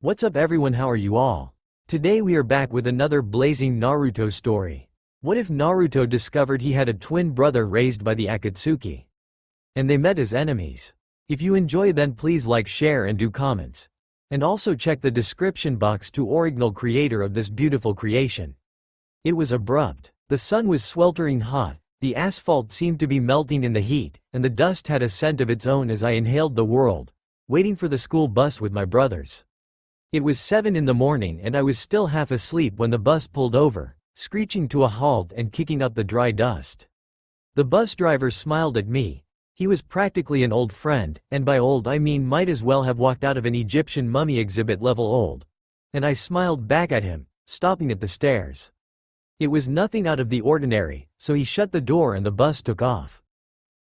What's up everyone, how are you all? Today we are back with another blazing Naruto story. What if Naruto discovered he had a twin brother raised by the Akatsuki? And they met as enemies. If you enjoy, then please like, share and do comments. And also check the description box to original creator of this beautiful creation. It was abrupt. The sun was sweltering hot, the asphalt seemed to be melting in the heat, and the dust had a scent of its own as I inhaled the world, waiting for the school bus with my brothers. It was 7 in the morning and I was still half asleep when the bus pulled over, screeching to a halt and kicking up the dry dust. The bus driver smiled at me. He was practically an old friend, and by old I mean might as well have walked out of an Egyptian mummy exhibit level old. And I smiled back at him, stopping at the stairs. It was nothing out of the ordinary, so he shut the door and the bus took off.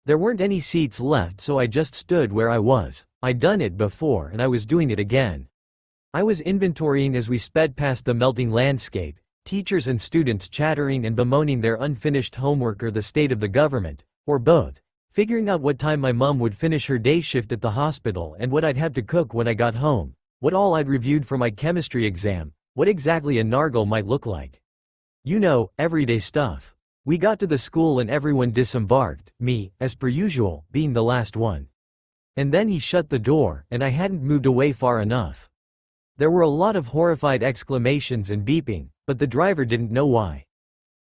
There weren't any seats left, so I just stood where I was. I'd done it before and I was doing it again. I was inventorying as we sped past the melting landscape, teachers and students chattering and bemoaning their unfinished homework or the state of the government, or both, figuring out what time my mom would finish her day shift at the hospital and what I'd have to cook when I got home, what all I'd reviewed for my chemistry exam, what exactly a nargle might look like. You know, everyday stuff. We got to the school and everyone disembarked, me, as per usual, being the last one. And then he shut the door, and I hadn't moved away far enough. There were a lot of horrified exclamations and beeping, but the driver didn't know why.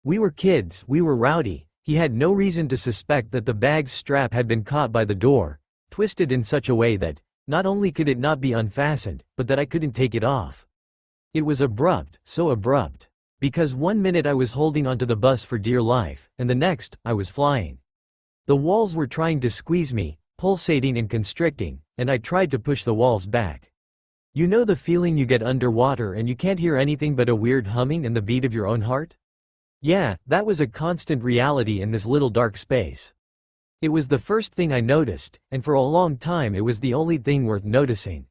We were kids, we were rowdy. He had no reason to suspect that the bag's strap had been caught by the door, twisted in such a way that, not only could it not be unfastened, but that I couldn't take it off. It was abrupt, so abrupt. Because 1 minute I was holding onto the bus for dear life, and the next, I was flying. The walls were trying to squeeze me, pulsating and constricting, and I tried to push the walls back. You know the feeling you get underwater and you can't hear anything but a weird humming and the beat of your own heart? Yeah, that was a constant reality in this little dark space. It was the first thing I noticed, and for a long time it was the only thing worth noticing.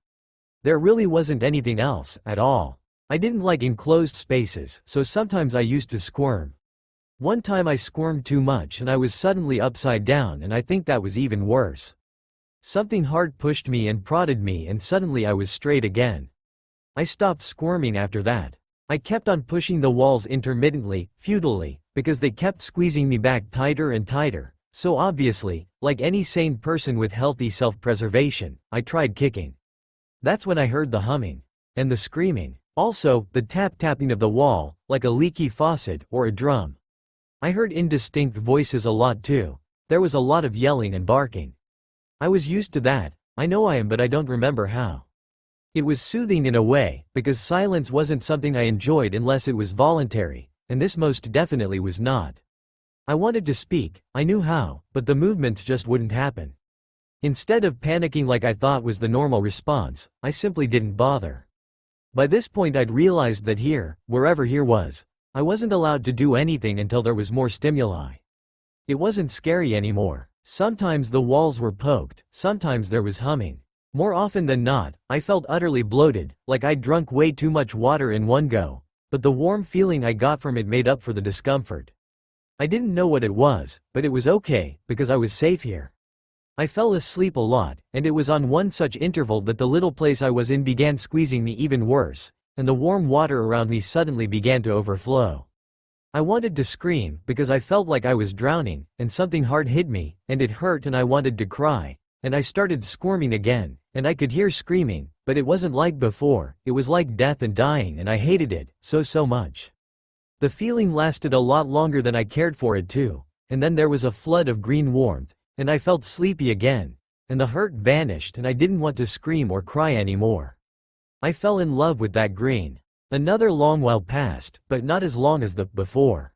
There really wasn't anything else, at all. I didn't like enclosed spaces, so sometimes I used to squirm. One time I squirmed too much and I was suddenly upside down, and I think that was even worse. Something hard pushed me and prodded me and suddenly I was straight again. I stopped squirming after that. I kept on pushing the walls intermittently, futilely, because they kept squeezing me back tighter and tighter, so obviously, like any sane person with healthy self-preservation, I tried kicking. That's when I heard the humming. And the screaming. Also, the tap-tapping of the wall, like a leaky faucet or a drum. I heard indistinct voices a lot too. There was a lot of yelling and barking. I was used to that. I know I am, but I don't remember how. It was soothing in a way, because silence wasn't something I enjoyed unless it was voluntary, and this most definitely was not. I wanted to speak, I knew how, but the movements just wouldn't happen. Instead of panicking like I thought was the normal response, I simply didn't bother. By this point I'd realized that here, wherever here was, I wasn't allowed to do anything until there was more stimuli. It wasn't scary anymore. Sometimes the walls were poked, sometimes there was humming. More often than not, I felt utterly bloated, like I'd drunk way too much water in one go, but the warm feeling I got from it made up for the discomfort. I didn't know what it was, but it was okay, because I was safe here. I fell asleep a lot, and it was on one such interval that the little place I was in began squeezing me even worse, and the warm water around me suddenly began to overflow. I wanted to scream, because I felt like I was drowning, and something hard hit me, and it hurt and I wanted to cry, and I started squirming again, and I could hear screaming, but it wasn't like before, it was like death and dying, and I hated it, so much. The feeling lasted a lot longer than I cared for it to, and then there was a flood of green warmth, and I felt sleepy again, and the hurt vanished and I didn't want to scream or cry anymore. I fell in love with that green. Another long while passed, but not as long as the before.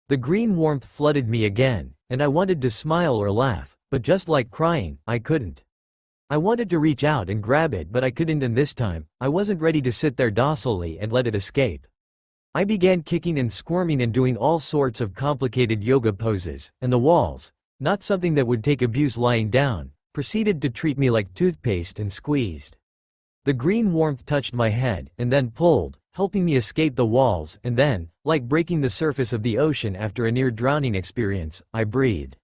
The green warmth flooded me again, and I wanted to smile or laugh, but just like crying, I couldn't. I wanted to reach out and grab it, but I couldn't, and this time, I wasn't ready to sit there docilely and let it escape. I began kicking and squirming and doing all sorts of complicated yoga poses, and the walls, not something that would take abuse lying down, proceeded to treat me like toothpaste and squeezed. The green warmth touched my head, and then pulled, helping me escape the walls, and then, like breaking the surface of the ocean after a near-drowning experience, I breathed.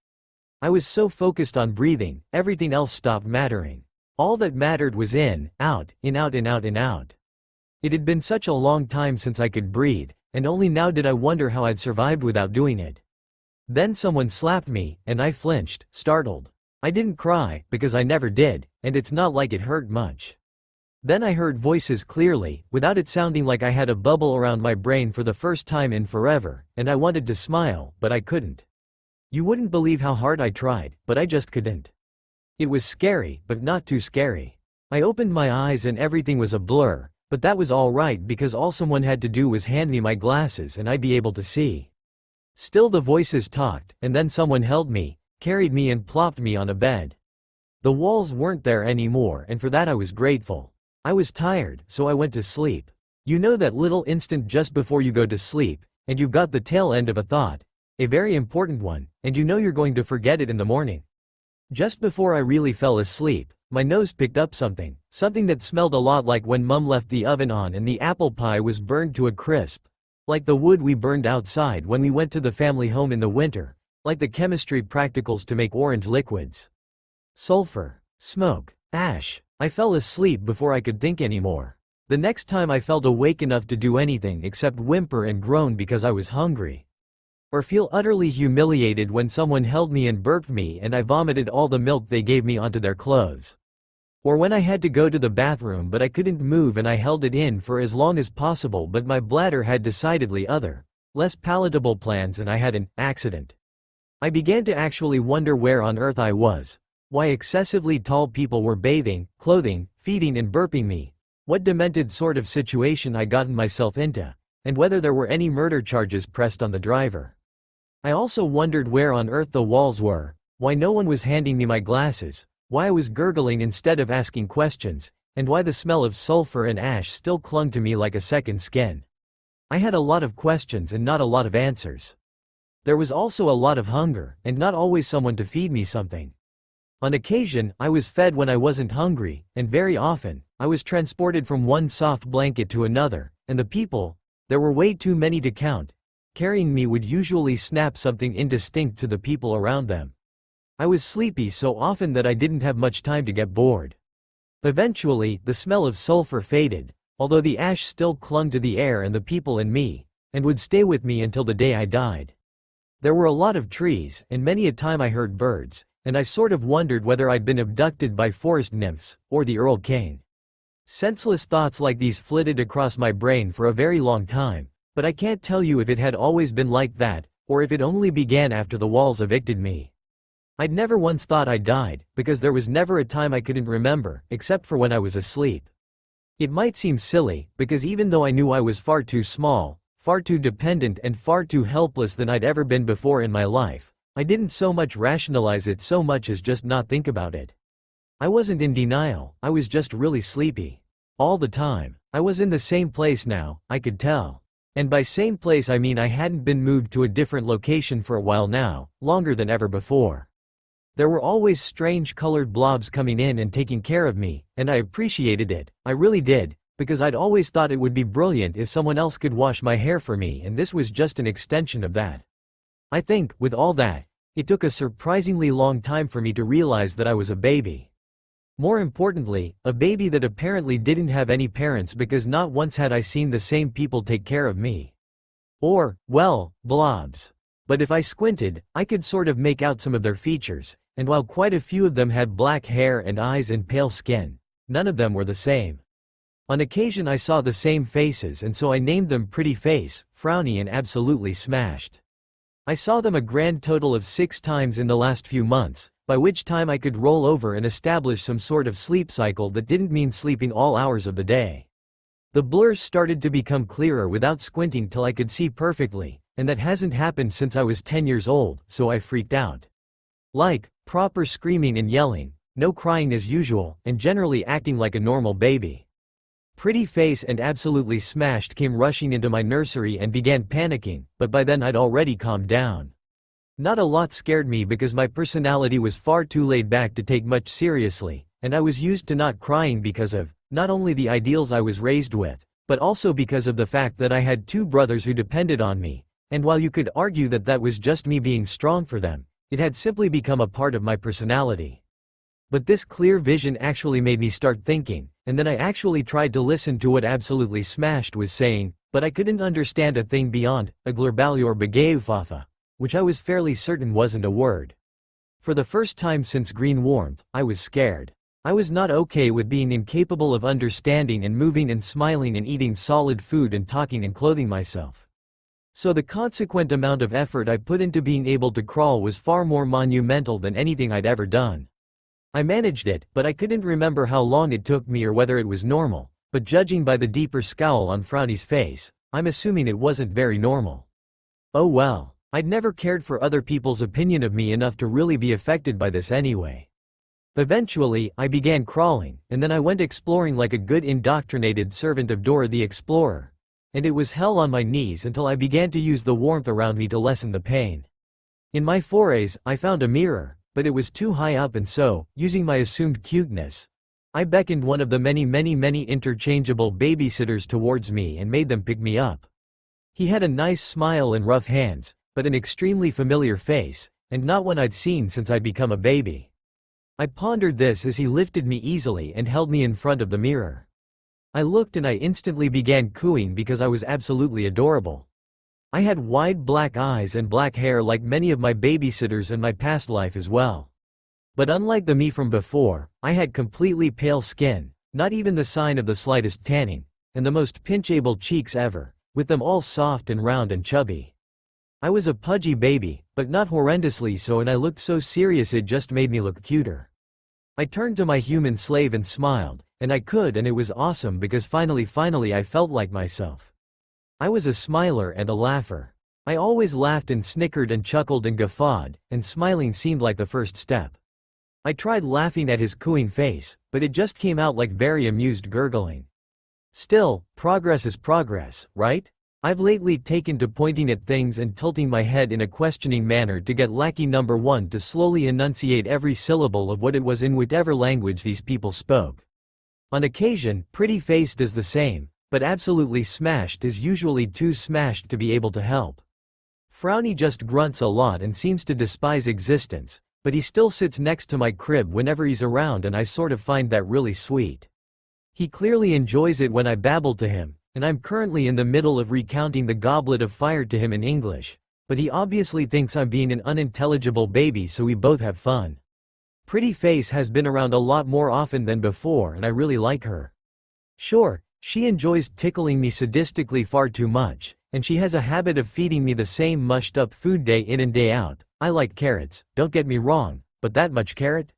I was so focused on breathing, everything else stopped mattering. All that mattered was in, out, in, out, in, out, in, out. It had been such a long time since I could breathe, and only now did I wonder how I'd survived without doing it. Then someone slapped me, and I flinched, startled. I didn't cry, because I never did, and it's not like it hurt much. Then I heard voices clearly, without it sounding like I had a bubble around my brain for the first time in forever, and I wanted to smile, but I couldn't. You wouldn't believe how hard I tried, but I just couldn't. It was scary, but not too scary. I opened my eyes and everything was a blur, but that was all right because all someone had to do was hand me my glasses and I'd be able to see. Still the voices talked, and then someone held me, carried me and plopped me on a bed. The walls weren't there anymore, and for that I was grateful. I was tired, so I went to sleep. You know that little instant just before you go to sleep, and you've got the tail end of a thought, a very important one, and you know you're going to forget it in the morning. Just before I really fell asleep, my nose picked up something that smelled a lot like when Mum left the oven on and the apple pie was burned to a crisp. Like the wood we burned outside when we went to the family home in the winter, like the chemistry practicals to make orange liquids. Sulfur, smoke, ash. I fell asleep before I could think anymore. The next time I felt awake enough to do anything except whimper and groan because I was hungry. Or feel utterly humiliated when someone held me and burped me and I vomited all the milk they gave me onto their clothes. Or when I had to go to the bathroom but I couldn't move and I held it in for as long as possible but my bladder had decidedly other, less palatable plans and I had an accident. I began to actually wonder where on earth I was, why excessively tall people were bathing, clothing, feeding and burping me, what demented sort of situation I gotten myself into, and whether there were any murder charges pressed on the driver. I also wondered where on earth the walls were, why no one was handing me my glasses, why I was gurgling instead of asking questions, and why the smell of sulfur and ash still clung to me like a second skin. I had a lot of questions and not a lot of answers. There was also a lot of hunger, and not always someone to feed me something. On occasion, I was fed when I wasn't hungry, and very often, I was transported from one soft blanket to another, and the people, there were way too many to count, carrying me would usually snap something indistinct to the people around them. I was sleepy so often that I didn't have much time to get bored. Eventually, the smell of sulfur faded, although the ash still clung to the air and the people and me, and would stay with me until the day I died. There were a lot of trees, and many a time I heard birds, and I sort of wondered whether I'd been abducted by forest nymphs, or the Earl Cane. Senseless thoughts like these flitted across my brain for a very long time, but I can't tell you if it had always been like that, or if it only began after the walls evicted me. I'd never once thought I died, because there was never a time I couldn't remember, except for when I was asleep. It might seem silly, because even though I knew I was far too small, far too dependent and far too helpless than I'd ever been before in my life, I didn't so much rationalize it so much as just not think about it. I wasn't in denial, I was just really sleepy. All the time. I was in the same place now, I could tell. And by same place I mean I hadn't been moved to a different location for a while now, longer than ever before. There were always strange colored blobs coming in and taking care of me, and I appreciated it, I really did, because I'd always thought it would be brilliant if someone else could wash my hair for me, and this was just an extension of that. I think, with all that, it took a surprisingly long time for me to realize that I was a baby. More importantly, a baby that apparently didn't have any parents because not once had I seen the same people take care of me. Or, well, blobs. But if I squinted, I could sort of make out some of their features, and while quite a few of them had black hair and eyes and pale skin, none of them were the same. On occasion I saw the same faces and so I named them Pretty Face, Frowny and Absolutely Smashed. I saw them a grand total of 6 times in the last few months, by which time I could roll over and establish some sort of sleep cycle that didn't mean sleeping all hours of the day. The blurs started to become clearer without squinting till I could see perfectly, and that hasn't happened since I was 10 years old, so I freaked out. Like, proper screaming and yelling, no crying as usual, and generally acting like a normal baby. Pretty Face and Absolutely Smashed came rushing into my nursery and began panicking, but by then I'd already calmed down. Not a lot scared me because my personality was far too laid back to take much seriously, and I was used to not crying because of, not only the ideals I was raised with, but also because of the fact that I had 2 brothers who depended on me, and while you could argue that that was just me being strong for them, it had simply become a part of my personality. But this clear vision actually made me start thinking, and then I actually tried to listen to what Absolutely Smashed was saying, but I couldn't understand a thing beyond Aglerbali or Bagayefafa, which I was fairly certain wasn't a word. For the first time since Green Warmth, I was scared. I was not okay with being incapable of understanding and moving and smiling and eating solid food and talking and clothing myself. So the consequent amount of effort I put into being able to crawl was far more monumental than anything I'd ever done. I managed it, but I couldn't remember how long it took me or whether it was normal, but judging by the deeper scowl on Frowny's face, I'm assuming it wasn't very normal. Oh well, I'd never cared for other people's opinion of me enough to really be affected by this anyway. Eventually, I began crawling, and then I went exploring like a good indoctrinated servant of Dora the Explorer. And it was hell on my knees until I began to use the warmth around me to lessen the pain. In my forays, I found a mirror, but it was too high up, and so, using my assumed cuteness, I beckoned one of the many interchangeable babysitters towards me and made them pick me up. He had a nice smile and rough hands, but an extremely familiar face, and not one I'd seen since I'd become a baby. I pondered this as he lifted me easily and held me in front of the mirror. I looked and I instantly began cooing because I was absolutely adorable. I had wide black eyes and black hair like many of my babysitters in my past life as well. But unlike the me from before, I had completely pale skin, not even the sign of the slightest tanning, and the most pinchable cheeks ever, with them all soft and round and chubby. I was a pudgy baby, but not horrendously so, and I looked so serious it just made me look cuter. I turned to my human slave and smiled, and I could, and it was awesome because finally I felt like myself. I was a smiler and a laugher. I always laughed and snickered and chuckled and guffawed, and smiling seemed like the first step. I tried laughing at his cooing face, but it just came out like very amused gurgling. Still, progress is progress, right? I've lately taken to pointing at things and tilting my head in a questioning manner to get lackey number one to slowly enunciate every syllable of what it was in whatever language these people spoke. On occasion, Pretty Face does the same, but Absolutely Smashed is usually too smashed to be able to help. Frowny just grunts a lot and seems to despise existence, but he still sits next to my crib whenever he's around, and I sort of find that really sweet. He clearly enjoys it when I babble to him, and I'm currently in the middle of recounting the Goblet of Fire to him in English, but he obviously thinks I'm being an unintelligible baby, so we both have fun. Pretty Face has been around a lot more often than before, and I really like her. Sure, she enjoys tickling me sadistically far too much, and she has a habit of feeding me the same mushed up food day in and day out. I like carrots, don't get me wrong, but that much carrot?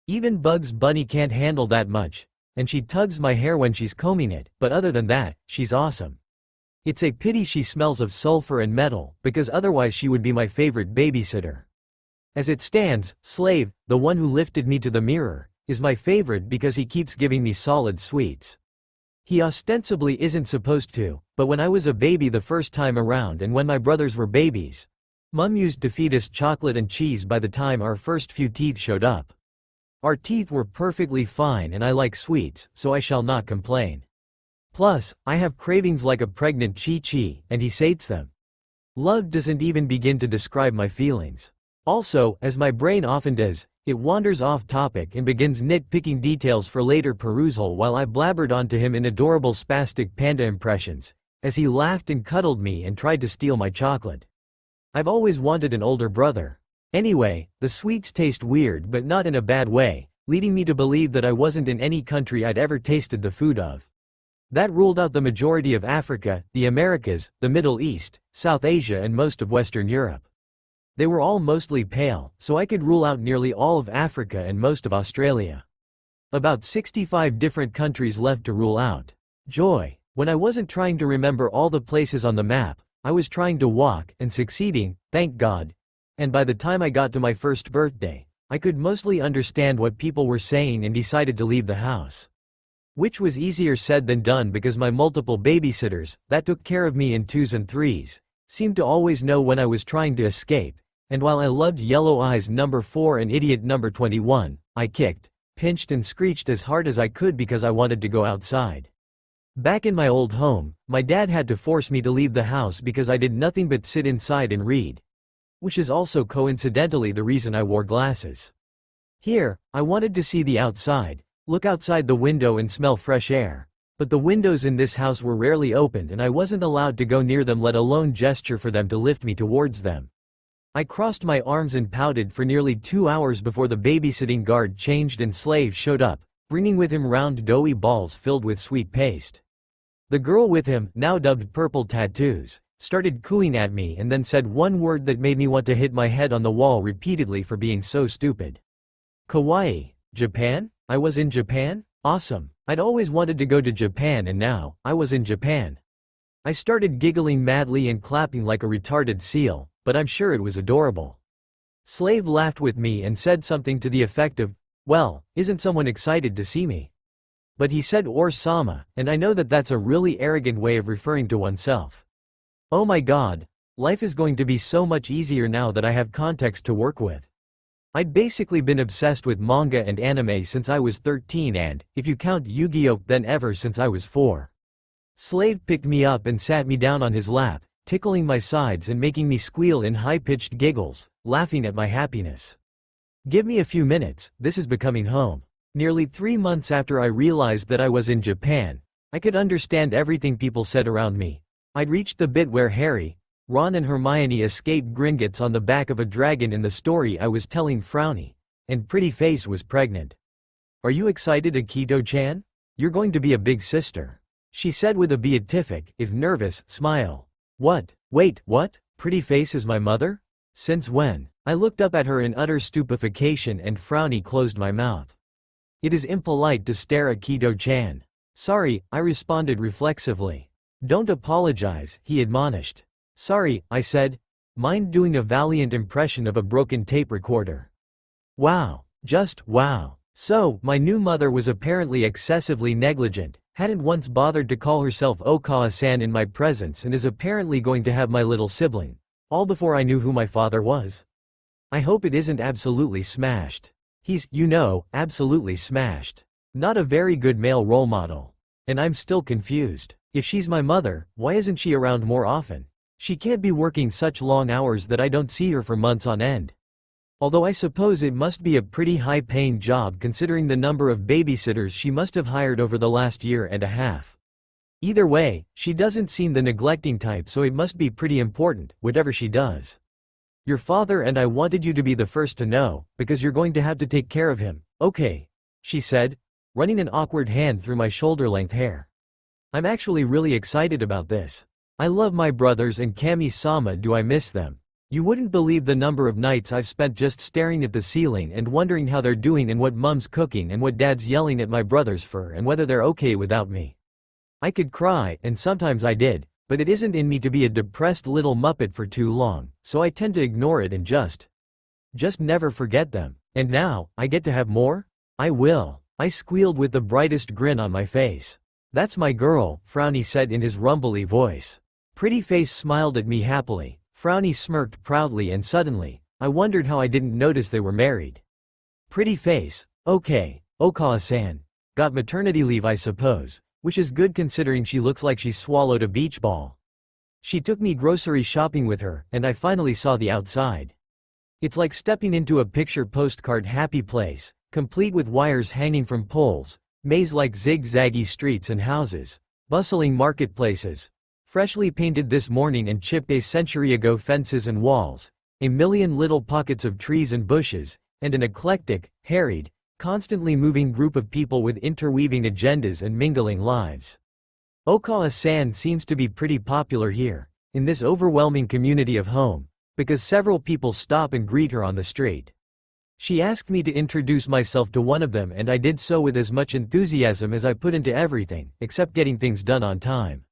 Even Bugs Bunny can't handle that much. And she tugs my hair when she's combing it, but other than that, she's awesome. It's a pity she smells of sulfur and metal, because otherwise she would be my favorite babysitter. As it stands, Slave, the one who lifted me to the mirror, is my favorite because he keeps giving me solid sweets. He ostensibly isn't supposed to, but when I was a baby the first time around and when my brothers were babies, Mum used to feed us chocolate and cheese by the time our first few teeth showed up. Our teeth were perfectly fine and I like sweets, so I shall not complain. Plus, I have cravings like a pregnant Chi-Chi, and he sates them. Love doesn't even begin to describe my feelings. Also, as my brain often does, it wanders off topic and begins nitpicking details for later perusal while I blabbered onto him in adorable spastic panda impressions, as he laughed and cuddled me and tried to steal my chocolate. I've always wanted an older brother. Anyway, the sweets taste weird but not in a bad way, leading me to believe that I wasn't in any country I'd ever tasted the food of. That ruled out the majority of Africa, the Americas, the Middle East, South Asia and most of Western Europe. They were all mostly pale, so I could rule out nearly all of Africa and most of Australia. About 65 different countries left to rule out. Joy. When I wasn't trying to remember all the places on the map, I was trying to walk, and succeeding, thank God. And by the time I got to my first birthday, I could mostly understand what people were saying and decided to leave the house. Which was easier said than done because my multiple babysitters, that took care of me in 2s and 3s, seemed to always know when I was trying to escape, and while I loved Yellow Eyes number 4 and Idiot number 21, I kicked, pinched and screeched as hard as I could because I wanted to go outside. Back in my old home, my dad had to force me to leave the house because I did nothing but sit inside and read. Which is also coincidentally the reason I wore glasses. Here, I wanted to see the outside, Look outside the window and smell fresh air. But the windows in this house were rarely opened and I wasn't allowed to go near them, let alone gesture for them to lift me towards them. I crossed my arms and pouted for nearly 2 hours before the babysitting guard changed and Slave showed up, bringing with him round doughy balls filled with sweet paste. The girl with him, now dubbed Purple Tattoos, started cooing at me and then said one word that made me want to hit my head on the wall repeatedly for being so stupid. Kawaii. Japan? I was in Japan? Awesome. I'd always wanted to go to Japan and now, I was in Japan. I started giggling madly and clapping like a retarded seal, but I'm sure it was adorable. Slave laughed with me and said something to the effect of, well, isn't someone excited to see me? But he said or-sama, and I know that that's a really arrogant way of referring to oneself. Oh my god, life is going to be so much easier now that I have context to work with. I'd basically been obsessed with manga and anime since I was 13 and, if you count Yu-Gi-Oh, then ever since I was 4. Slave picked me up and sat me down on his lap, tickling my sides and making me squeal in high-pitched giggles, laughing at my happiness. Give me a few minutes, this is becoming home. Nearly 3 months after I realized that I was in Japan, I could understand everything people said around me. I'd reached the bit where Harry, Ron and Hermione escaped Gringotts on the back of a dragon in the story I was telling Frowny, and Pretty Face was pregnant. Are you excited, Akito-chan? You're going to be a big sister. She said with a beatific, if nervous, smile. What? Wait, what? Pretty Face is my mother? Since when? I looked up at her in utter stupefaction and Frowny closed my mouth. It is impolite to stare at Akito-chan. Sorry, I responded reflexively. Don't apologize, he admonished. Sorry, I said. Mind doing a valiant impression of a broken tape recorder. Wow. Just wow. So, my new mother was apparently excessively negligent, hadn't once bothered to call herself Okawa-san in my presence and is apparently going to have my little sibling. All before I knew who my father was. I hope it isn't absolutely smashed. He's, you know, absolutely smashed. Not a very good male role model. And I'm still confused. If she's my mother, why isn't she around more often? She can't be working such long hours that I don't see her for months on end. Although I suppose it must be a pretty high-paying job considering the number of babysitters she must have hired over the last year and a half. Either way, she doesn't seem the neglecting type, so it must be pretty important, whatever she does. Your father and I wanted you to be the first to know, because you're going to have to take care of him, okay? She said, running an awkward hand through my shoulder-length hair. I'm actually really excited about this. I love my brothers and Kami-sama, do I miss them? You wouldn't believe the number of nights I've spent just staring at the ceiling and wondering how they're doing and what mom's cooking and what dad's yelling at my brothers for and whether they're okay without me. I could cry, and sometimes I did, but it isn't in me to be a depressed little muppet for too long, so I tend to ignore it and just never forget them. And now, I get to have more? I will. I squealed with the brightest grin on my face. That's my girl, Frowny said in his rumbly voice. Pretty Face smiled at me happily. Frowny smirked proudly and suddenly, I wondered how I didn't notice they were married. Pretty Face, okay, Okawa-san. Got maternity leave I suppose, which is good considering she looks like she swallowed a beach ball. She took me grocery shopping with her, and I finally saw the outside. It's like stepping into a picture postcard happy place, complete with wires hanging from poles, maze-like zigzaggy streets and houses, bustling marketplaces, freshly painted this morning and chipped a century ago fences and walls, a million little pockets of trees and bushes, and an eclectic, harried, constantly moving group of people with interweaving agendas and mingling lives. Okawa-san seems to be pretty popular here, in this overwhelming community of home, because several people stop and greet her on the street. She asked me to introduce myself to one of them and I did so with as much enthusiasm as I put into everything, except getting things done on time.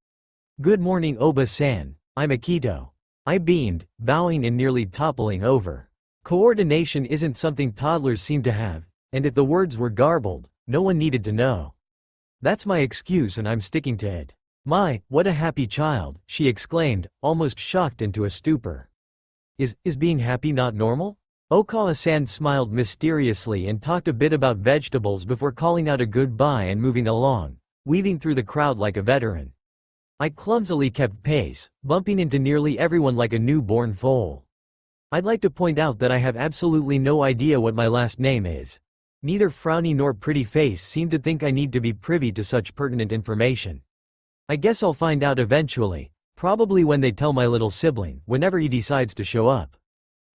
Good morning Oba-san, I'm Akito. I beamed, bowing and nearly toppling over. Coordination isn't something toddlers seem to have, and if the words were garbled, no one needed to know. That's my excuse and I'm sticking to it. My, what a happy child, she exclaimed, almost shocked into a stupor. Is being happy not normal? Okawa-san smiled mysteriously and talked a bit about vegetables before calling out a goodbye and moving along, weaving through the crowd like a veteran. I clumsily kept pace, bumping into nearly everyone like a newborn foal. I'd like to point out that I have absolutely no idea what my last name is. Neither frowny nor pretty face seem to think I need to be privy to such pertinent information. I guess I'll find out eventually, probably when they tell my little sibling, whenever he decides to show up.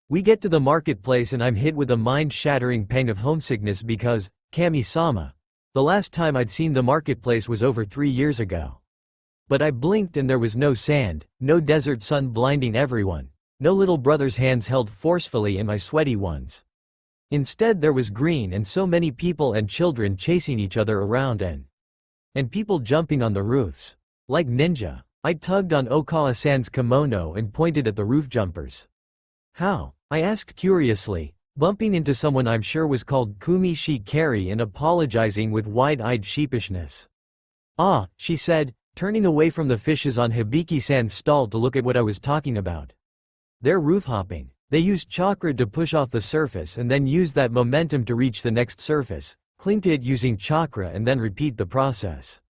We get to the marketplace and I'm hit with a mind-shattering pang of homesickness because, Kami-sama, the last time I'd seen the marketplace was over 3 years ago. But I blinked and there was no sand, no desert sun blinding everyone, no little brother's hands held forcefully in my sweaty ones. Instead there was green and so many people and children chasing each other around and people jumping on the roofs. Like ninja, I tugged on Okawa-san's kimono and pointed at the roof jumpers. How? I asked curiously, bumping into someone I'm sure was called Kumi Shikari and apologizing with wide-eyed sheepishness. Ah, she said, turning away from the fishes on Hibiki-san's stall to look at what I was talking about. They're roof hopping. They use chakra to push off the surface and then use that momentum to reach the next surface, cling to it using chakra and then repeat the process.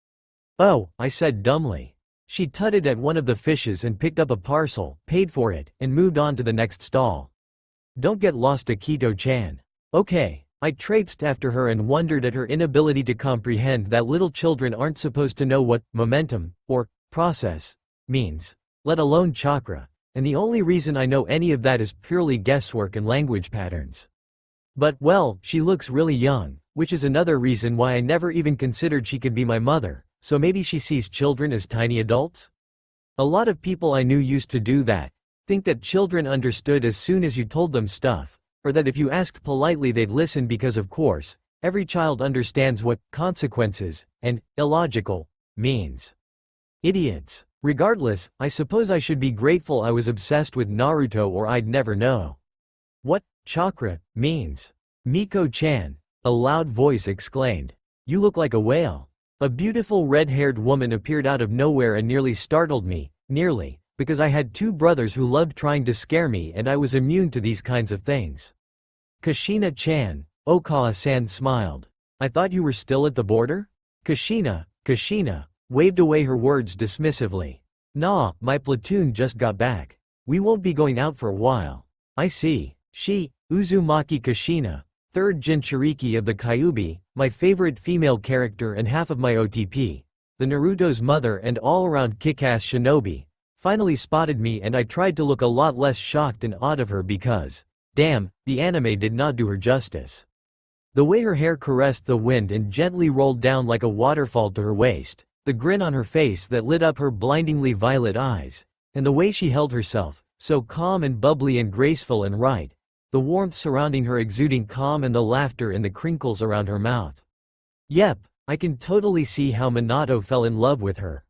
Oh, I said dumbly. She tutted at one of the fishes and picked up a parcel, paid for it, and moved on to the next stall. Don't get lost, Akito-chan. Okay. I traipsed after her and wondered at her inability to comprehend that little children aren't supposed to know what momentum, or process, means, let alone chakra. And the only reason I know any of that is purely guesswork and language patterns. But, well, she looks really young, which is another reason why I never even considered she could be my mother, so maybe she sees children as tiny adults? A lot of people I knew used to do that, think that children understood as soon as you told them stuff, or that if you asked politely they'd listen because of course, every child understands what consequences and illogical means. Idiots. Regardless, I suppose I should be grateful I was obsessed with Naruto or I'd never know what chakra means. Miko-chan, a loud voice exclaimed. You look like a whale. A beautiful red-haired woman appeared out of nowhere and nearly startled me, because I had 2 brothers who loved trying to scare me and I was immune to these kinds of things. Kushina-chan, Okawa-san smiled. I thought you were still at the border? Kushina waved away her words dismissively. Nah, my platoon just got back. We won't be going out for a while. I see. She, Uzumaki Kushina, 3rd Jinchuriki of the Kyuubi, my favorite female character and half of my OTP, the Naruto's mother and all-around kick-ass shinobi, finally spotted me and I tried to look a lot less shocked and awed of her because, damn, the anime did not do her justice. The way her hair caressed the wind and gently rolled down like a waterfall to her waist, the grin on her face that lit up her blindingly violet eyes, and the way she held herself, so calm and bubbly and graceful and right, the warmth surrounding her exuding calm and the laughter in the crinkles around her mouth. Yep, I can totally see how Minato fell in love with her.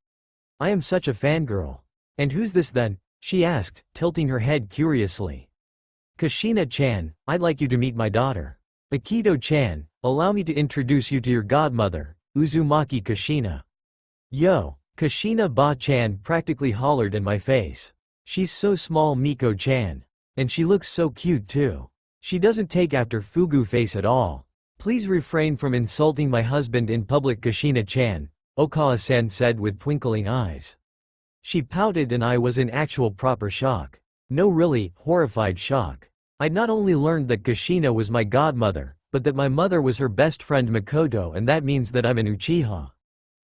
I am such a fangirl. And who's this then? She asked, tilting her head curiously. Kushina-chan, I'd like you to meet my daughter. Akito-chan, allow me to introduce you to your godmother, Uzumaki Kushina. Yo, Kushina-ba-chan practically hollered in my face. She's so small, Miko-chan. And she looks so cute too. She doesn't take after Fugu face at all. Please refrain from insulting my husband in public, Kushina-chan, Okawa-san said with twinkling eyes. She pouted and I was in actual proper shock. No, really, horrified shock. I'd not only learned that Kushina was my godmother, but that my mother was her best friend Makoto, and that means that I'm an Uchiha.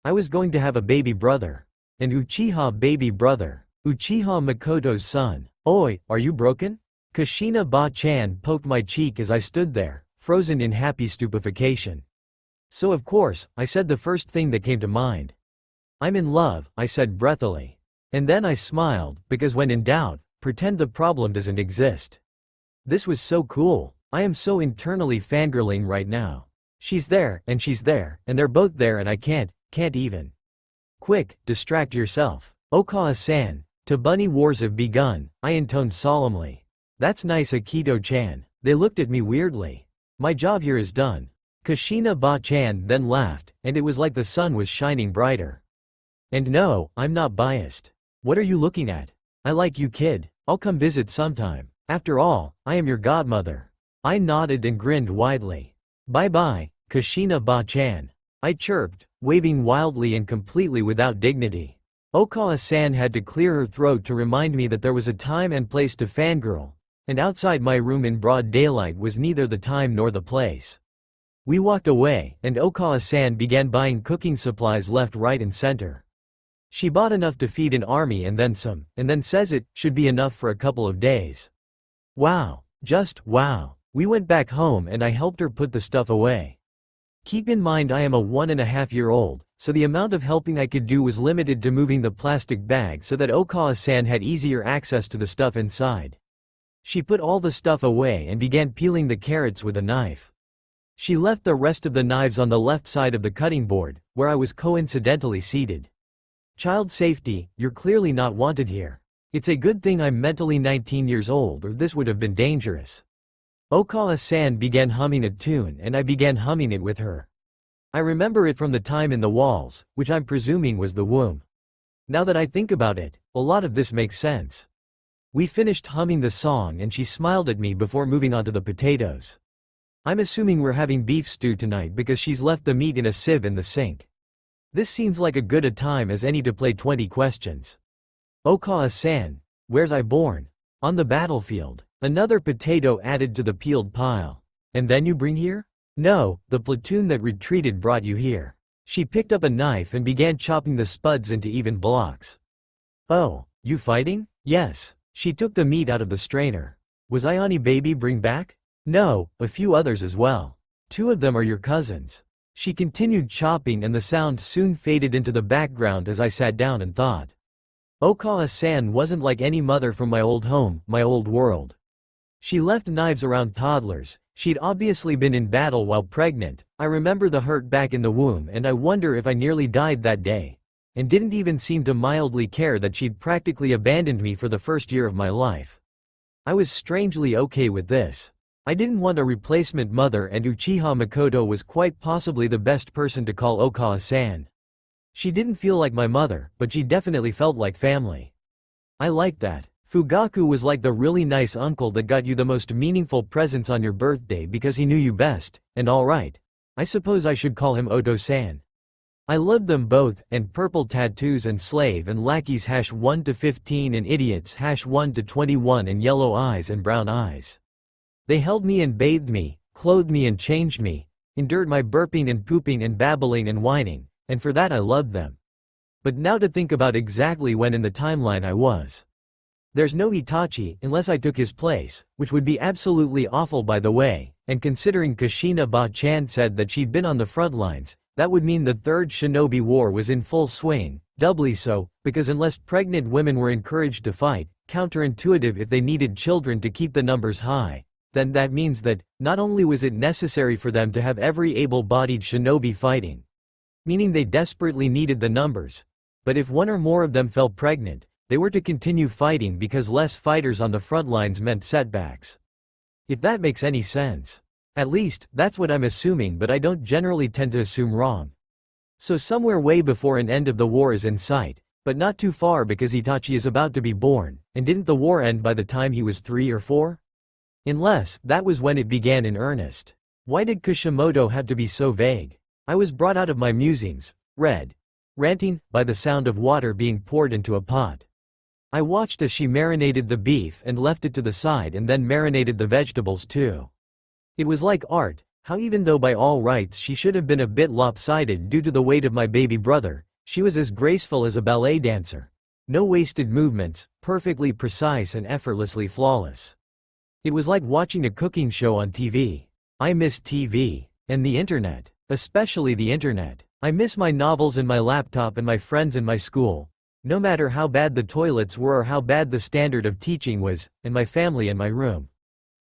I was going to have a baby brother. An Uchiha baby brother. Uchiha Makoto's son. Oi, are you broken? Kushina-ba-chan poked my cheek as I stood there, frozen in happy stupefaction. So of course, I said the first thing that came to mind. I'm in love, I said breathily. And then I smiled, because when in doubt, pretend the problem doesn't exist. This was so cool. I am so internally fangirling right now. She's there, and they're both there and I can't even. Quick, distract yourself. Okawa-san, to bunny wars have begun, I intoned solemnly. That's nice, Akito-chan. They looked at me weirdly. My job here is done. Kushina-ba-chan then laughed, and it was like the sun was shining brighter. And no, I'm not biased. What are you looking at? I like you, kid. I'll come visit sometime. After all, I am your godmother. I nodded and grinned widely. Bye-bye, Kushina-ba-chan. I chirped, waving wildly and completely without dignity. Okawa-san had to clear her throat to remind me that there was a time and place to fangirl, and outside my room in broad daylight was neither the time nor the place. We walked away, and Okawa-san began buying cooking supplies left, right and center. She bought enough to feed an army and then some, and then says it should be enough for a couple of days. Wow. Just wow. We went back home and I helped her put the stuff away. Keep in mind I am a 1.5-year-old, so the amount of helping I could do was limited to moving the plastic bag so that Okawa-san had easier access to the stuff inside. She put all the stuff away and began peeling the carrots with a knife. She left the rest of the knives on the left side of the cutting board, where I was coincidentally seated. Child safety, you're clearly not wanted here. It's a good thing I'm mentally 19 years old or this would have been dangerous. Okawa-san began humming a tune and I began humming it with her. I remember it from the time in the walls, which I'm presuming was the womb. Now that I think about it, a lot of this makes sense. We finished humming the song and she smiled at me before moving on to the potatoes. I'm assuming we're having beef stew tonight because she's left the meat in a sieve in the sink. This seems like a good a time as any to play 20 questions. Okawa-san, where's I born? On the battlefield. Another potato added to the peeled pile. And then you bring here? No, the platoon that retreated brought you here. She picked up a knife and began chopping the spuds into even blocks. Oh, you fighting? Yes. She took the meat out of the strainer. Was I any baby bring back? No, a few others as well. 2 of them are your cousins. She continued chopping and the sound soon faded into the background as I sat down and thought. Okawa-san wasn't like any mother from my old home, my old world. She left knives around toddlers. She'd obviously been in battle while pregnant. I remember the hurt back in the womb and I wonder if I nearly died that day. And didn't even seem to mildly care that she'd practically abandoned me for the first year of my life. I was strangely okay with this. I didn't want a replacement mother and Uchiha Makoto was quite possibly the best person to call Okawa-san. She didn't feel like my mother, but she definitely felt like family. I liked that. Fugaku was like the really nice uncle that got you the most meaningful presents on your birthday because he knew you best, and alright. I suppose I should call him Oto-san. I loved them both, and purple tattoos and slave and lackeys #1 to 15 and idiots #1 to 21 and yellow eyes and brown eyes. They held me and bathed me, clothed me and changed me, endured my burping and pooping and babbling and whining, and for that I loved them. But now to think about exactly when in the timeline I was. There's no Itachi unless I took his place, which would be absolutely awful by the way, and considering Kushina Ba-chan said that she'd been on the front lines, that would mean the Third Shinobi War was in full swing, doubly so, because unless pregnant women were encouraged to fight, counterintuitive if they needed children to keep the numbers high, then that means that, not only was it necessary for them to have every able-bodied shinobi fighting, meaning they desperately needed the numbers, but if one or more of them fell pregnant, they were to continue fighting because less fighters on the front lines meant setbacks. If that makes any sense. At least, that's what I'm assuming, but I don't generally tend to assume wrong. So somewhere way before an end of the war is in sight, but not too far because Itachi is about to be born, and didn't the war end by the time he was 3 or 4? Unless, that was when it began in earnest. Why did Kishimoto have to be so vague? I was brought out of my musings, ranting, by the sound of water being poured into a pot. I watched as she marinated the beef and left it to the side and then marinated the vegetables too. It was like art, how even though by all rights she should have been a bit lopsided due to the weight of my baby brother, she was as graceful as a ballet dancer. No wasted movements, perfectly precise and effortlessly flawless. It was like watching a cooking show on TV. I miss TV. And the internet. Especially the internet. I miss my novels and my laptop and my friends and my school. No matter how bad the toilets were or how bad the standard of teaching was, and my family and my room.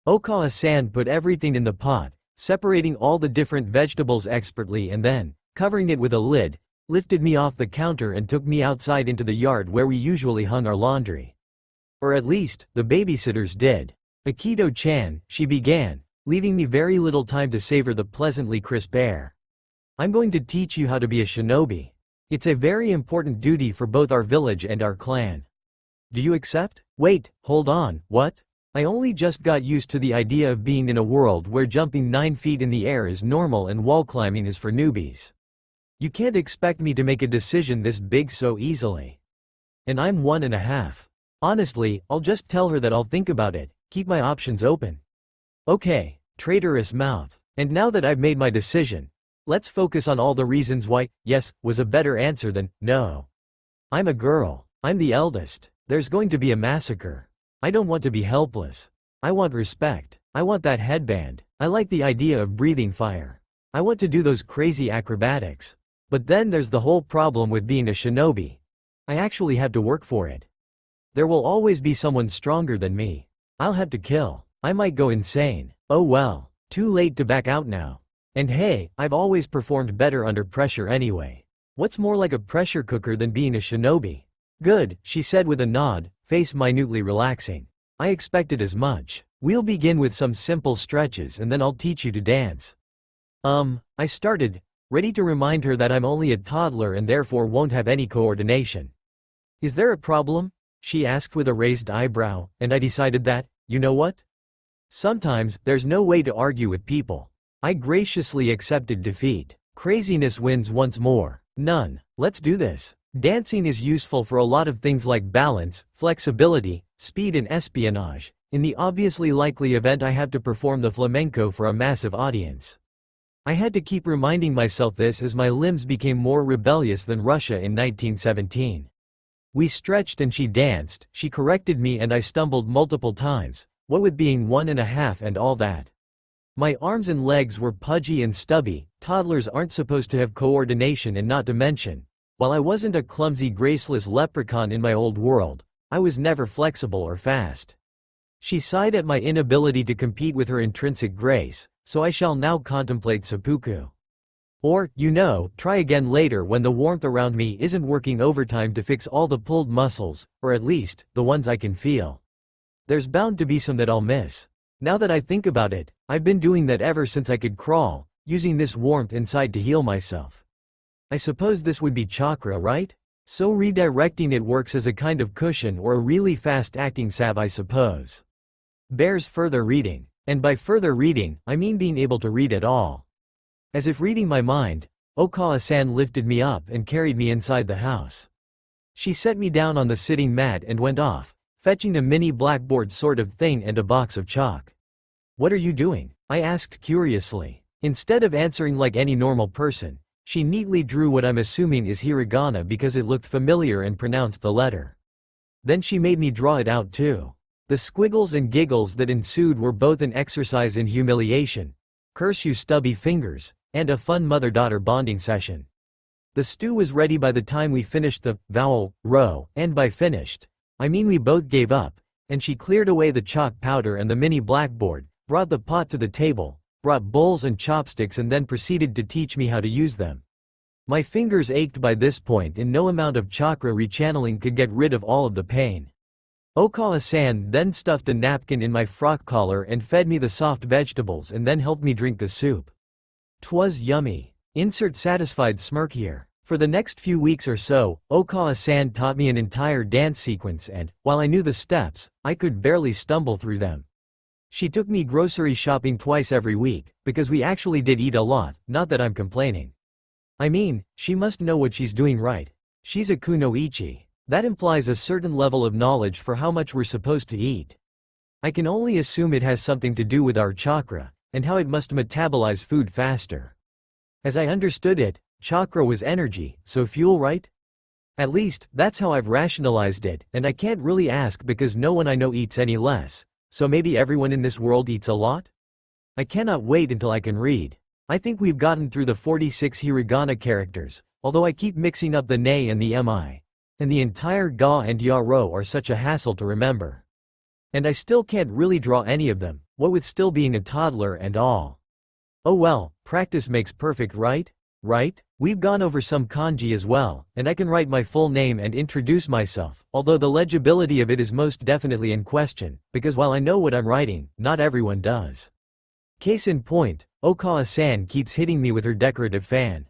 Okawa-san put everything in the pot, separating all the different vegetables expertly and then, covering it with a lid, lifted me off the counter and took me outside into the yard where we usually hung our laundry. Or at least, the babysitters did. Akito-chan, she began, leaving me very little time to savor the pleasantly crisp air. I'm going to teach you how to be a shinobi. It's a very important duty for both our village and our clan. Do you accept? Wait, hold on, what? I only just got used to the idea of being in a world where jumping 9 feet in the air is normal and wall climbing is for newbies. You can't expect me to make a decision this big so easily. And I'm 1.5. Honestly, I'll just tell her that I'll think about it, keep my options open. Okay, traitorous mouth. And now that I've made my decision, let's focus on all the reasons why yes was a better answer than no. I'm a girl. I'm the eldest. There's going to be a massacre. I don't want to be helpless. I want respect. I want that headband. I like the idea of breathing fire. I want to do those crazy acrobatics. But then there's the whole problem with being a shinobi. I actually have to work for it. There will always be someone stronger than me. I'll have to kill. I might go insane. Oh well, too late to back out now. And hey, I've always performed better under pressure anyway. What's more like a pressure cooker than being a shinobi? Good, she said with a nod, face minutely relaxing. I expected as much. We'll begin with some simple stretches and then I'll teach you to dance. I started, ready to remind her that I'm only a toddler and therefore won't have any coordination. Is there a problem? She asked with a raised eyebrow, and I decided that, you know what? Sometimes, there's no way to argue with people. I graciously accepted defeat. Craziness wins once more. None. Let's do this. Dancing is useful for a lot of things like balance, flexibility, speed and espionage, in the obviously likely event I have to perform the flamenco for a massive audience. I had to keep reminding myself this as my limbs became more rebellious than Russia in 1917. We stretched and she danced, she corrected me and I stumbled multiple times, what with being 1.5 and all that. My arms and legs were pudgy and stubby. Toddlers aren't supposed to have coordination, and not to mention, while I wasn't a clumsy graceless leprechaun in my old world, I was never flexible or fast. She sighed at my inability to compete with her intrinsic grace, so I shall now contemplate seppuku. Or, try again later when the warmth around me isn't working overtime to fix all the pulled muscles, or at least, the ones I can feel. There's bound to be some that I'll miss. Now that I think about it, I've been doing that ever since I could crawl, using this warmth inside to heal myself. I suppose this would be chakra, right? So redirecting it works as a kind of cushion or a really fast-acting salve, I suppose. Bears further reading. And by further reading, I mean being able to read at all. As if reading my mind, Okawa-san lifted me up and carried me inside the house. She set me down on the sitting mat and went off, fetching a mini blackboard sort of thing and a box of chalk. What are you doing? I asked curiously. Instead of answering like any normal person, she neatly drew what I'm assuming is hiragana because it looked familiar and pronounced the letter. Then she made me draw it out too. The squiggles and giggles that ensued were both an exercise in humiliation, curse you stubby fingers, and a fun mother-daughter bonding session. The stew was ready by the time we finished the vowel row, and by finished, I mean we both gave up, and she cleared away the chalk powder and the mini blackboard, brought the pot to the table, brought bowls and chopsticks and then proceeded to teach me how to use them. My fingers ached by this point and no amount of chakra rechanneling could get rid of all of the pain. Okawa-san then stuffed a napkin in my frock collar and fed me the soft vegetables and then helped me drink the soup. 'Twas yummy. Insert satisfied smirk here. For the next few weeks or so, Okawa-san taught me an entire dance sequence and, while I knew the steps, I could barely stumble through them. She took me grocery shopping twice every week, because we actually did eat a lot, not that I'm complaining. I mean, she must know what she's doing right. She's a kunoichi. That implies a certain level of knowledge for how much we're supposed to eat. I can only assume it has something to do with our chakra, and how it must metabolize food faster. As I understood it, chakra was energy, so fuel, right? At least, that's how I've rationalized it, and I can't really ask because no one I know eats any less, so maybe everyone in this world eats a lot? I cannot wait until I can read. I think we've gotten through the 46 hiragana characters, although I keep mixing up the ne and the mi. And the entire ga and ya row are such a hassle to remember. And I still can't really draw any of them, what with still being a toddler and all. Oh well, practice makes perfect, right? Right? We've gone over some kanji as well, and I can write my full name and introduce myself, although the legibility of it is most definitely in question, because while I know what I'm writing, not everyone does. Case in point, Okawa-san keeps hitting me with her decorative fan.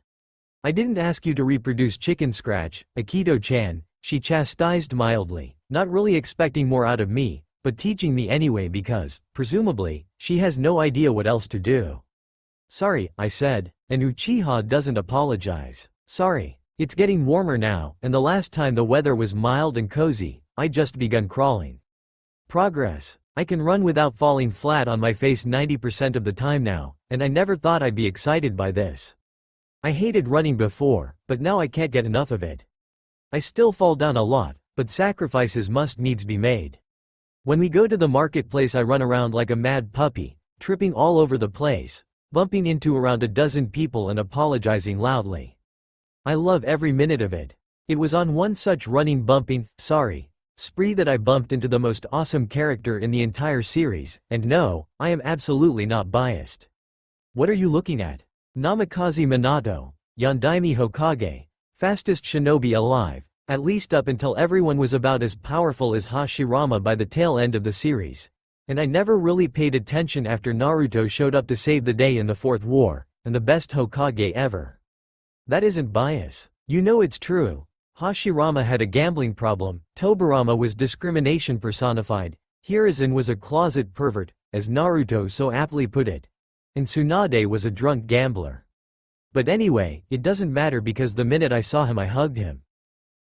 I didn't ask you to reproduce chicken scratch, Akito-chan, she chastised mildly, not really expecting more out of me, but teaching me anyway because, presumably, she has no idea what else to do. Sorry, I said, and Uchiha doesn't apologize. Sorry. It's getting warmer now, and the last time the weather was mild and cozy, I'd just begun crawling. Progress. I can run without falling flat on my face 90% of the time now, and I never thought I'd be excited by this. I hated running before, but now I can't get enough of it. I still fall down a lot, but sacrifices must needs be made. When we go to the marketplace I run around like a mad puppy, tripping all over the place, bumping into around a dozen people and apologizing loudly. I love every minute of it. It was on one such running spree that I bumped into the most awesome character in the entire series, and no, I am absolutely not biased. What are you looking at? Namikaze Minato, Yondaime Hokage, fastest shinobi alive, at least up until everyone was about as powerful as Hashirama by the tail end of the series. And I never really paid attention after Naruto showed up to save the day in the Fourth War, and the best Hokage ever. That isn't bias. You know it's true. Hashirama had a gambling problem, Tobirama was discrimination personified, Hiruzen was a closet pervert, as Naruto so aptly put it. And Tsunade was a drunk gambler. But anyway, it doesn't matter because the minute I saw him I hugged him.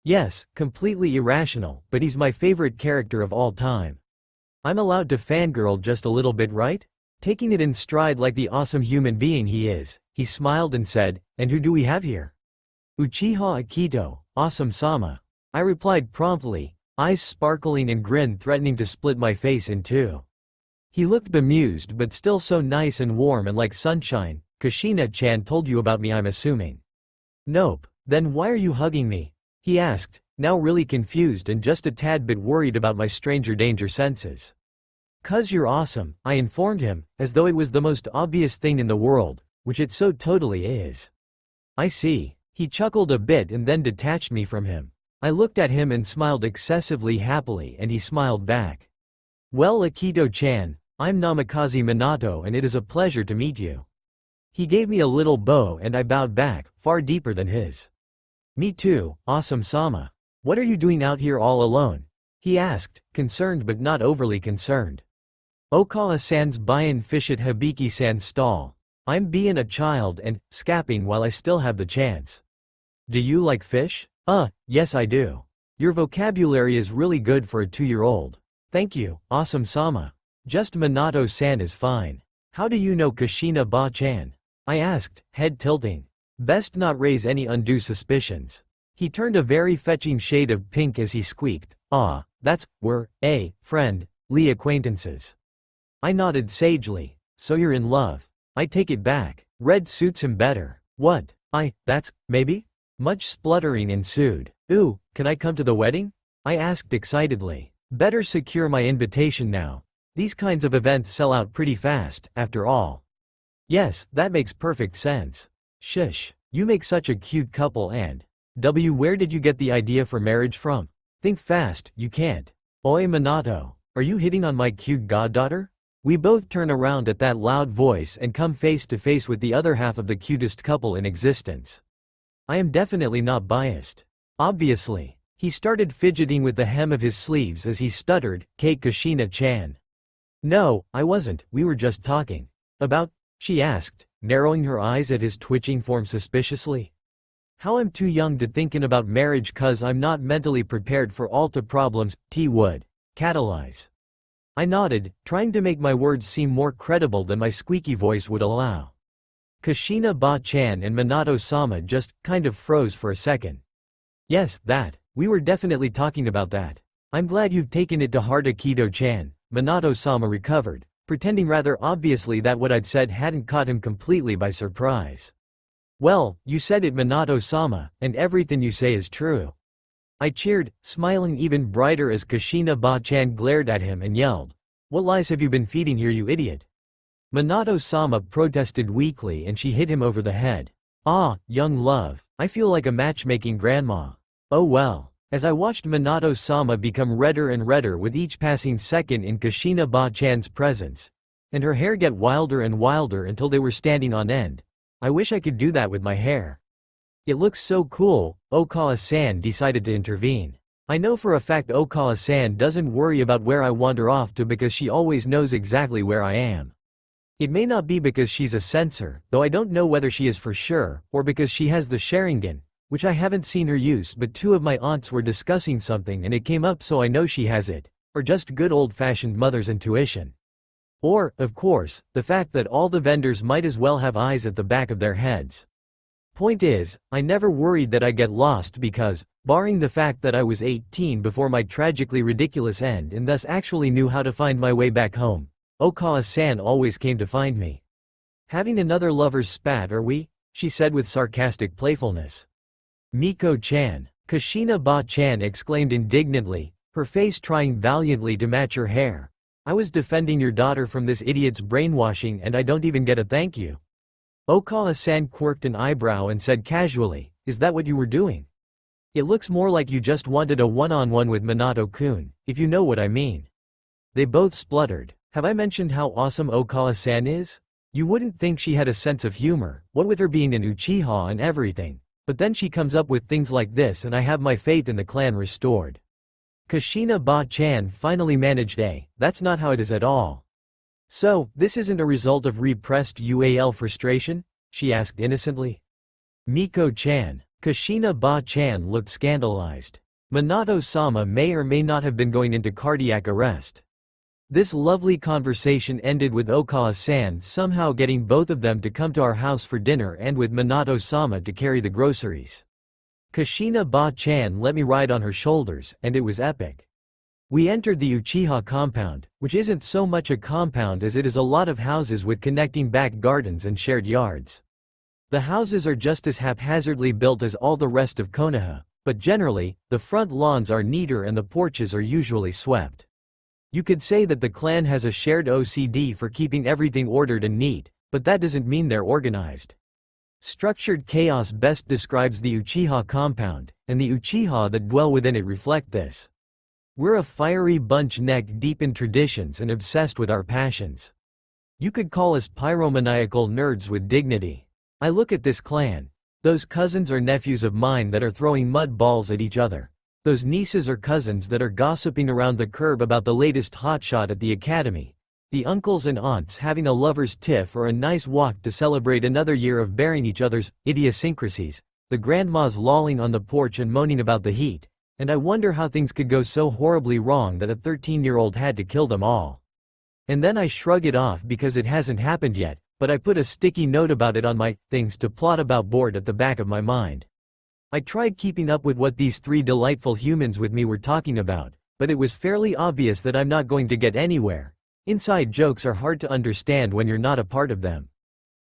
Yes, completely irrational, but he's my favorite character of all time. I'm allowed to fangirl just a little bit, right? Taking it in stride like the awesome human being he is, he smiled and said, "And who do we have here?" "Uchiha Akito, awesome-sama." I replied promptly, eyes sparkling and grin threatening to split my face in two. He looked bemused but still so nice and warm and like sunshine. "Kushina-chan told you about me, I'm assuming." "Nope." "Then why are you hugging me?" he asked, now really confused and just a tad bit worried about my stranger danger senses. "'Cause you're awesome," I informed him, as though it was the most obvious thing in the world, which it so totally is. "I see." He chuckled a bit and then detached me from him. I looked at him and smiled excessively happily and he smiled back. "Well, Akito-chan, I'm Namikaze Minato and it is a pleasure to meet you." He gave me a little bow and I bowed back, far deeper than his. "Me too, awesome-sama. What are you doing out here all alone?" he asked, concerned but not overly concerned. "Okawa-san's buyin' fish at Hibiki-san's stall. I'm bein' a child and scapping while I still have the chance." "Do you like fish?" Yes I do. Your vocabulary is really good for a 2-year-old. "Thank you, awesome-sama. Just Minato-san is fine." "How do you know Kushina-ba-chan?" I asked, head tilting. Best not raise any undue suspicions. He turned a very fetching shade of pink as he squeaked, we're friendly acquaintances." I nodded sagely. "So you're in love." I take it back. Red suits him better. "What? Maybe?" Much spluttering ensued. "Ooh, can I come to the wedding?" I asked excitedly. Better secure my invitation now. These kinds of events sell out pretty fast, after all. "Yes, that makes perfect sense." "Shush. You make such a cute couple and where did you get the idea for marriage from?" "Think fast, you can't." "Oi Minato, are you hitting on my cute goddaughter?" We both turn around at that loud voice and come face to face with the other half of the cutest couple in existence. I am definitely not biased. Obviously. He started fidgeting with the hem of his sleeves as he stuttered, "Kate Kushina-chan." "No, I wasn't, we were just talking." "About?" she asked, narrowing her eyes at his twitching form suspiciously. "How I'm too young to thinkin' about marriage 'cause I'm not mentally prepared for all the problems would catalyze." I nodded, trying to make my words seem more credible than my squeaky voice would allow. Kushina-ba-chan and Minato-sama just kind of froze for a second. "Yes, that. We were definitely talking about that." "I'm glad you've taken it to heart, Akito-chan," Minato-sama recovered, pretending rather obviously that what I'd said hadn't caught him completely by surprise. "Well, you said it, Minato-sama, and everything you say is true." I cheered, smiling even brighter as Kushina-ba-chan glared at him and yelled, "What lies have you been feeding here, you idiot?" Minato-sama protested weakly and she hit him over the head. Young love, I feel like a matchmaking grandma. Oh well. As I watched Minato-sama become redder and redder with each passing second in Kushina-ba-chan's presence, and her hair get wilder and wilder until they were standing on end. I wish I could do that with my hair. "It looks so cool," Okawa-san decided to intervene. I know for a fact Okawa-san doesn't worry about where I wander off to because she always knows exactly where I am. It may not be because she's a censor, though I don't know whether she is for sure, or because she has the Sharingan, which I haven't seen her use, but two of my aunts were discussing something and it came up, so I know she has it. Or just good old-fashioned mother's intuition? Or, of course, the fact that all the vendors might as well have eyes at the back of their heads. Point is, I never worried that I'd get lost because, barring the fact that I was 18 before my tragically ridiculous end and thus actually knew how to find my way back home, Okawa-san always came to find me. "Having another lover's spat, are we?" she said with sarcastic playfulness. "Miko-chan," Kushina Ba-chan exclaimed indignantly, her face trying valiantly to match her hair. "I was defending your daughter from this idiot's brainwashing and I don't even get a thank you." Okawa-san quirked an eyebrow and said casually, "Is that what you were doing? It looks more like you just wanted a one-on-one with Minato-kun, if you know what I mean." They both spluttered. "Have I mentioned how awesome Okawa-san is? You wouldn't think she had a sense of humor, what with her being an Uchiha and everything. But then she comes up with things like this and I have my faith in the clan restored." Kushina Ba-chan finally managed "That's not how it is at all." "So, this isn't a result of repressed UAL frustration?" she asked innocently. "Miko-chan." Kushina Ba-chan looked scandalized. Minato-sama may or may not have been going into cardiac arrest. This lovely conversation ended with Okawa-san somehow getting both of them to come to our house for dinner and with Minato-sama to carry the groceries. Kushina Ba-chan let me ride on her shoulders, and it was epic. We entered the Uchiha compound, which isn't so much a compound as it is a lot of houses with connecting back gardens and shared yards. The houses are just as haphazardly built as all the rest of Konoha, but generally, the front lawns are neater and the porches are usually swept. You could say that the clan has a shared OCD for keeping everything ordered and neat, but that doesn't mean they're organized. Structured chaos best describes the Uchiha compound, and the Uchiha that dwell within it reflect this. We're a fiery bunch neck-deep in traditions and obsessed with our passions. You could call us pyromaniacal nerds with dignity. I look at this clan. Those cousins or nephews of mine that are throwing mud balls at each other. Those nieces or cousins that are gossiping around the curb about the latest hotshot at the academy. The uncles and aunts having a lover's tiff or a nice walk to celebrate another year of bearing each other's idiosyncrasies. The grandmas lolling on the porch and moaning about the heat. And I wonder how things could go so horribly wrong that a 13-year-old had to kill them all. And then I shrug it off because it hasn't happened yet, but I put a sticky note about it on my things to plot about board at the back of my mind. I tried keeping up with what these three delightful humans with me were talking about, but it was fairly obvious that I'm not going to get anywhere. Inside jokes are hard to understand when you're not a part of them.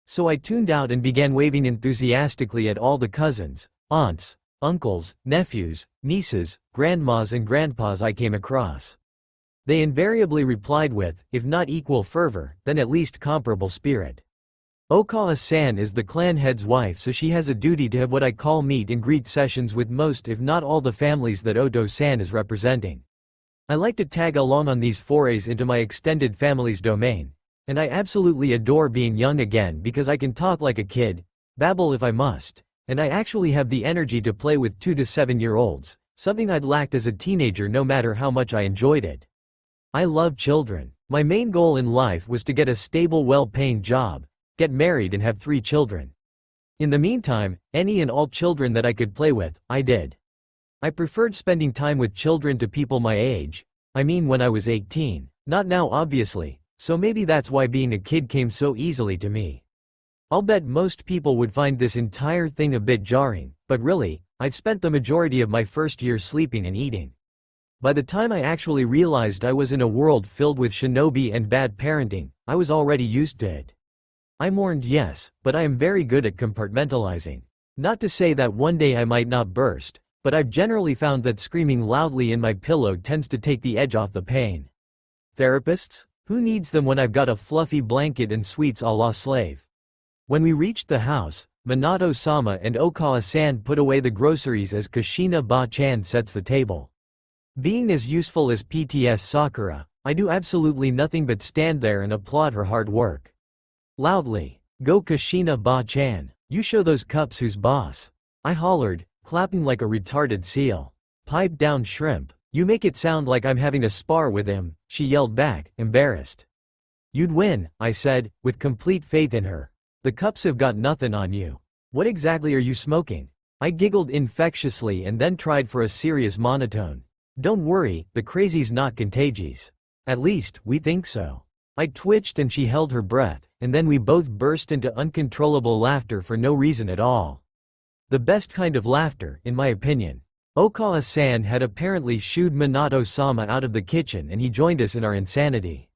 So I tuned out and began waving enthusiastically at all the cousins, aunts, uncles, nephews, nieces, grandmas and grandpas I came across. They invariably replied with, if not equal fervor, then at least comparable spirit. Okawa-san is the clan head's wife, so she has a duty to have what I call meet and greet sessions with most if not all the families that Oto-san is representing. I like to tag along on these forays into my extended family's domain, and I absolutely adore being young again because I can talk like a kid, babble if I must, and I actually have the energy to play with 2 to 7-year-olds, something I'd lacked as a teenager no matter how much I enjoyed it. I love children. My main goal in life was to get a stable, well-paying job, get married and have 3 children. In the meantime, any and all children that I could play with, I did. I preferred spending time with children to people my age. I mean when I was 18, not now obviously, so maybe that's why being a kid came so easily to me. I'll bet most people would find this entire thing a bit jarring, but really, I'd spent the majority of my first year sleeping and eating. By the time I actually realized I was in a world filled with shinobi and bad parenting, I was already used to it. I mourned, yes, but I am very good at compartmentalizing. Not to say that one day I might not burst, but I've generally found that screaming loudly in my pillow tends to take the edge off the pain. Therapists? Who needs them when I've got a fluffy blanket and sweets a la slave? When we reached the house, Minato-sama and Okawa-san put away the groceries as Kushina Ba-chan sets the table. Being as useful as PTS Sakura, I do absolutely nothing but stand there and applaud her hard work. Loudly, "Go Kushina Ba-chan, you show those cups who's boss," I hollered, clapping like a retarded seal. "Pipe down shrimp, you make it sound like I'm having a spar with him," she yelled back, embarrassed. "You'd win," I said, with complete faith in her. "The cups have got nothing on you. What exactly are you smoking?" I giggled infectiously and then tried for a serious monotone. Don't worry, the crazy's not contagious. At least, we think so. I twitched and she held her breath, and then we both burst into uncontrollable laughter for no reason at all. The best kind of laughter, in my opinion. Okawa-san had apparently shooed Minato-sama out of the kitchen and he joined us in our insanity.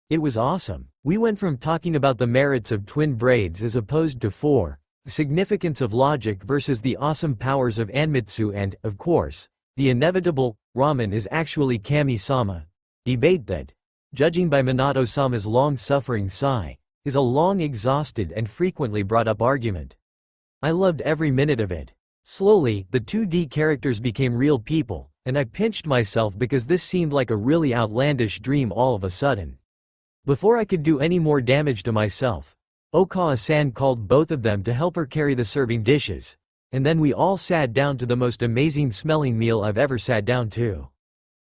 It was awesome. We went from talking about the merits of twin braids as opposed to the significance of logic versus the awesome powers of Anmitsu and, of course, the inevitable, ramen is actually Kami-sama. Debate that, judging by Minato-sama's long-suffering sigh, is a long exhausted and frequently brought up argument. I loved every minute of it. Slowly, the 2D characters became real people, and I pinched myself because this seemed like a really outlandish dream all of a sudden. Before I could do any more damage to myself, Okawa-san called both of them to help her carry the serving dishes, and then we all sat down to the most amazing smelling meal I've ever sat down to.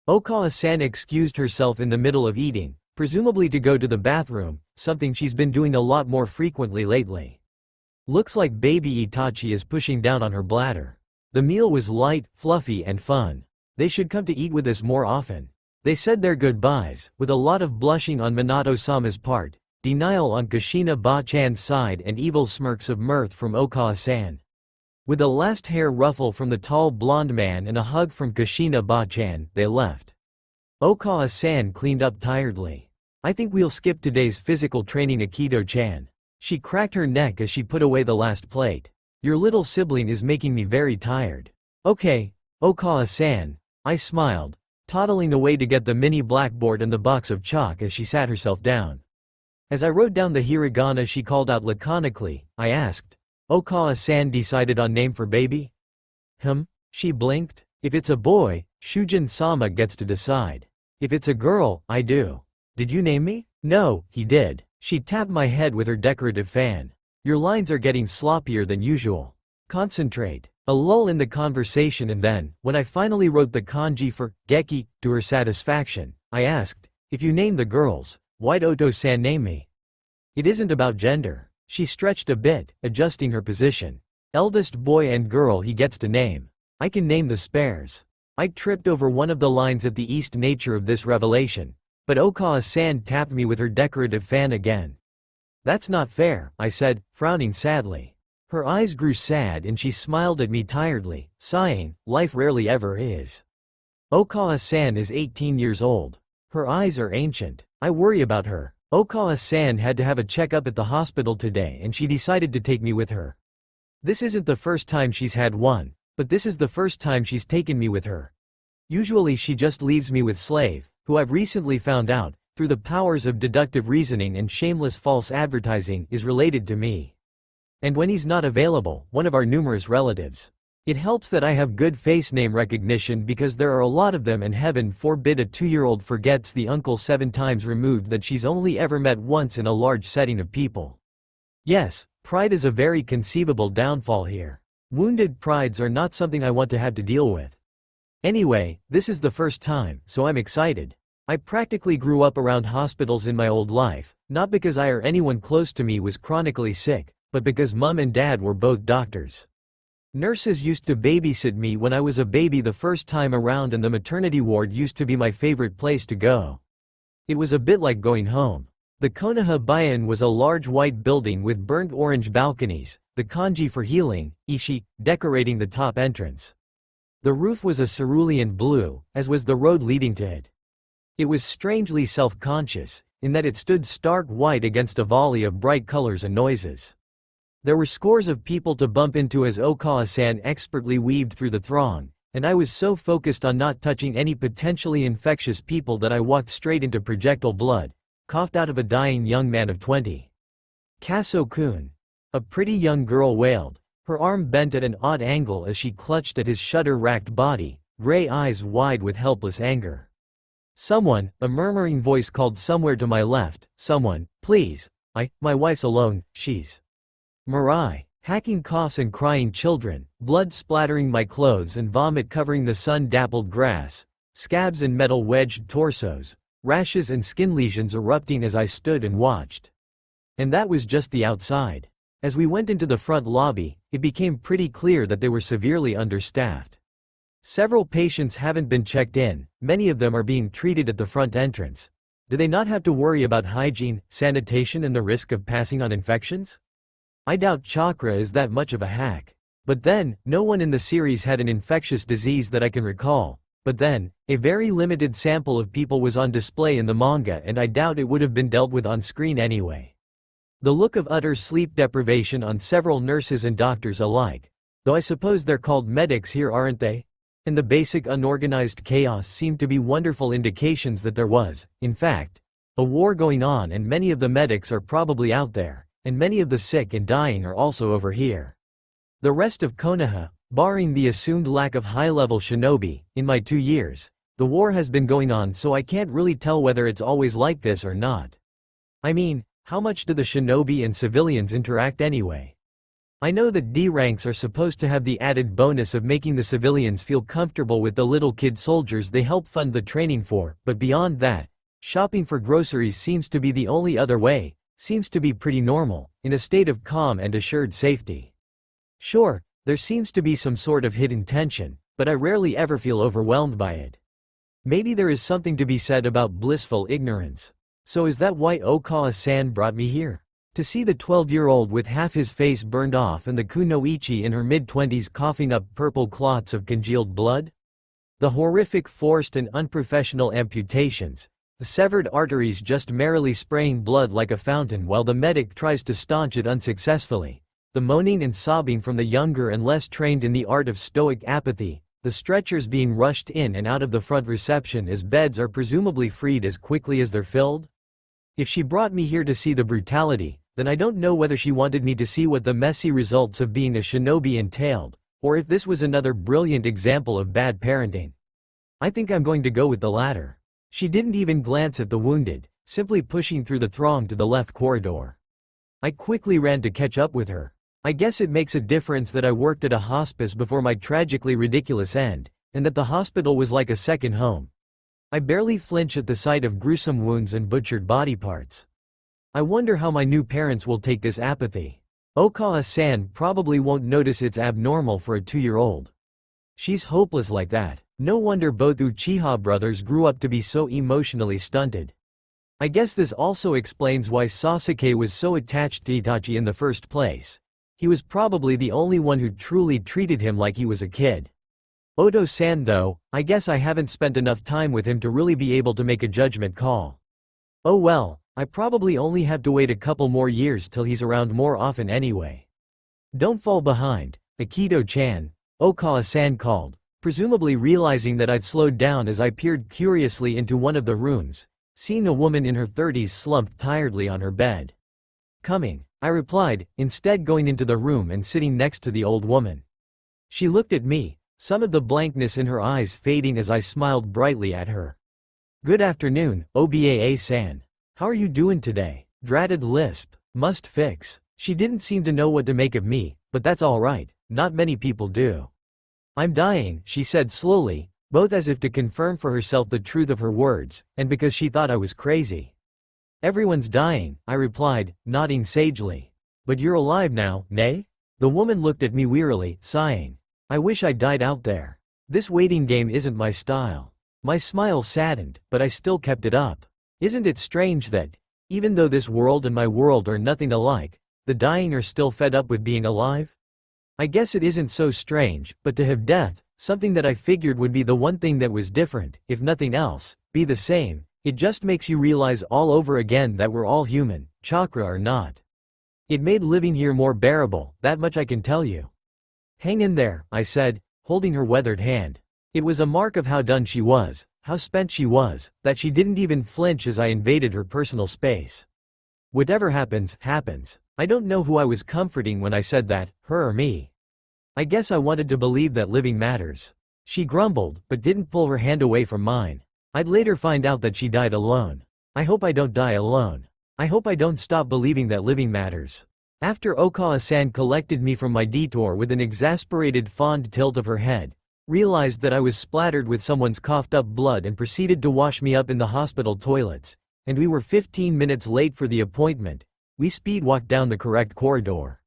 Okawa-san excused herself in the middle of eating, presumably to go to the bathroom, something she's been doing a lot more frequently lately. Looks like baby Itachi is pushing down on her bladder. The meal was light, fluffy and fun. They should come to eat with us more often. They said their goodbyes, with a lot of blushing on Minato-sama's part, denial on Kushina Ba-chan's side and evil smirks of mirth from Okawa-san. With a last hair ruffle from the tall blonde man and a hug from Kushina Ba-chan, they left. Okawa-san cleaned up tiredly. I think we'll skip today's physical training, Akito-chan. She cracked her neck as she put away the last plate. Your little sibling is making me very tired. Okay, Okawa-san, I smiled, toddling away to get the mini blackboard and the box of chalk as she sat herself down. As I wrote down the hiragana she called out laconically, I asked, Okawa-san decided on name for baby? She blinked. If it's a boy, Shujin-sama gets to decide. If it's a girl, I do. Did you name me? No, he did. She tapped my head with her decorative fan. Your lines are getting sloppier than usual. Concentrate. A lull in the conversation and then, when I finally wrote the kanji for Geki, to her satisfaction, I asked, if you name the girls, why'd Oto-san name me? It isn't about gender. She stretched a bit, adjusting her position. Eldest boy and girl he gets to name. I can name the spares. I tripped over one of the lines at the east nature of this revelation, but Okawa-san tapped me with her decorative fan again. That's not fair, I said, frowning sadly. Her eyes grew sad and she smiled at me tiredly, sighing, life rarely ever is. Okawa-san is 18 years old. Her eyes are ancient. I worry about her. Okawa-san had to have a checkup at the hospital today and she decided to take me with her. This isn't the first time she's had one, but this is the first time she's taken me with her. Usually she just leaves me with Slave, who I've recently found out, through the powers of deductive reasoning and shameless false advertising, is related to me. And when he's not available, one of our numerous relatives. It helps that I have good face name recognition because there are a lot of them and heaven forbid a 2-year-old forgets the uncle 7 times removed that she's only ever met once in a large setting of people. Yes, pride is a very conceivable downfall here. Wounded prides are not something I want to have to deal with. Anyway, this is the first time, so I'm excited. I practically grew up around hospitals in my old life, not because I or anyone close to me was chronically sick, but because mom and dad were both doctors. Nurses used to babysit me when I was a baby the first time around and the maternity ward used to be my favorite place to go. It was a bit like going home. The Konoha Bayan was a large white building with burnt orange balconies, the kanji for healing, ishi, decorating the top entrance. The roof was a cerulean blue, as was the road leading to it. It was strangely self-conscious, in that it stood stark white against a volley of bright colors and noises. There were scores of people to bump into as Okawa-san expertly weaved through the throng, and I was so focused on not touching any potentially infectious people that I walked straight into projectile blood, coughed out of a dying young man of 20. Kaso-kun. A pretty young girl wailed, her arm bent at an odd angle as she clutched at his shudder-racked body, gray eyes wide with helpless anger. Someone, a murmuring voice called somewhere to my left, someone, please, my wife's alone, she's. Mirai, hacking coughs and crying children, blood splattering my clothes and vomit covering the sun-dappled grass, scabs and metal-wedged torsos, rashes and skin lesions erupting as I stood and watched. And that was just the outside. As we went into the front lobby, it became pretty clear that they were severely understaffed. Several patients haven't been checked in, many of them are being treated at the front entrance. Do they not have to worry about hygiene, sanitation and the risk of passing on infections? I doubt Chakra is that much of a hack. But then, no one in the series had an infectious disease that I can recall. But then, a very limited sample of people was on display in the manga and I doubt it would have been dealt with on screen anyway. The look of utter sleep deprivation on several nurses and doctors alike. Though I suppose they're called medics here, aren't they? And the basic unorganized chaos seemed to be wonderful indications that there was, in fact, a war going on and many of the medics are probably out there, and many of the sick and dying are also over here. The rest of Konoha, barring the assumed lack of high-level shinobi, in my 2 years, the war has been going on so I can't really tell whether it's always like this or not. I mean, how much do the shinobi and civilians interact anyway? I know that D ranks are supposed to have the added bonus of making the civilians feel comfortable with the little kid soldiers they help fund the training for, but beyond that, shopping for groceries seems to be the only other way, seems to be pretty normal, in a state of calm and assured safety. Sure, there seems to be some sort of hidden tension, but I rarely ever feel overwhelmed by it. Maybe there is something to be said about blissful ignorance. So is that why Okawa-san brought me here? To see the 12-year-old with half his face burned off and the kunoichi in her mid-20s coughing up purple clots of congealed blood? The horrific forced and unprofessional amputations, the severed arteries just merrily spraying blood like a fountain while the medic tries to staunch it unsuccessfully. The moaning and sobbing from the younger and less trained in the art of stoic apathy, the stretchers being rushed in and out of the front reception as beds are presumably freed as quickly as they're filled? If she brought me here to see the brutality, then I don't know whether she wanted me to see what the messy results of being a shinobi entailed, or if this was another brilliant example of bad parenting. I think I'm going to go with the latter. She didn't even glance at the wounded, simply pushing through the throng to the left corridor. I quickly ran to catch up with her. I guess it makes a difference that I worked at a hospice before my tragically ridiculous end, and that the hospital was like a second home. I barely flinch at the sight of gruesome wounds and butchered body parts. I wonder how my new parents will take this apathy. Okawa-san probably won't notice it's abnormal for a 2-year-old. She's hopeless like that. No wonder both Uchiha brothers grew up to be so emotionally stunted. I guess this also explains why Sasuke was so attached to Itachi in the first place. He was probably the only one who truly treated him like he was a kid. Odo-san though, I guess I haven't spent enough time with him to really be able to make a judgment call. Oh well, I probably only have to wait a couple more years till he's around more often anyway. Don't fall behind, Akito-chan, Okawa-san called, presumably realizing that I'd slowed down as I peered curiously into one of the rooms, seeing a woman in her 30s slumped tiredly on her bed. Coming, I replied, instead going into the room and sitting next to the old woman. She looked at me, some of the blankness in her eyes fading as I smiled brightly at her. Good afternoon, Obaa-san. How are you doing today? Dratted lisp. Must fix. She didn't seem to know what to make of me, but that's alright, not many people do. I'm dying, she said slowly, both as if to confirm for herself the truth of her words, and because she thought I was crazy. Everyone's dying, I replied, nodding sagely. But you're alive now, nay? The woman looked at me wearily, sighing. I wish I died out there. This waiting game isn't my style. My smile saddened, but I still kept it up. Isn't it strange that, even though this world and my world are nothing alike, the dying are still fed up with being alive? I guess it isn't so strange, but to have death, something that I figured would be the one thing that was different, if nothing else, be the same, it just makes you realize all over again that we're all human, chakra or not. It made living here more bearable, that much I can tell you. Hang in there, I said, holding her weathered hand. It was a mark of how done she was, how spent she was, that she didn't even flinch as I invaded her personal space. Whatever happens, happens. I don't know who I was comforting when I said that, her or me. I guess I wanted to believe that living matters. She grumbled, but didn't pull her hand away from mine. I'd later find out that she died alone. I hope I don't die alone. I hope I don't stop believing that living matters. After Okawa-san collected me from my detour with an exasperated fond tilt of her head, realized that I was splattered with someone's coughed up blood and proceeded to wash me up in the hospital toilets, and we were 15 minutes late for the appointment, we speed walked down the correct corridor.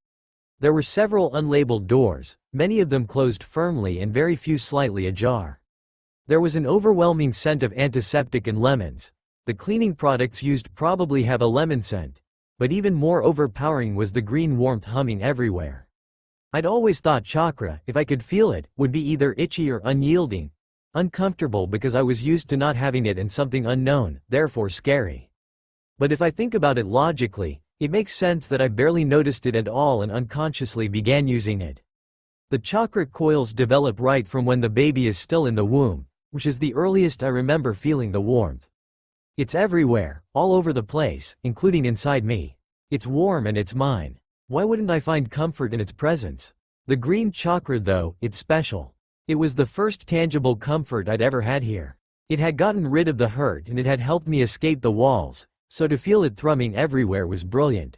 There were several unlabeled doors, many of them closed firmly and very few slightly ajar. There was an overwhelming scent of antiseptic and lemons. The cleaning products used probably have a lemon scent. But even more overpowering was the green warmth humming everywhere. I'd always thought chakra, if I could feel it, would be either itchy or unyielding. Uncomfortable because I was used to not having it and something unknown, therefore scary. But if I think about it logically, it makes sense that I barely noticed it at all and unconsciously began using it. The chakra coils develop right from when the baby is still in the womb, which is the earliest I remember feeling the warmth. It's everywhere, all over the place, including inside me. It's warm and it's mine. Why wouldn't I find comfort in its presence? The green chakra though, it's special. It was the first tangible comfort I'd ever had here. It had gotten rid of the hurt and it had helped me escape the walls, so to feel it thrumming everywhere was brilliant.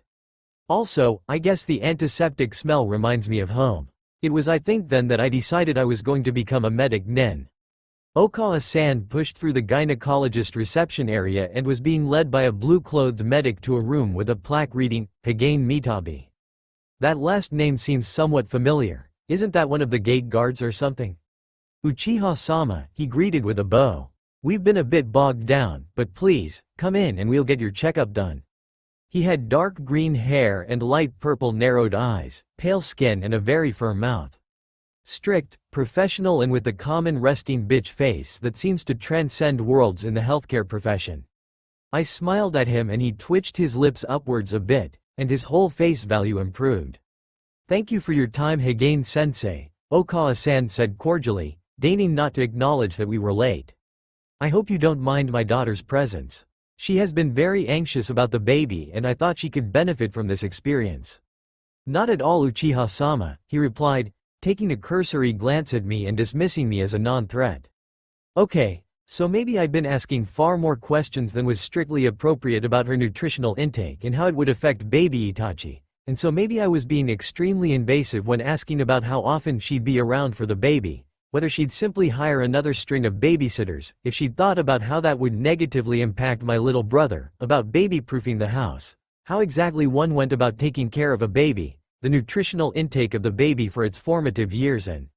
Also, I guess the antiseptic smell reminds me of home. It was I think then that I decided I was going to become a medic nin. Okawa-san pushed through the gynecologist reception area and was being led by a blue-clothed medic to a room with a plaque reading, Higane Mitabi. That last name seems somewhat familiar. Isn't that one of the gate guards or something? Uchiha-sama, he greeted with a bow. We've been a bit bogged down, but please, come in and we'll get your checkup done. He had dark green hair and light purple narrowed eyes, pale skin and a very firm mouth. Strict, professional and with the common resting bitch face that seems to transcend worlds in the healthcare profession. I smiled at him and he twitched his lips upwards a bit, and his whole face value improved. Thank you for your time Higane-sensei, Okawa-san said cordially, deigning not to acknowledge that we were late. I hope you don't mind my daughter's presence. She has been very anxious about the baby and I thought she could benefit from this experience. Not at all Uchiha-sama, he replied, taking a cursory glance at me and dismissing me as a non-threat. Okay, so maybe I'd been asking far more questions than was strictly appropriate about her nutritional intake and how it would affect baby Itachi, and so maybe I was being extremely invasive when asking about how often she'd be around for the baby, whether she'd simply hire another string of babysitters, if she'd thought about how that would negatively impact my little brother, about baby-proofing the house, how exactly one went about taking care of a baby, the nutritional intake of the baby for its formative years and.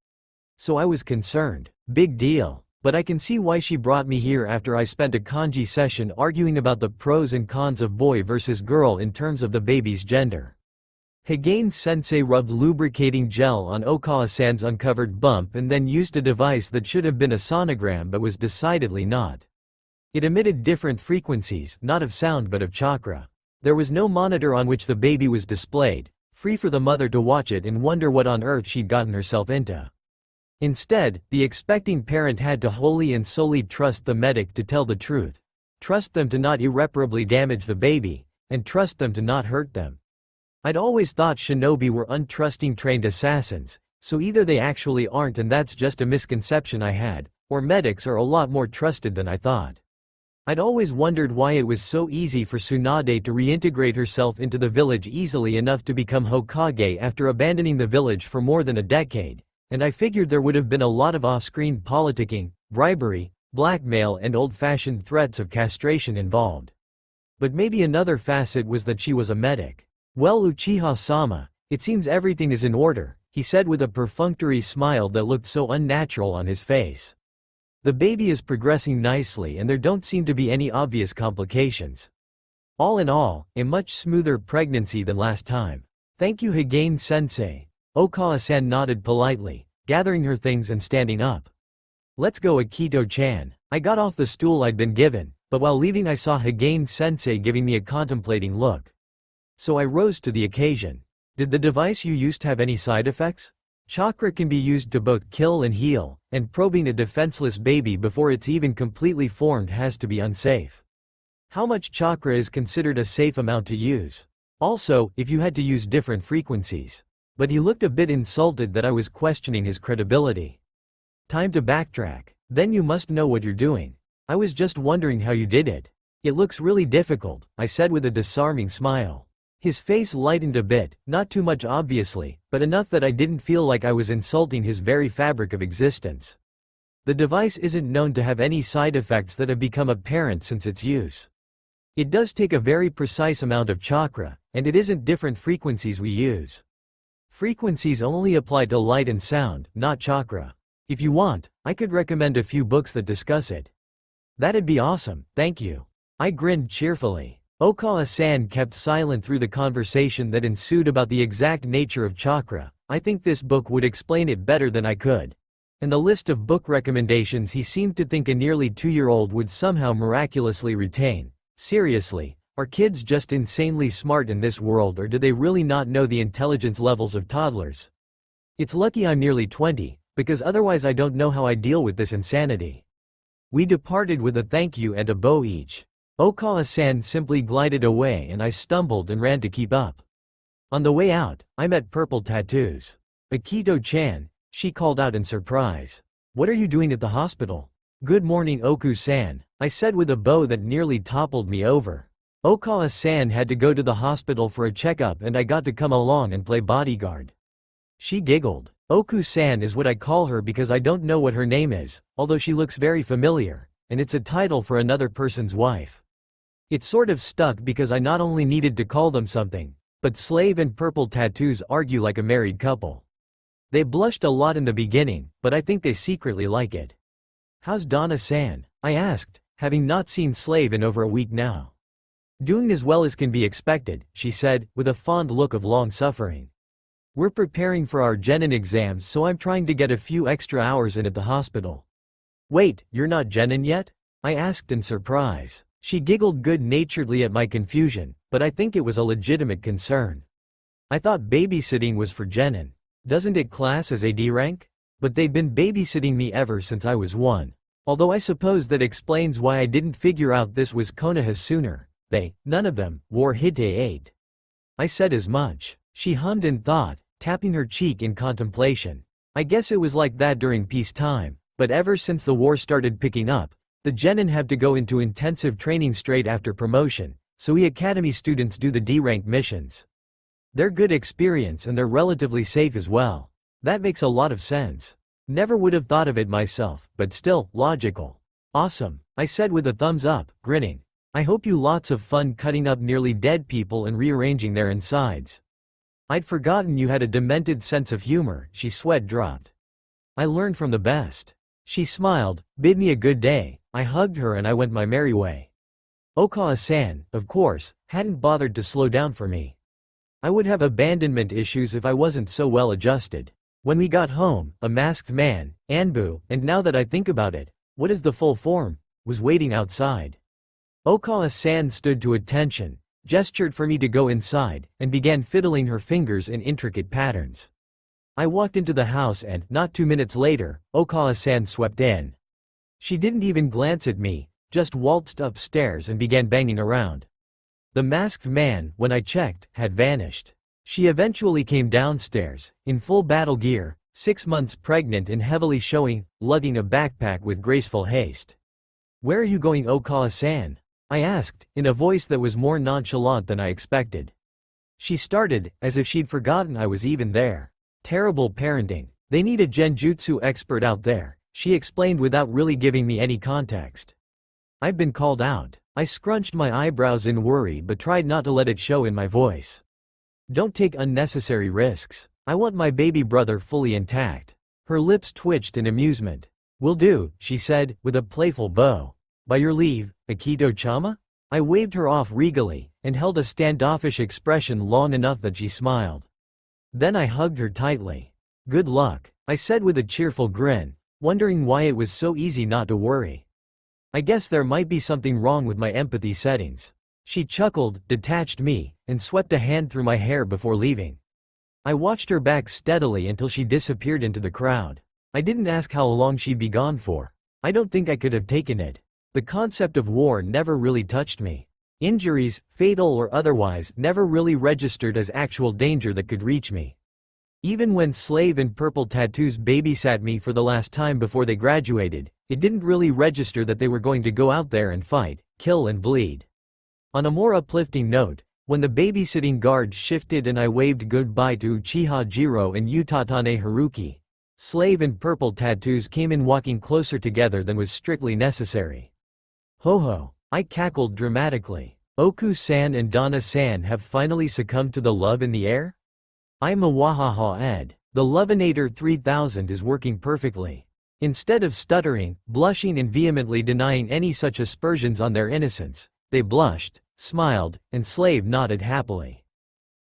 So I was concerned. Big deal. But I can see why she brought me here after I spent a kanji session arguing about the pros and cons of boy versus girl in terms of the baby's gender. Higane-sensei rubbed lubricating gel on Okawa-san's uncovered bump and then used a device that should have been a sonogram but was decidedly not. It emitted different frequencies, not of sound but of chakra. There was no monitor on which the baby was displayed, free for the mother to watch it and wonder what on earth she'd gotten herself into. Instead, the expecting parent had to wholly and solely trust the medic to tell the truth, trust them to not irreparably damage the baby, and trust them to not hurt them. I'd always thought shinobi were untrusting trained assassins, so either they actually aren't and that's just a misconception I had, or medics are a lot more trusted than I thought. I'd always wondered why it was so easy for Tsunade to reintegrate herself into the village easily enough to become Hokage after abandoning the village for more than a decade, and I figured there would have been a lot of off-screen politicking, bribery, blackmail and old-fashioned threats of castration involved. But maybe another facet was that she was a medic. Well Uchiha-sama, it seems everything is in order, he said with a perfunctory smile that looked so unnatural on his face. The baby is progressing nicely and there don't seem to be any obvious complications. All in all, a much smoother pregnancy than last time. Thank you Higane-sensei. Okawa-san nodded politely, gathering her things and standing up. Let's go Akito-chan. I got off the stool I'd been given, but while leaving I saw Higane-sensei giving me a contemplating look. So I rose to the occasion. Did the device you used have any side effects? Chakra can be used to both kill and heal, and probing a defenseless baby before it's even completely formed has to be unsafe. How much chakra is considered a safe amount to use? Also, if you had to use different frequencies. But he looked a bit insulted that I was questioning his credibility. Time to backtrack. Then you must know what you're doing. I was just wondering how you did it. It looks really difficult, I said with a disarming smile. His face lightened a bit, not too much obviously, but enough that I didn't feel like I was insulting his very fabric of existence. The device isn't known to have any side effects that have become apparent since its use. It does take a very precise amount of chakra, and it isn't different frequencies we use. Frequencies only apply to light and sound, not chakra. If you want, I could recommend a few books that discuss it. That'd be awesome, thank you. I grinned cheerfully. Okawa-san kept silent through the conversation that ensued about the exact nature of chakra. I think this book would explain it better than I could. And the list of book recommendations he seemed to think a nearly 2-year-old would somehow miraculously retain. Seriously, are kids just insanely smart in this world, or do they really not know the intelligence levels of toddlers? It's lucky I'm nearly 20, because otherwise I don't know how I deal with this insanity. We departed with a thank you and a bow each. Okawa-san simply glided away and I stumbled and ran to keep up. On the way out, I met Purple Tattoos. Akito-chan, she called out in surprise. What are you doing at the hospital? Good morning Oku-san, I said with a bow that nearly toppled me over. Okawa-san had to go to the hospital for a checkup and I got to come along and play bodyguard. She giggled. Oku-san is what I call her because I don't know what her name is, although she looks very familiar, and it's a title for another person's wife. It sort of stuck because I not only needed to call them something, but Slave and Purple Tattoos argue like a married couple. They blushed a lot in the beginning, but I think they secretly like it. How's Donna-san? I asked, having not seen Slave in over a week now. Doing as well as can be expected, she said, with a fond look of long suffering. We're preparing for our genin exams, so I'm trying to get a few extra hours in at the hospital. Wait, you're not genin yet? I asked in surprise. She giggled good-naturedly at my confusion, but I think it was a legitimate concern. I thought babysitting was for genin. Doesn't it class as a D rank? But they've been babysitting me ever since I was 1. Although I suppose that explains why I didn't figure out this was Konoha sooner. None of them, wore Hite 8. I said as much. She hummed in thought, tapping her cheek in contemplation. I guess it was like that during peacetime, but ever since the war started picking up, the genin have to go into intensive training straight after promotion, so we academy students do the D-rank missions. They're good experience and they're relatively safe as well. That makes a lot of sense. Never would have thought of it myself, but still, logical. Awesome, I said with a thumbs up, grinning. I hope you lots of fun cutting up nearly dead people and rearranging their insides. I'd forgotten you had a demented sense of humor, she sweat dropped. I learned from the best. She smiled, bid me a good day, I hugged her and I went my merry way. Okawa-san, of course, hadn't bothered to slow down for me. I would have abandonment issues if I wasn't so well adjusted. When we got home, a masked man, Anbu, and now that I think about it, what is the full form, was waiting outside. Okawa-san stood to attention, gestured for me to go inside, and began fiddling her fingers in intricate patterns. I walked into the house and, not 2 minutes later, Okawa-san swept in. She didn't even glance at me, just waltzed upstairs and began banging around. The masked man, when I checked, had vanished. She eventually came downstairs, in full battle gear, 6 months pregnant and heavily showing, lugging a backpack with graceful haste. Where are you going, Okawa-san? I asked, in a voice that was more nonchalant than I expected. She started, as if she'd forgotten I was even there. Terrible parenting. They need a genjutsu expert out there, she explained without really giving me any context. I've been called out. I scrunched my eyebrows in worry but tried not to let it show in my voice. Don't take unnecessary risks. I want my baby brother fully intact. Her lips twitched in amusement. Will do, she said, with a playful bow. By your leave, Akito-chama? I waved her off regally, and held a standoffish expression long enough that she smiled. Then I hugged her tightly. Good luck, I said with a cheerful grin, wondering why it was so easy not to worry. I guess there might be something wrong with my empathy settings. She chuckled, detached me, and swept a hand through my hair before leaving. I watched her back steadily until she disappeared into the crowd. I didn't ask how long she'd be gone for. I don't think I could have taken it. The concept of war never really touched me. Injuries, fatal or otherwise, never really registered as actual danger that could reach me. Even when Slave and Purple Tattoos babysat me for the last time before they graduated, it didn't really register that they were going to go out there and fight, kill and bleed. On a more uplifting note, when the babysitting guard shifted and I waved goodbye to Uchiha Jiro and Utatane Haruki, Slave and Purple Tattoos came in walking closer together than was strictly necessary. Ho ho, I cackled dramatically. Oku-san and Donna-san have finally succumbed to the love in the air? I'm a wahaha ed. The Loveinator 3000 is working perfectly. Instead of stuttering, blushing and vehemently denying any such aspersions on their innocence, they blushed, smiled, and Slave nodded happily.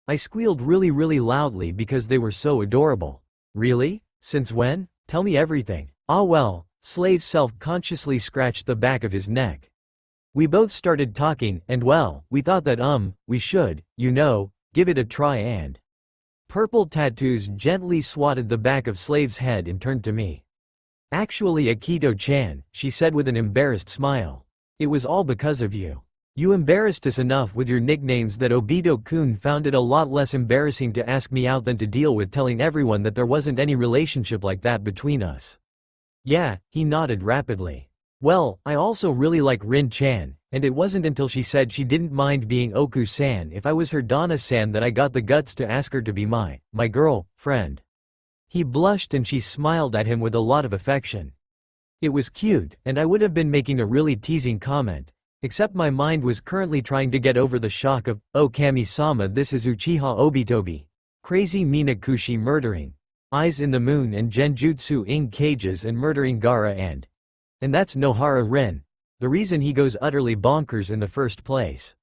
I squealed really loudly because they were so adorable. Really? Since when? Tell me everything. Ah well, Slave self-consciously scratched the back of his neck. We both started talking, and well, we thought that we should, you know, give it a try and… Purple Tattoos gently swatted the back of Slave's head and turned to me. Actually Akito-chan, she said with an embarrassed smile. It was all because of you. You embarrassed us enough with your nicknames that Obito-kun found it a lot less embarrassing to ask me out than to deal with telling everyone that there wasn't any relationship like that between us. Yeah, he nodded rapidly. Well, I also really like Rin-chan, and it wasn't until she said she didn't mind being Oku-san if I was her Donna-san that I got the guts to ask her to be my girl friend. He blushed and she smiled at him with a lot of affection. It was cute, and I would have been making a really teasing comment, except my mind was currently trying to get over the shock of, oh Kami-sama, this is Uchiha Obitobi. Crazy Minakushi murdering Eyes in the Moon and Genjutsu Ing cages and murdering Gaara and that's Nohara Rin. The reason he goes utterly bonkers in the first place.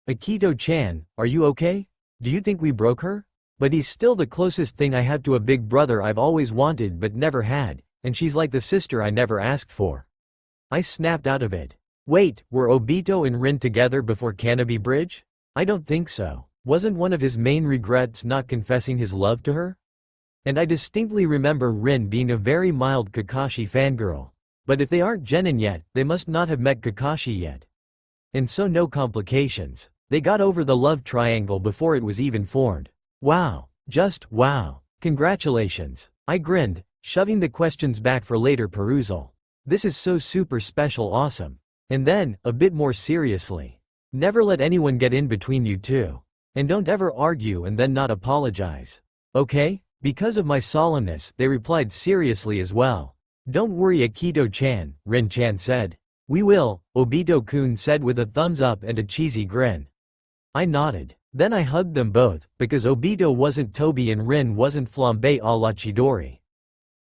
Akito-chan, are you okay? Do you think we broke her? But he's still the closest thing I have to a big brother I've always wanted but never had, and she's like the sister I never asked for. I snapped out of it. Wait, were Obito and Rin together before Canopy Bridge? I don't think so. Wasn't one of his main regrets not confessing his love to her? And I distinctly remember Rin being a very mild Kakashi fangirl. But if they aren't genin yet, they must not have met Kakashi yet. And so no complications. They got over the love triangle before it was even formed. Wow. Just wow. Congratulations. I grinned, shoving the questions back for later perusal. This is so super special awesome. And then, a bit more seriously. Never let anyone get in between you two. And don't ever argue and then not apologize. Okay? Because of my solemnness, they replied seriously as well. Don't worry Akito-chan, Rin-chan said. We will, Obito-kun said with a thumbs up and a cheesy grin. I nodded. Then I hugged them both, because Obito wasn't Toby and Rin wasn't Flambe a la Chidori.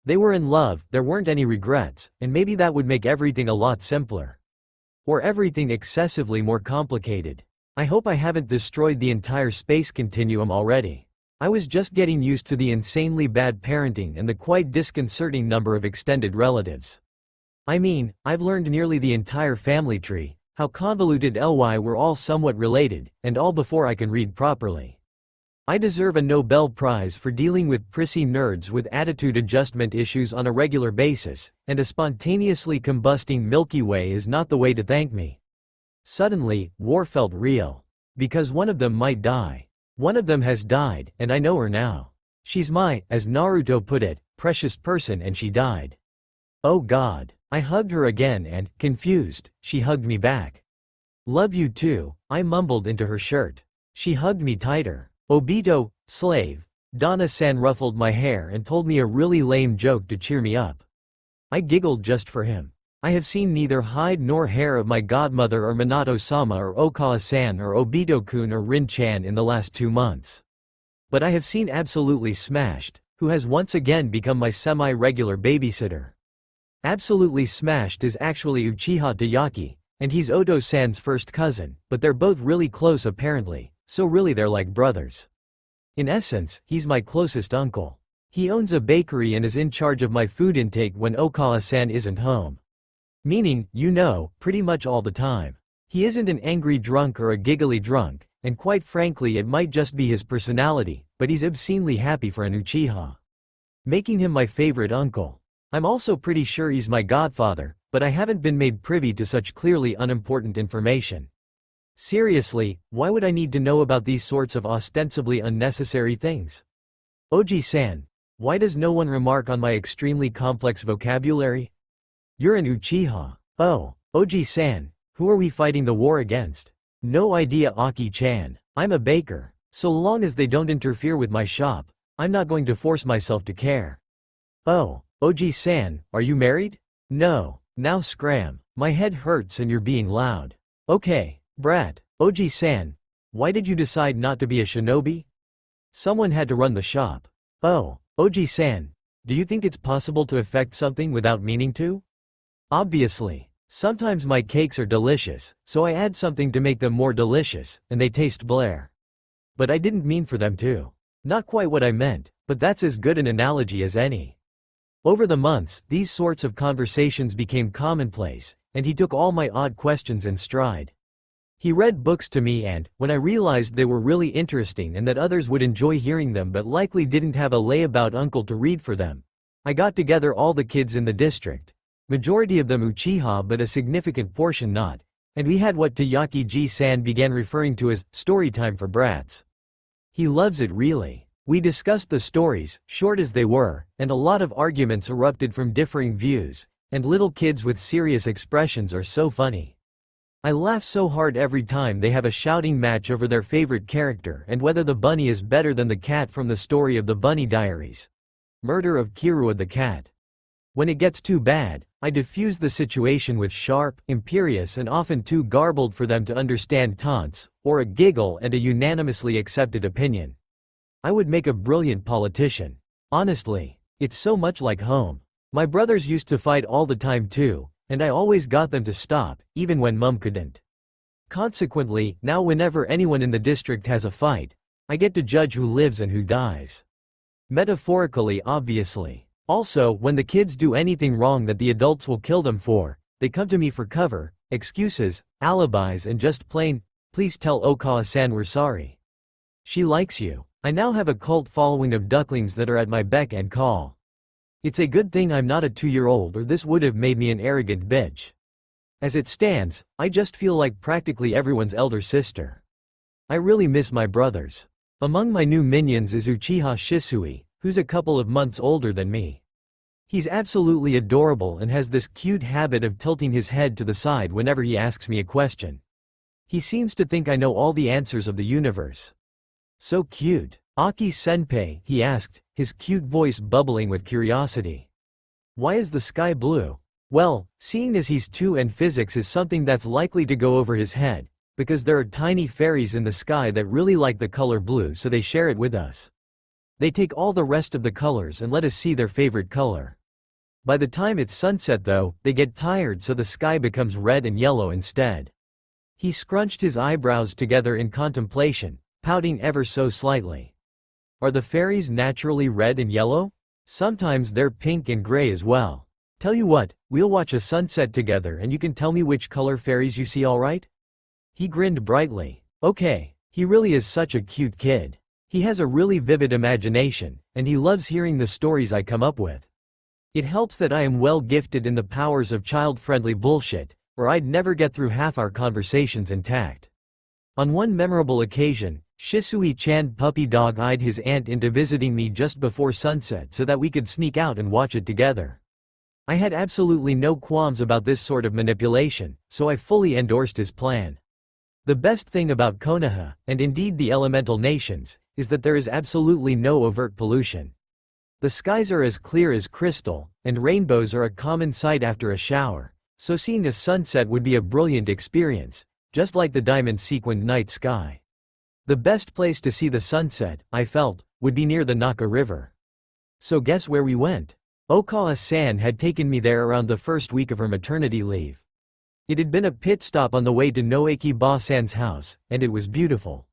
They were in love, there weren't any regrets, and maybe that would make everything a lot simpler. Or everything excessively more complicated. I hope I haven't destroyed the entire space continuum already. I was just getting used to the insanely bad parenting and the quite disconcerting number of extended relatives. I mean, I've learned nearly the entire family tree, how convoluted ly we're all somewhat related, and all before I can read properly. I deserve a Nobel Prize for dealing with prissy nerds with attitude adjustment issues on a regular basis, and a spontaneously combusting Milky Way is not the way to thank me. Suddenly, war felt real. Because one of them might die. One of them has died, and I know her now. She's my, as Naruto put it, precious person, and she died. Oh God. I hugged her again and, confused, she hugged me back. Love you too, I mumbled into her shirt. She hugged me tighter. Obito, slave. Donna-san ruffled my hair and told me a really lame joke to cheer me up. I giggled just for him. I have seen neither hide nor hair of my godmother or Minato-sama or Okawa-san or Obito-kun or Rin-chan in the last 2 months. But I have seen Absolutely Smashed, who has once again become my semi-regular babysitter. Absolutely Smashed is actually Uchiha Tayaki, and he's Oto-san's first cousin, but they're both really close apparently, so really they're like brothers. In essence, he's my closest uncle. He owns a bakery and is in charge of my food intake when Okawa-san isn't home. Meaning, you know, pretty much all the time. He isn't an angry drunk or a giggly drunk, and quite frankly it might just be his personality, but he's obscenely happy for an Uchiha. Making him my favorite uncle. I'm also pretty sure he's my godfather, but I haven't been made privy to such clearly unimportant information. Seriously, why would I need to know about these sorts of ostensibly unnecessary things? Oji-san, why does no one remark on my extremely complex vocabulary? You're an Uchiha. Oh, Oji-san, who are we fighting the war against? No idea Aki-chan. I'm a baker. So long as they don't interfere with my shop, I'm not going to force myself to care. Oh, Oji-san, are you married? No. Now scram. My head hurts and you're being loud. Okay, brat. Oji-san, why did you decide not to be a shinobi? Someone had to run the shop. Oh, Oji-san, do you think it's possible to affect something without meaning to? Obviously. Sometimes my cakes are delicious, so I add something to make them more delicious, and they taste Blair. But I didn't mean for them to. Not quite what I meant, but that's as good an analogy as any. Over the months, these sorts of conversations became commonplace, and he took all my odd questions in stride. He read books to me and, when I realized they were really interesting and that others would enjoy hearing them but likely didn't have a layabout uncle to read for them, I got together all the kids in the district. Majority of them Uchiha but a significant portion not, and we had what Tayaki-ji-san began referring to as story time for brats. He loves it really. We discussed the stories, short as they were, and a lot of arguments erupted from differing views, and little kids with serious expressions are so funny. I laugh so hard every time they have a shouting match over their favorite character and whether the bunny is better than the cat from the story of the Bunny Diaries. Murder of Kirua the cat. When it gets too bad, I diffuse the situation with sharp, imperious and often too garbled for them to understand taunts, or a giggle and a unanimously accepted opinion. I would make a brilliant politician. Honestly, it's so much like home. My brothers used to fight all the time too, and I always got them to stop, even when mum couldn't. Consequently, now whenever anyone in the district has a fight, I get to judge who lives and who dies. Metaphorically, obviously. Also, when the kids do anything wrong that the adults will kill them for, they come to me for cover, excuses, alibis and just plain, please tell Okawa-san we're sorry. She likes you. I now have a cult following of ducklings that are at my beck and call. It's a good thing I'm not a 2-year-old or this would have made me an arrogant bitch. As it stands, I just feel like practically everyone's elder sister. I really miss my brothers. Among my new minions is Uchiha Shisui, who's a couple of months older than me. He's absolutely adorable and has this cute habit of tilting his head to the side whenever he asks me a question. He seems to think I know all the answers of the universe. So cute. Aki-senpai, he asked, his cute voice bubbling with curiosity. Why is the sky blue? Well, seeing as he's 2 and physics is something that's likely to go over his head, because there are tiny fairies in the sky that really like the color blue so they share it with us. They take all the rest of the colors and let us see their favorite color. By the time it's sunset though, they get tired so the sky becomes red and yellow instead. He scrunched his eyebrows together in contemplation, pouting ever so slightly. Are the fairies naturally red and yellow? Sometimes they're pink and gray as well. Tell you what, we'll watch a sunset together and you can tell me which color fairies you see, alright? He grinned brightly. Okay, he really is such a cute kid. He has a really vivid imagination, and he loves hearing the stories I come up with. It helps that I am well gifted in the powers of child-friendly bullshit, or I'd never get through half our conversations intact. On one memorable occasion, Shisui-chan puppy dog-eyed his aunt into visiting me just before sunset so that we could sneak out and watch it together. I had absolutely no qualms about this sort of manipulation, so I fully endorsed his plan. The best thing about Konoha, and indeed the elemental nations, is that there is absolutely no overt pollution. The skies are as clear as crystal, and rainbows are a common sight after a shower, so seeing a sunset would be a brilliant experience, just like the diamond-sequined night sky. The best place to see the sunset, I felt, would be near the Naka River. So guess where we went? Okawa-san had taken me there around the first week of her maternity leave. It had been a pit stop on the way to Noeki-ba-san's house, and it was beautiful.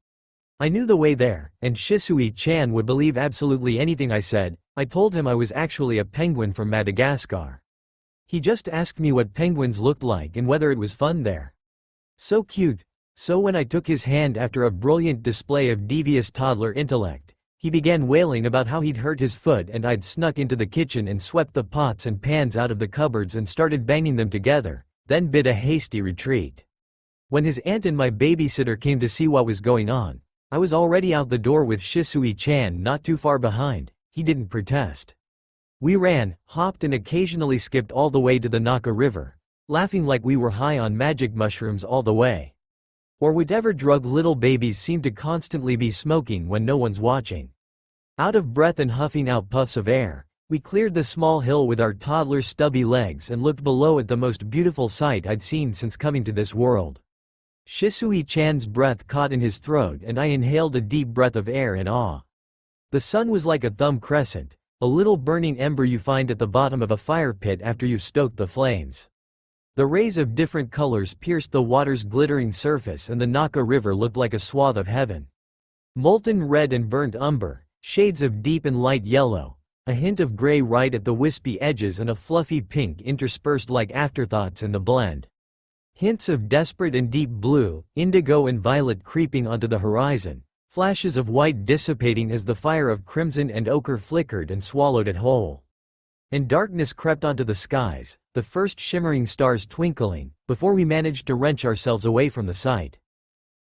I knew the way there, and Shisui-chan would believe absolutely anything I said. I told him I was actually a penguin from Madagascar. He just asked me what penguins looked like and whether it was fun there. So cute. So when I took his hand after a brilliant display of devious toddler intellect, he began wailing about how he'd hurt his foot and I'd snuck into the kitchen and swept the pots and pans out of the cupboards and started banging them together, then bid a hasty retreat. When his aunt and my babysitter came to see what was going on, I was already out the door with Shisui-chan not too far behind. He didn't protest. We ran, hopped and occasionally skipped all the way to the Naka River, laughing like we were high on magic mushrooms all the way. Or whatever drug little babies seem to constantly be smoking when no one's watching. Out of breath and huffing out puffs of air, we cleared the small hill with our toddler's stubby legs and looked below at the most beautiful sight I'd seen since coming to this world. Shisui-chan's breath caught in his throat and I inhaled a deep breath of air in awe. The sun was like a thumb crescent, a little burning ember you find at the bottom of a fire pit after you've stoked the flames. The rays of different colors pierced the water's glittering surface, and the Naka River looked like a swath of heaven. Molten red and burnt umber, shades of deep and light yellow, a hint of gray right at the wispy edges, and a fluffy pink interspersed like afterthoughts in the blend. Hints of desperate and deep blue, indigo and violet creeping onto the horizon, flashes of white dissipating as the fire of crimson and ochre flickered and swallowed it whole. And darkness crept onto the skies, the first shimmering stars twinkling, before we managed to wrench ourselves away from the sight.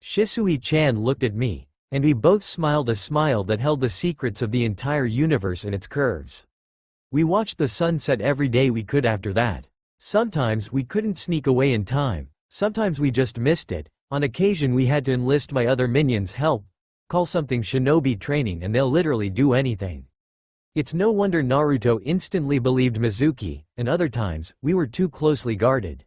Shisui-chan looked at me, and we both smiled a smile that held the secrets of the entire universe in its curves. We watched the sun set every day we could after that. Sometimes we couldn't sneak away in time, sometimes we just missed it. On occasion we had to enlist my other minions' help, call something shinobi training, and they'll literally do anything. It's no wonder Naruto instantly believed Mizuki, and other times, we were too closely guarded.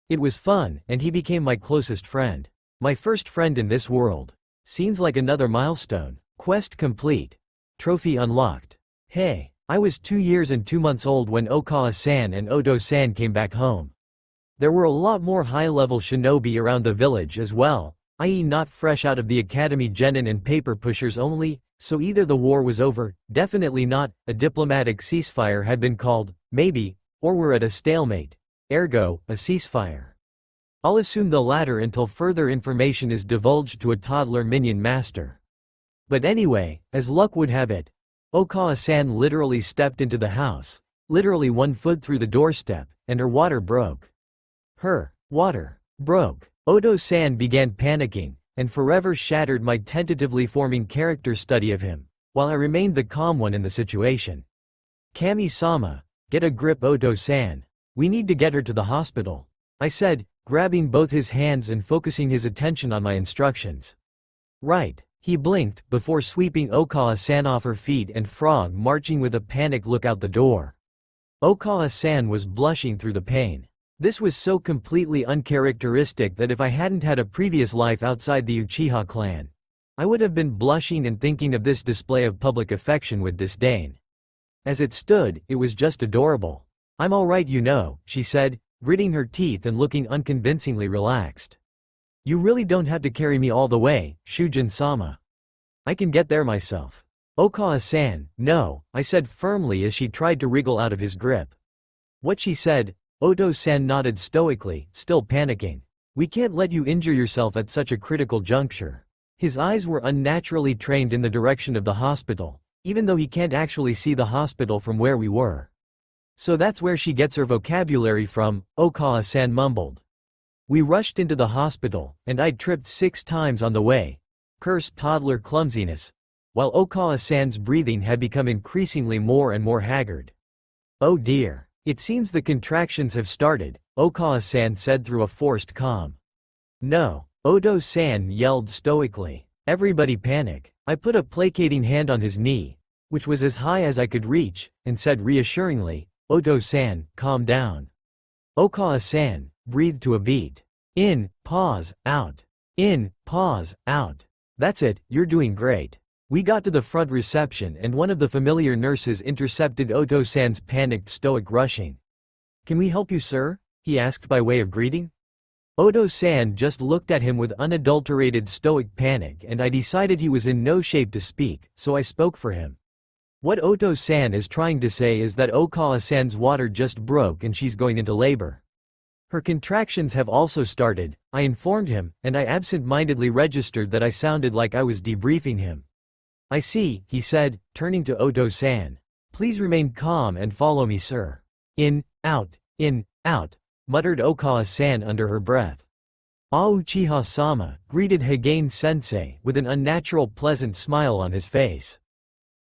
It was fun, and he became my closest friend. My first friend in this world. Seems like another milestone. Quest complete. Trophy unlocked. Hey, I was 2 years and 2 months old when Okawa-san and Oto-san came back home. There were a lot more high-level shinobi around the village as well, i.e. not fresh out of the academy genin and paper pushers only, so either the war was over, definitely not, a diplomatic ceasefire had been called, maybe, or we're at a stalemate. Ergo, a ceasefire. I'll assume the latter until further information is divulged to a toddler minion master. But anyway, as luck would have it, Okawa-san literally stepped into the house, literally 1 foot through the doorstep, and her water broke. Her water broke. Oto-san began panicking, and forever shattered my tentatively forming character study of him, while I remained the calm one in the situation. Kami-sama, get a grip, Oto-san. We need to get her to the hospital, I said, grabbing both his hands and focusing his attention on my instructions. Right, he blinked, before sweeping Okawa-san off her feet and frog marching with a panicked look out the door. Okawa-san was blushing through the pain. This was so completely uncharacteristic that if I hadn't had a previous life outside the Uchiha clan, I would have been blushing and thinking of this display of public affection with disdain. As it stood, it was just adorable. I'm alright, you know, she said, gritting her teeth and looking unconvincingly relaxed. You really don't have to carry me all the way, Shujin-sama. I can get there myself. Okawa-san, no, I said firmly as she tried to wriggle out of his grip. What she said, Oto-san nodded stoically, still panicking. We can't let you injure yourself at such a critical juncture. His eyes were unnaturally trained in the direction of the hospital, even though he can't actually see the hospital from where we were. So that's where she gets her vocabulary from, Okawa-san mumbled. We rushed into the hospital, and I tripped 6 times on the way. Cursed toddler clumsiness. While Okawa-san's breathing had become increasingly more and more haggard. Oh dear. It seems the contractions have started, Okawa-san said through a forced calm. No, Oto-san yelled stoically. Everybody panic. I put a placating hand on his knee, which was as high as I could reach, and said reassuringly, Oto-san, calm down. Okawa-san breathed to a beat. In, pause, out. In, pause, out. That's it, you're doing great. We got to the front reception and one of the familiar nurses intercepted Oto-san's panicked stoic rushing. Can we help you, sir? He asked by way of greeting. Oto-san just looked at him with unadulterated stoic panic, and I decided he was in no shape to speak, so I spoke for him. What Oto-san is trying to say is that Okawa-san's water just broke and she's going into labor. Her contractions have also started, I informed him, and I absent-mindedly registered that I sounded like I was debriefing him. I see, he said, turning to Oto-san. Please remain calm and follow me, sir. In, out, muttered Okawa-san under her breath. Ah, Uchiha-sama, greeted Hagane-sensei, with an unnatural pleasant smile on his face.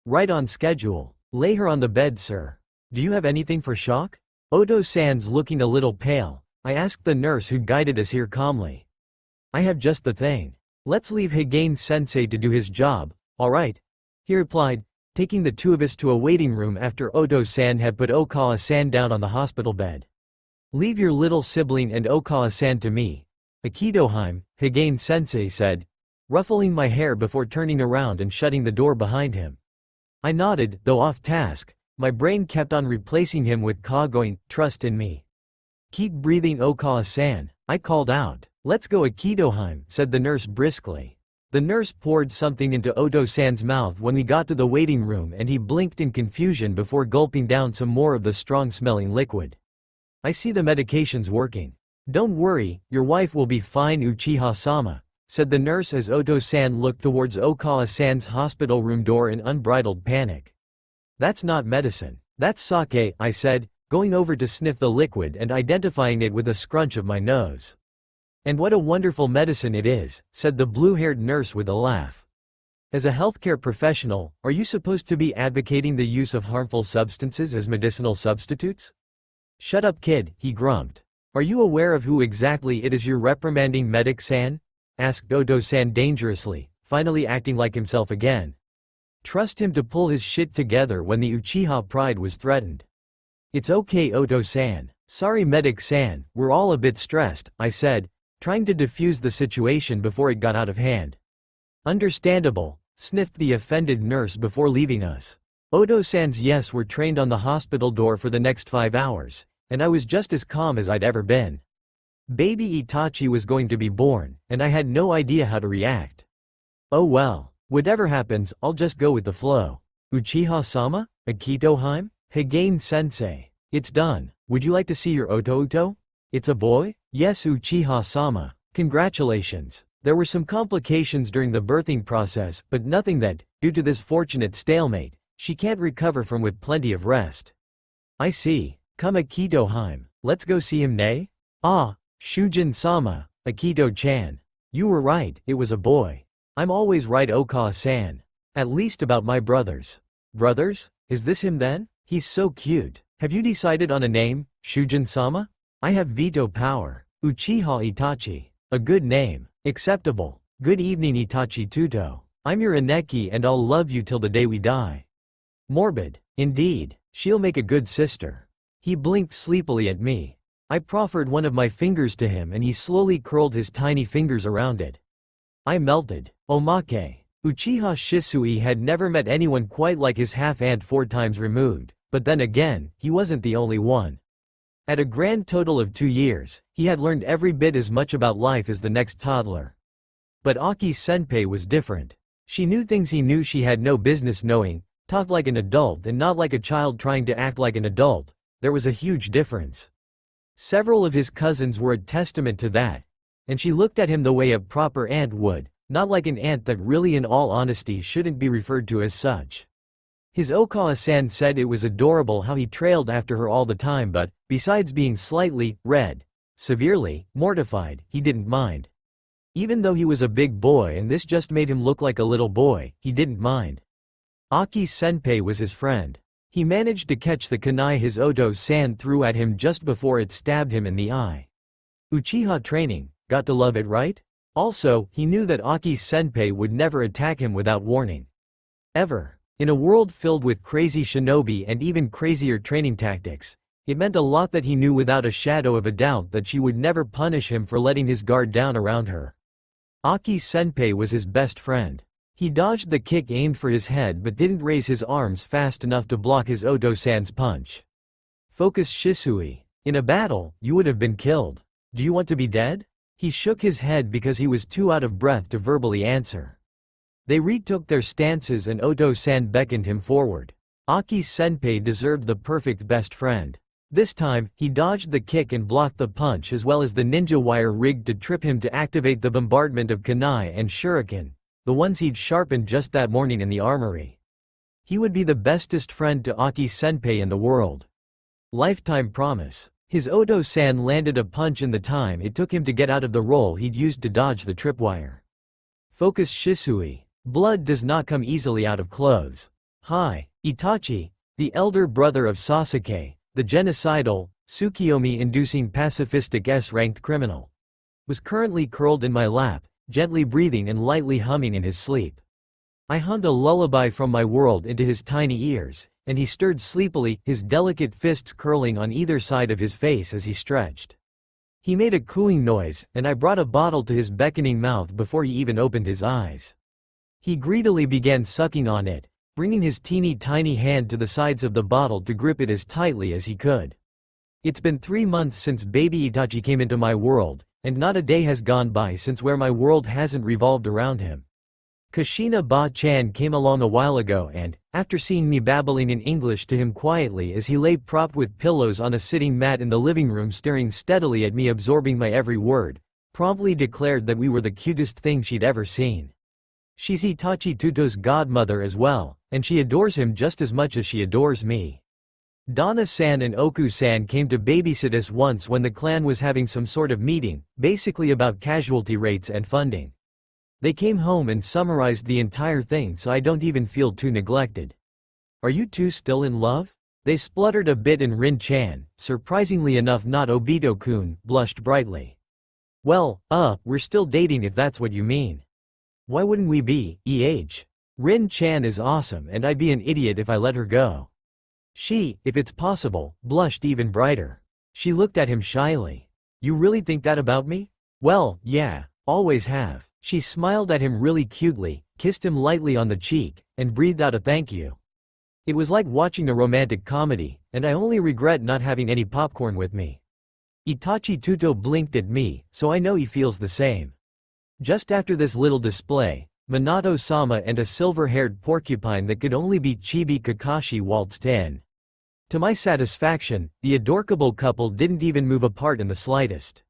Right on schedule. Lay her on the bed, sir. Do you have anything for shock? Oto-san's looking a little pale. I asked the nurse who guided us here calmly. I have just the thing. Let's leave Hagane-sensei to do his job, alright? He replied, taking the 2 of us to a waiting room after Oto-san had put Okawa-san down on the hospital bed. Leave your little sibling and Okawa-san to me. Akidoheim, Hagane-sensei said, ruffling my hair before turning around and shutting the door behind him. I nodded, though off task. My brain kept on replacing him with Kagoin, trust in me. Keep breathing Okawa-san, I called out. Let's go Akitoheim, said the nurse briskly. The nurse poured something into Oto-san's mouth when we got to the waiting room and he blinked in confusion before gulping down some more of the strong-smelling liquid. I see the medication's working. Don't worry, your wife will be fine Uchiha-sama, said the nurse as Oto-san looked towards Okawa-san's hospital room door in unbridled panic. That's not medicine. That's sake, I said, going over to sniff the liquid and identifying it with a scrunch of my nose. And what a wonderful medicine it is, said the blue-haired nurse with a laugh. As a healthcare professional, are you supposed to be advocating the use of harmful substances as medicinal substitutes? Shut up kid, he grumped. Are you aware of who exactly it is you're reprimanding medic-san? Asked Oto-san dangerously, finally acting like himself again. Trust him to pull his shit together when the Uchiha pride was threatened. It's okay Oto-san. Sorry medic-san, we're all a bit stressed, I said, trying to defuse the situation before it got out of hand. Understandable, sniffed the offended nurse before leaving us. Oto-san's yes were trained on the hospital door for the next 5 hours, and I was just as calm as I'd ever been. Baby Itachi was going to be born, and I had no idea how to react. Oh well, whatever happens, I'll just go with the flow. Uchiha-sama? Akitoheim? Higane-sensei. It's done. Would you like to see your Oto-Uto? It's a boy? Yes Uchiha-sama. Congratulations. There were some complications during the birthing process, but nothing that, due to this fortunate stalemate, she can't recover from with plenty of rest. I see. Come Akitoheim. Let's go see him nay? Ah, Shujin-sama, Akito-chan. You were right, it was a boy. I'm always right Okawa-san. At least about my brothers. Brothers? Is this him then? He's so cute. Have you decided on a name, Shujin-sama? I have veto power. Uchiha Itachi. A good name. Acceptable. Good evening Itachi Tuto. I'm your Aneki and I'll love you till the day we die. Morbid. Indeed. She'll make a good sister. He blinked sleepily at me. I proffered one of my fingers to him and he slowly curled his tiny fingers around it. I melted. Omake. Uchiha Shisui had never met anyone quite like his half-aunt 4 times removed, but then again, he wasn't the only one. At a grand total of 2 years, he had learned every bit as much about life as the next toddler. But Aki-senpai was different. She knew things he knew she had no business knowing, talked like an adult and not like a child trying to act like an adult. There was a huge difference. Several of his cousins were a testament to that, and she looked at him the way a proper aunt would, not like an aunt that really in all honesty shouldn't be referred to as such. His Okawa-san said it was adorable how he trailed after her all the time but, besides being slightly, severely, mortified, he didn't mind. Even though he was a big boy and this just made him look like a little boy, he didn't mind. Aki-senpai was his friend. He managed to catch the kunai his Oto-san threw at him just before it stabbed him in the eye. Uchiha training, got to love it right? Also, he knew that Aki-senpai would never attack him without warning. Ever. In a world filled with crazy shinobi and even crazier training tactics, it meant a lot that he knew without a shadow of a doubt that she would never punish him for letting his guard down around her. Aki-senpai was his best friend. He dodged the kick aimed for his head but didn't raise his arms fast enough to block his Oto-san's punch. Focus Shisui. In a battle, you would have been killed. Do you want to be dead? He shook his head because he was too out of breath to verbally answer. They retook their stances and Oto-san beckoned him forward. Aki-senpai deserved the perfect best friend. This time, he dodged the kick and blocked the punch as well as the ninja wire rigged to trip him to activate the bombardment of kunai and shuriken, the ones he'd sharpened just that morning in the armory. He would be the bestest friend to Aki-senpai in the world. Lifetime promise. His Oto-san landed a punch in the time it took him to get out of the roll he'd used to dodge the tripwire. Focus Shisui. Blood does not come easily out of clothes. Hi, Itachi, the elder brother of Sasuke, the genocidal, Tsukiyomi-inducing pacifistic S-ranked criminal, was currently curled in my lap, gently breathing and lightly humming in his sleep. I hummed a lullaby from my world into his tiny ears, and he stirred sleepily, his delicate fists curling on either side of his face as he stretched. He made a cooing noise, and I brought a bottle to his beckoning mouth before he even opened his eyes. He greedily began sucking on it, bringing his teeny tiny hand to the sides of the bottle to grip it as tightly as he could. It's been 3 months since baby Itachi came into my world, and not a day has gone by since where my world hasn't revolved around him. Kushina Ba-chan came along a while ago and, after seeing me babbling in English to him quietly as he lay propped with pillows on a sitting mat in the living room staring steadily at me absorbing my every word, promptly declared that we were the cutest thing she'd ever seen. She's Itachi Tuto's godmother as well, and she adores him just as much as she adores me. Donna-san and Oku-san came to babysit us once when the clan was having some sort of meeting, basically about casualty rates and funding. They came home and summarized the entire thing so I don't even feel too neglected. Are you two still in love? They spluttered a bit and Rin-chan, surprisingly enough not Obito-kun, blushed brightly. Well, we're still dating if that's what you mean. Why wouldn't we be, Rin-chan is awesome and I'd be an idiot if I let her go. She, if it's possible, blushed even brighter. She looked at him shyly. You really think that about me? Well, yeah, always have. She smiled at him really cutely, kissed him lightly on the cheek, and breathed out a thank you. It was like watching a romantic comedy, and I only regret not having any popcorn with me. Itachi Tuto blinked at me, so I know he feels the same. Just after this little display, Minato-sama and a silver-haired porcupine that could only be Chibi Kakashi waltzed in. To my satisfaction, the adorable couple didn't even move apart in the slightest.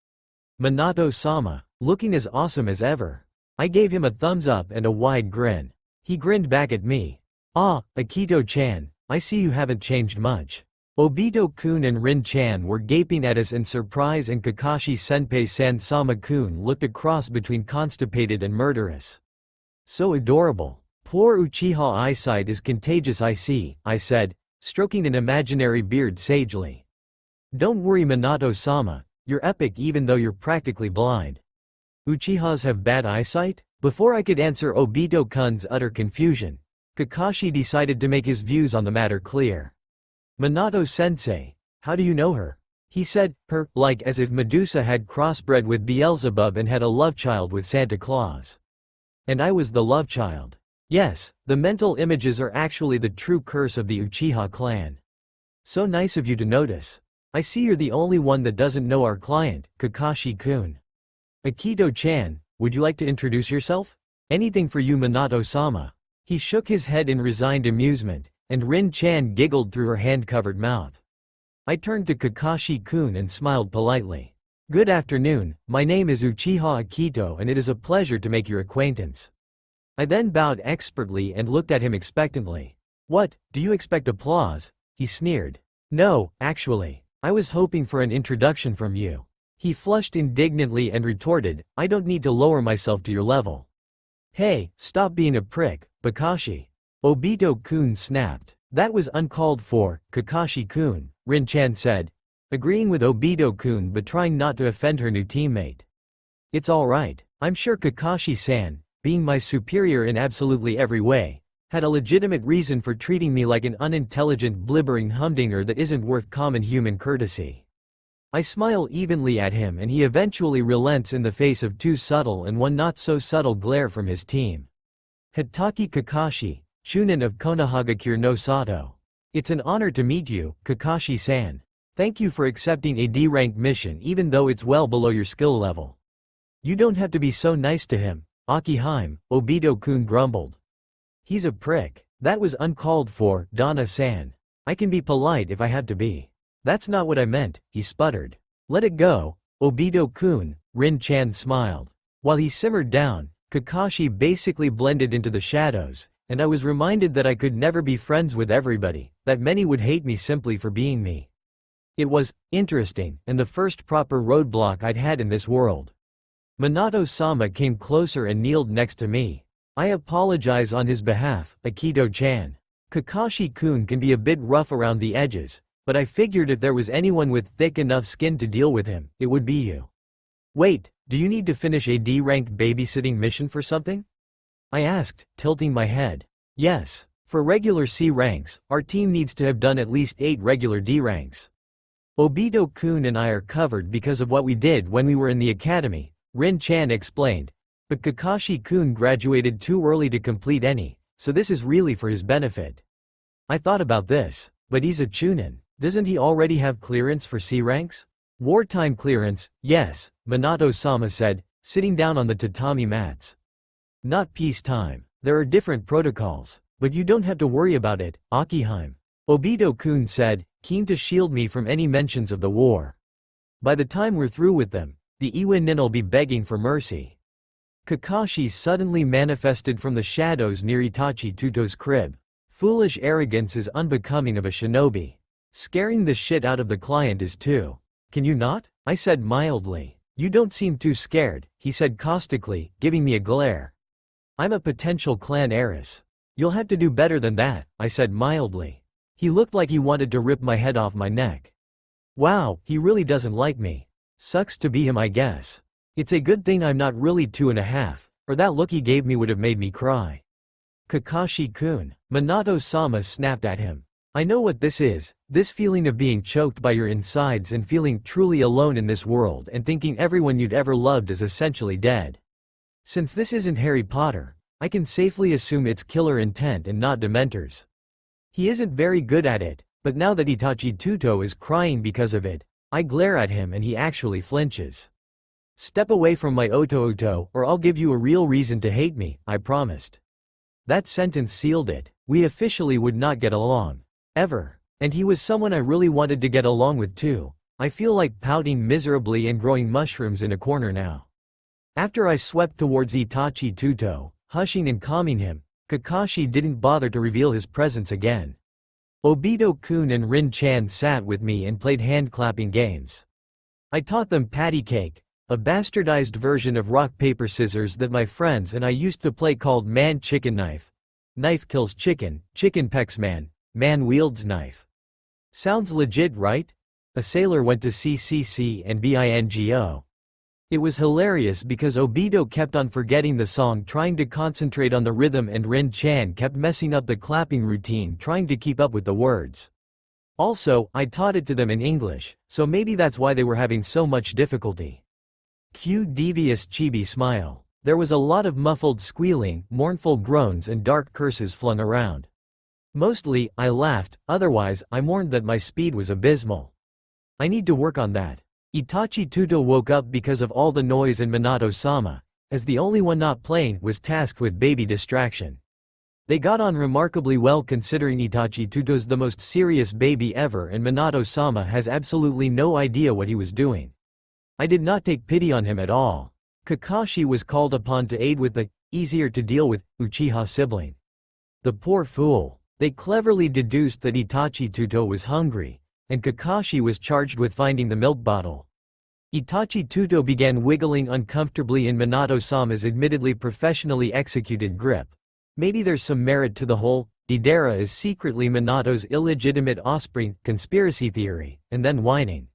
Minato-sama, looking as awesome as ever. I gave him a thumbs up and a wide grin. He grinned back at me. Ah, Akito-chan, I see you haven't changed much. Obito-kun and Rin-chan were gaping at us in surprise and Kakashi-senpai Sama-kun looked across between constipated and murderous. So adorable. Poor Uchiha eyesight is contagious I see, I said, stroking an imaginary beard sagely. Don't worry Minato-sama, you're epic even though you're practically blind. Uchihas have bad eyesight? Before I could answer Obito-kun's utter confusion, Kakashi decided to make his views on the matter clear. Minato-sensei, how do you know her? He said, her, like as if Medusa had crossbred with Beelzebub and had a love child with Santa Claus. And I was the love child. Yes, the mental images are actually the true curse of the Uchiha clan. So nice of you to notice. I see you're the only one that doesn't know our client, Kakashi-kun. Akito-chan, would you like to introduce yourself? Anything for you Minato-sama. He shook his head in resigned amusement, and Rin-chan giggled through her hand-covered mouth. I turned to Kakashi-kun and smiled politely. Good afternoon, my name is Uchiha Akito and it is a pleasure to make your acquaintance. I then bowed expertly and looked at him expectantly. What, do you expect applause? He sneered. No, actually, I was hoping for an introduction from you. He flushed indignantly and retorted, I don't need to lower myself to your level. Hey, stop being a prick, Kakashi. Obito-kun snapped. That was uncalled for, Kakashi-kun, Rin-chan said, agreeing with Obito-kun but trying not to offend her new teammate. It's alright, I'm sure Kakashi-san, being my superior in absolutely every way, had a legitimate reason for treating me like an unintelligent blibbering humdinger that isn't worth common human courtesy. I smile evenly at him and he eventually relents in the face of two subtle and one not so subtle glare from his team. Hitaki Kakashi, Chunin of Konohagakure no Sato. It's an honor to meet you, Kakashi-san. Thank you for accepting a D-rank mission even though it's well below your skill level. You don't have to be so nice to him, Akiheim, Obito-kun grumbled. He's a prick. That was uncalled for, Donna-san. I can be polite if I have to be. That's not what I meant, he sputtered. Let it go, Obito-kun, Rin-chan smiled. While he simmered down, Kakashi basically blended into the shadows, and I was reminded that I could never be friends with everybody, that many would hate me simply for being me. It was interesting, and the first proper roadblock I'd had in this world. Minato-sama came closer and kneeled next to me. I apologize on his behalf, Akito-chan. Kakashi-kun can be a bit rough around the edges, but I figured if there was anyone with thick enough skin to deal with him, it would be you. Wait, do you need to finish a D-rank babysitting mission for something? I asked, tilting my head. Yes, for regular C ranks, our team needs to have done at least 8 regular D ranks. Obito-kun and I are covered because of what we did when we were in the academy, Rin-chan explained, but Kakashi-kun graduated too early to complete any, so this is really for his benefit. I thought about this, but he's a chunin. Doesn't he already have clearance for C ranks? Wartime clearance, yes, Minato-sama said, sitting down on the tatami mats. Not peacetime. There are different protocols, but you don't have to worry about it, Akiheim. Obito-kun said, keen to shield me from any mentions of the war. By the time we're through with them, the Iwa-nin'll be begging for mercy. Kakashi suddenly manifested from the shadows near Itachi Tuto's crib. Foolish arrogance is unbecoming of a shinobi. Scaring the shit out of the client is too. Can you not? I said mildly. You don't seem too scared, he said caustically, giving me a glare. I'm a potential clan heiress. You'll have to do better than that, I said mildly. He looked like he wanted to rip my head off my neck. Wow, he really doesn't like me. Sucks to be him, I guess. It's a good thing I'm not really 2.5, or that look he gave me would have made me cry. Kakashi-kun, Minato-sama snapped at him. I know what this is, this feeling of being choked by your insides and feeling truly alone in this world and thinking everyone you'd ever loved is essentially dead. Since this isn't Harry Potter, I can safely assume it's killer intent and not Dementors. He isn't very good at it, but now that Itachi Tuto is crying because of it, I glare at him and he actually flinches. Step away from my Oto-Oto or I'll give you a real reason to hate me, I promised. That sentence sealed it. We officially would not get along. Ever. And he was someone I really wanted to get along with too. I feel like pouting miserably and growing mushrooms in a corner now. After I swept towards Itachi Tuto, hushing and calming him, Kakashi didn't bother to reveal his presence again. Obito-kun and Rin-chan sat with me and played hand-clapping games. I taught them patty cake, a bastardized version of rock-paper-scissors that my friends and I used to play called man-chicken-knife. Knife kills chicken, chicken pecks man, man wields knife. Sounds legit, right? A sailor went to CCC and bingo. It was hilarious because Obito kept on forgetting the song trying to concentrate on the rhythm and Rin-chan kept messing up the clapping routine trying to keep up with the words. Also, I taught it to them in English, so maybe that's why they were having so much difficulty. Cue devious chibi smile. There was a lot of muffled squealing, mournful groans and dark curses flung around. Mostly, I laughed, otherwise, I mourned that my speed was abysmal. I need to work on that. Itachi Tuto woke up because of all the noise and Minato-sama, as the only one not playing, was tasked with baby distraction. They got on remarkably well considering Itachi Tuto's the most serious baby ever and Minato-sama has absolutely no idea what he was doing. I did not take pity on him at all. Kakashi was called upon to aid with the easier to deal with Uchiha sibling. The poor fool. They cleverly deduced that Itachi Tuto was hungry, and Kakashi was charged with finding the milk bottle. Itachi Tuto began wiggling uncomfortably in Minato-sama's admittedly professionally executed grip. Maybe there's some merit to the whole Deidara is secretly Minato's illegitimate offspring conspiracy theory, and then whining.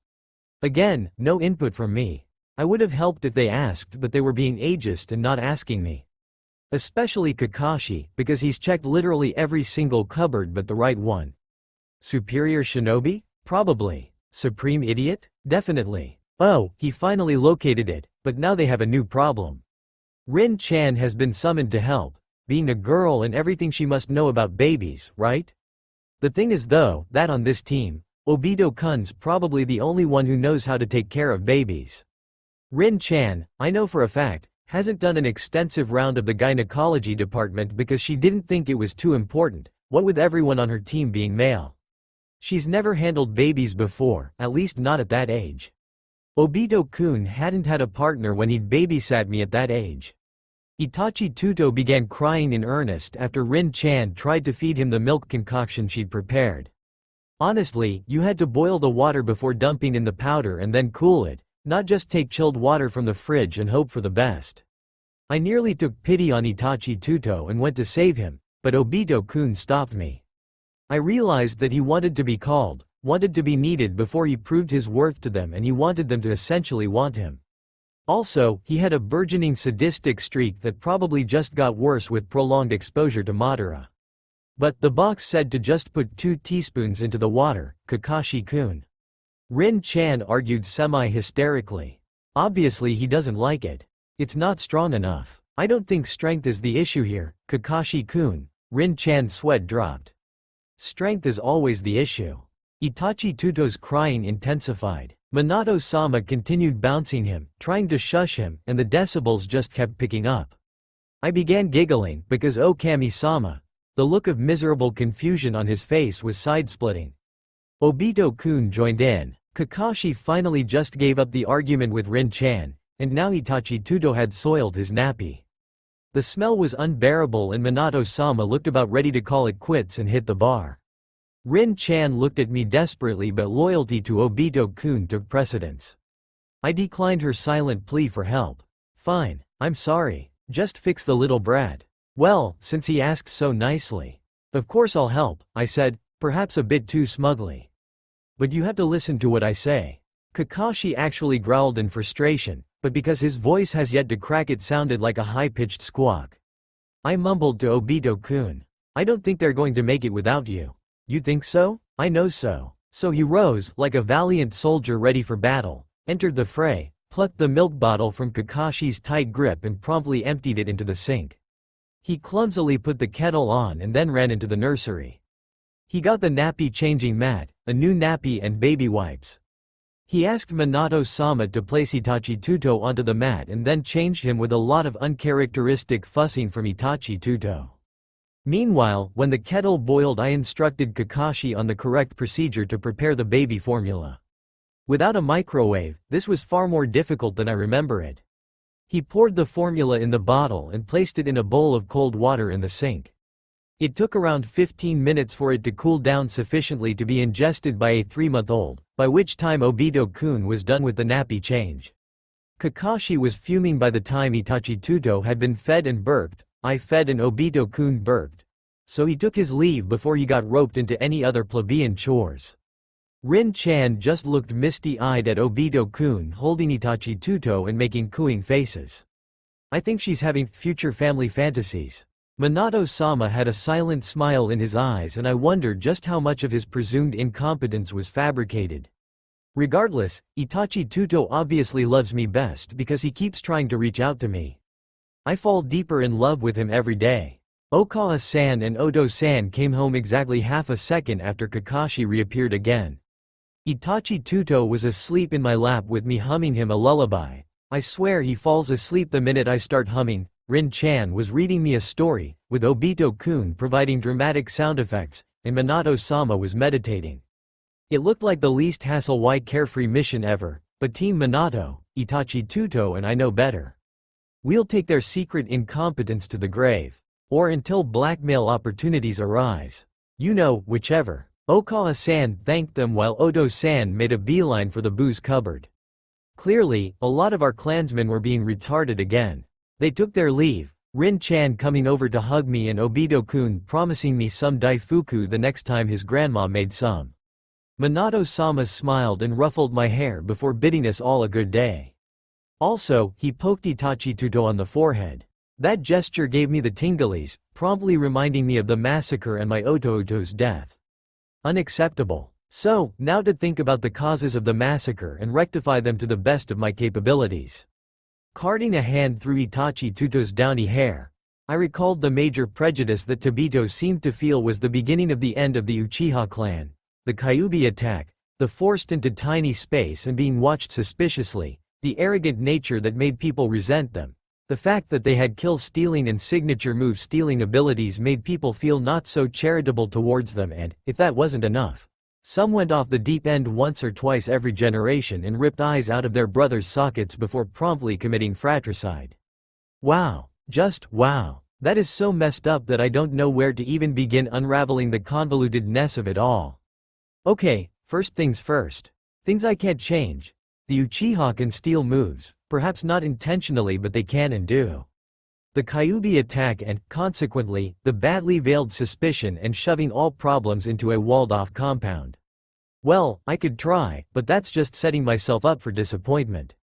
Again, no input from me. I would have helped if they asked, but they were being ageist and not asking me. Especially Kakashi, because he's checked literally every single cupboard but the right one. Superior shinobi? Probably. Supreme idiot? Definitely. Oh, he finally located it, but now they have a new problem. Rin-chan has been summoned to help, being a girl and everything she must know about babies, right? The thing is though, that on this team, Obito-kun's probably the only one who knows how to take care of babies. Rin-chan, I know for a fact, hasn't done an extensive round of the gynecology department because she didn't think it was too important, what with everyone on her team being male. She's never handled babies before, at least not at that age. Obito-kun hadn't had a partner when he'd babysat me at that age. Itachi Tuto began crying in earnest after Rin-chan tried to feed him the milk concoction she'd prepared. Honestly, you had to boil the water before dumping in the powder and then cool it, not just take chilled water from the fridge and hope for the best. I nearly took pity on Itachi Tuto and went to save him, but Obito-kun stopped me. I realized that he wanted to be called, wanted to be needed before he proved his worth to them and he wanted them to essentially want him. Also, he had a burgeoning sadistic streak that probably just got worse with prolonged exposure to Madara. But the box said to just put 2 teaspoons into the water, Kakashi-kun. Rin-chan argued semi-hysterically. Obviously he doesn't like it. It's not strong enough. I don't think strength is the issue here, Kakashi-kun. Rin-chan's sweat dropped. Strength is always the issue. Itachi Tuto's crying intensified. Minato-sama continued bouncing him, trying to shush him, and the decibels just kept picking up. I began giggling, because Okami-sama, the look of miserable confusion on his face was side-splitting. Obito-kun joined in. Kakashi finally just gave up the argument with Rin-chan, and now Itachi Tuto had soiled his nappy. The smell was unbearable and Minato-sama looked about ready to call it quits and hit the bar. Rin-chan looked at me desperately, but loyalty to Obito-kun took precedence. I declined her silent plea for help. Fine, I'm sorry, just fix the little brat. Well, since he asked so nicely. Of course I'll help, I said, perhaps a bit too smugly. But you have to listen to what I say. Kakashi actually growled in frustration, but because his voice has yet to crack it sounded like a high-pitched squawk. I mumbled to Obito-kun. I don't think they're going to make it without you. You think so? I know so. So he rose, like a valiant soldier ready for battle, entered the fray, plucked the milk bottle from Kakashi's tight grip and promptly emptied it into the sink. He clumsily put the kettle on and then ran into the nursery. He got the nappy changing mat, a new nappy and baby wipes. He asked Minato-sama to place Itachi Tuto onto the mat and then changed him with a lot of uncharacteristic fussing from Itachi Tuto. Meanwhile, when the kettle boiled, I instructed Kakashi on the correct procedure to prepare the baby formula. Without a microwave, this was far more difficult than I remember it. He poured the formula in the bottle and placed it in a bowl of cold water in the sink. It took around 15 minutes for it to cool down sufficiently to be ingested by a 3-month-old, by which time Obito-kun was done with the nappy change. Kakashi was fuming by the time Itachi Tuto had been fed and burped. I fed and Obito-kun burped. So he took his leave before he got roped into any other plebeian chores. Rin-chan just looked misty-eyed at Obito-kun holding Itachi Tuto and making cooing faces. I think she's having future family fantasies. Minato-sama had a silent smile in his eyes and I wondered just how much of his presumed incompetence was fabricated. Regardless, Itachi Tuto obviously loves me best because he keeps trying to reach out to me. I fall deeper in love with him every day. Okawa-san and Odo-san came home exactly half a second after Kakashi reappeared again. Itachi Tuto was asleep in my lap with me humming him a lullaby. I swear he falls asleep the minute I start humming. Rin-chan was reading me a story, with Obito-kun providing dramatic sound effects, and Minato-sama was meditating. It looked like the least hassle-wide carefree mission ever, but Team Minato, Itachi Tuto and I know better. We'll take their secret incompetence to the grave. Or until blackmail opportunities arise. You know, whichever. Okawa-san thanked them while Odo-san made a beeline for the booze cupboard. Clearly, a lot of our clansmen were being retarded again. They took their leave, Rin-chan coming over to hug me and Obito-kun promising me some daifuku the next time his grandma made some. Minato-sama smiled and ruffled my hair before bidding us all a good day. Also, he poked Itachi Tuto on the forehead. That gesture gave me the tinglies, promptly reminding me of the massacre and my Oto-Oto's death. Unacceptable. So, now to think about the causes of the massacre and rectify them to the best of my capabilities. Carting a hand through Itachi Tuto's downy hair, I recalled the major prejudice that Tobito seemed to feel was the beginning of the end of the Uchiha clan, the Kyuubi attack, the forced into tiny space and being watched suspiciously, the arrogant nature that made people resent them. The fact that they had kill-stealing and signature move-stealing abilities made people feel not so charitable towards them and, if that wasn't enough, some went off the deep end once or twice every generation and ripped eyes out of their brothers' sockets before promptly committing fratricide. Wow. Just wow. That is so messed up that I don't know where to even begin unraveling the convolutedness of it all. Okay, first things first. Things I can't change. The Uchiha can steal moves, perhaps not intentionally but they can and do. The Kyuubi attack and, consequently, the badly veiled suspicion and shoving all problems into a walled-off compound. Well, I could try, but that's just setting myself up for disappointment.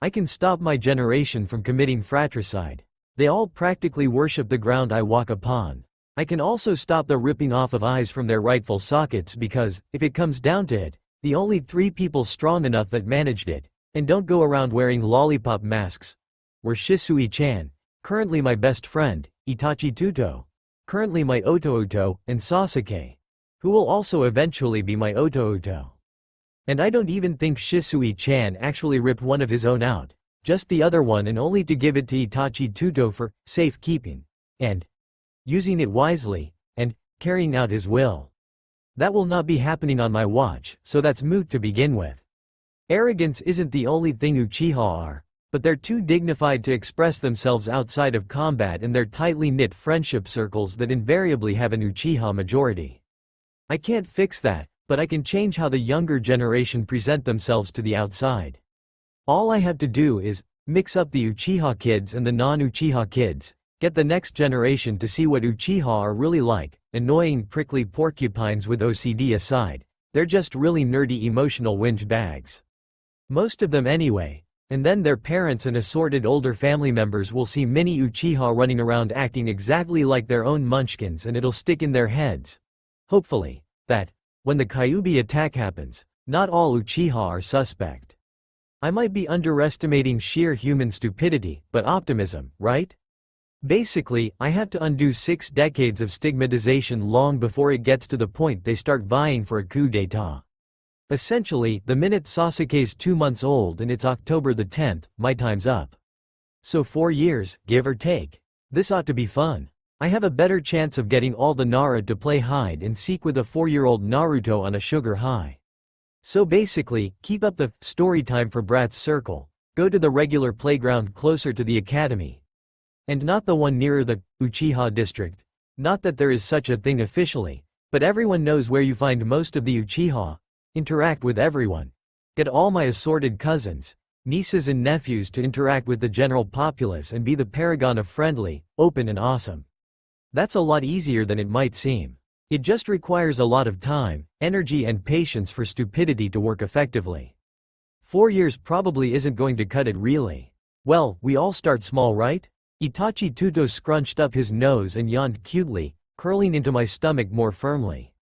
I can stop my generation from committing fratricide. They all practically worship the ground I walk upon. I can also stop the ripping off of eyes from their rightful sockets because, if it comes down to it, the only 3 people strong enough that managed it, and don't go around wearing lollipop masks, were Shisui-chan, currently my best friend, Itachi Tuto, currently my Oto-Oto, and Sasuke, who will also eventually be my Oto-Oto. And I don't even think Shisui-chan actually ripped one of his own out, just the other one, and only to give it to Itachi Tuto for safekeeping, and using it wisely, and carrying out his will. That will not be happening on my watch, so that's moot to begin with. Arrogance isn't the only thing Uchiha are, but they're too dignified to express themselves outside of combat in their tightly knit friendship circles that invariably have an Uchiha majority. I can't fix that, but I can change how the younger generation present themselves to the outside. All I have to do is mix up the Uchiha kids and the non-Uchiha kids, get the next generation to see what Uchiha are really like, annoying prickly porcupines with OCD aside. They're just really nerdy emotional whinge bags. Most of them anyway. And then their parents and assorted older family members will see mini Uchiha running around acting exactly like their own munchkins, and it'll stick in their heads, hopefully, that when the Kyuubi attack happens, not all Uchiha are suspect. I might be underestimating sheer human stupidity, but optimism, right? Basically, I have to undo 6 decades of stigmatization long before it gets to the point they start vying for a coup d'état. Essentially, the minute Sasuke's 2 months old and it's October the 10th, my time's up. So 4 years, give or take. This ought to be fun. I have a better chance of getting all the Nara to play hide and seek with a 4-year-old Naruto on a sugar high. So basically, keep up the story time for Brat's circle, go to the regular playground closer to the academy. And not the one nearer the Uchiha district. Not that there is such a thing officially, but everyone knows where you find most of the Uchiha. Interact with everyone. Get all my assorted cousins, nieces and nephews to interact with the general populace and be the paragon of friendly, open and awesome. That's a lot easier than it might seem. It just requires a lot of time, energy and patience for stupidity to work effectively. 4 years probably isn't going to cut it really. Well, we all start small, right? Itachi Tuto scrunched up his nose and yawned cutely, curling into my stomach more firmly.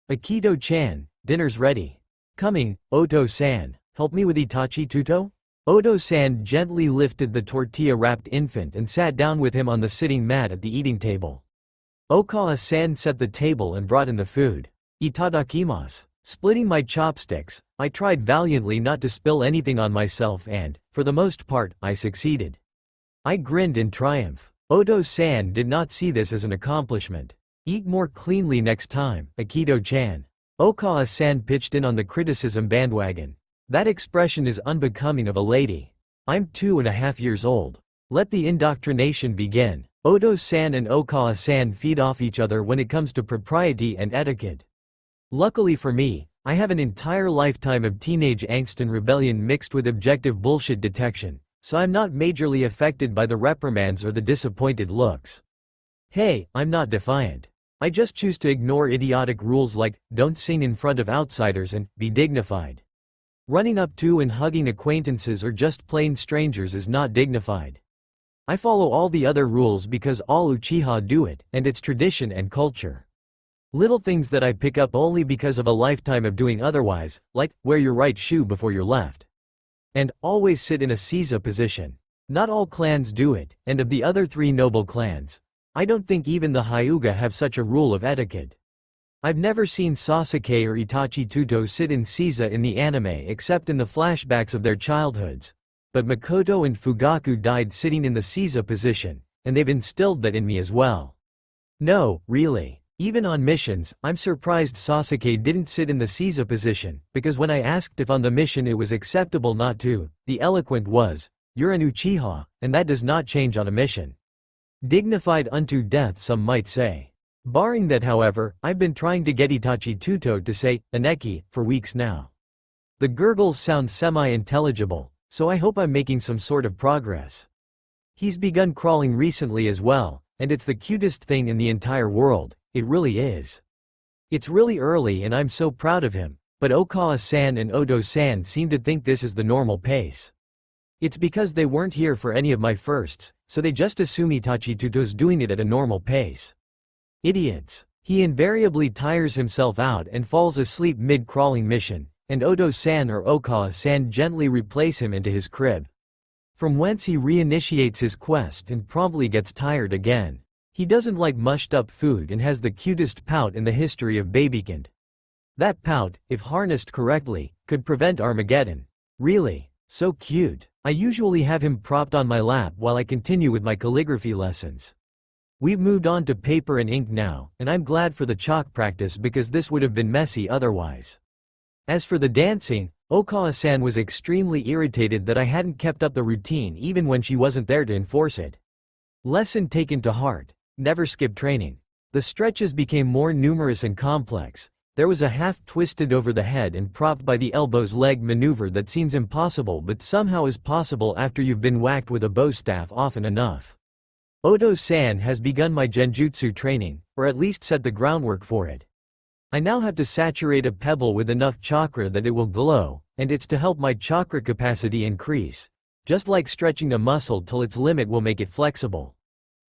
Akito-chan, dinner's ready. Coming, Oto-san, help me with Itachi Tuto? Oto-san gently lifted the tortilla-wrapped infant and sat down with him on the sitting mat at the eating table. Okawa-san set the table and brought in the food. Itadakimasu. Splitting my chopsticks, I tried valiantly not to spill anything on myself and, for the most part, I succeeded. I grinned in triumph. Oto-san did not see this as an accomplishment. Eat more cleanly next time, Akito-chan. Okawa-san pitched in on the criticism bandwagon. That expression is unbecoming of a lady. I'm 2.5 years old. Let the indoctrination begin. Oto-san and Okawa-san feed off each other when it comes to propriety and etiquette. Luckily for me, I have an entire lifetime of teenage angst and rebellion mixed with objective bullshit detection, so I'm not majorly affected by the reprimands or the disappointed looks. Hey, I'm not defiant. I just choose to ignore idiotic rules like, don't sing in front of outsiders and, be dignified. Running up to and hugging acquaintances or just plain strangers is not dignified. I follow all the other rules because all Uchiha do it, and it's tradition and culture. Little things that I pick up only because of a lifetime of doing otherwise, like, wear your right shoe before your left. And, always sit in a Seiza position. Not all clans do it, and of the other 3 noble clans, I don't think even the Hyuga have such a rule of etiquette. I've never seen Sasuke or Itachi Tuto sit in Seiza in the anime except in the flashbacks of their childhoods. But Makoto and Fugaku died sitting in the Seiza position, and they've instilled that in me as well. No, really. Even on missions, I'm surprised Sasuke didn't sit in the Seiza position, because when I asked if on the mission it was acceptable not to, the eloquent was, "You're an Uchiha, and that does not change on a mission." Dignified unto death, some might say. Barring that, however, I've been trying to get Itachi Tuto to say, "Aneki," for weeks now. The gurgles sound semi-intelligible, so I hope I'm making some sort of progress. He's begun crawling recently as well, and it's the cutest thing in the entire world, it really is. It's really early and I'm so proud of him, but Okawa-san and Oto-san seem to think this is the normal pace. It's because they weren't here for any of my firsts, so they just assume Itachi Tuto's doing it at a normal pace. Idiots. He invariably tires himself out and falls asleep mid-crawling mission, and Oto-san or Okawa-san gently replace him into his crib. From whence he reinitiates his quest and promptly gets tired again. He doesn't like mushed up food and has the cutest pout in the history of babykind. That pout, if harnessed correctly, could prevent Armageddon. Really, so cute. I usually have him propped on my lap while I continue with my calligraphy lessons. We've moved on to paper and ink now, and I'm glad for the chalk practice because this would have been messy otherwise. As for the dancing, Okawa-san was extremely irritated that I hadn't kept up the routine even when she wasn't there to enforce it. Lesson taken to heart: never skip training. The stretches became more numerous and complex. There was a half twisted over the head and propped by the elbows leg maneuver that seems impossible but somehow is possible after you've been whacked with a bow staff often enough. Odo-san has begun my genjutsu training, or at least set the groundwork for it. I now have to saturate a pebble with enough chakra that it will glow, and it's to help my chakra capacity increase. Just like stretching a muscle till its limit will make it flexible.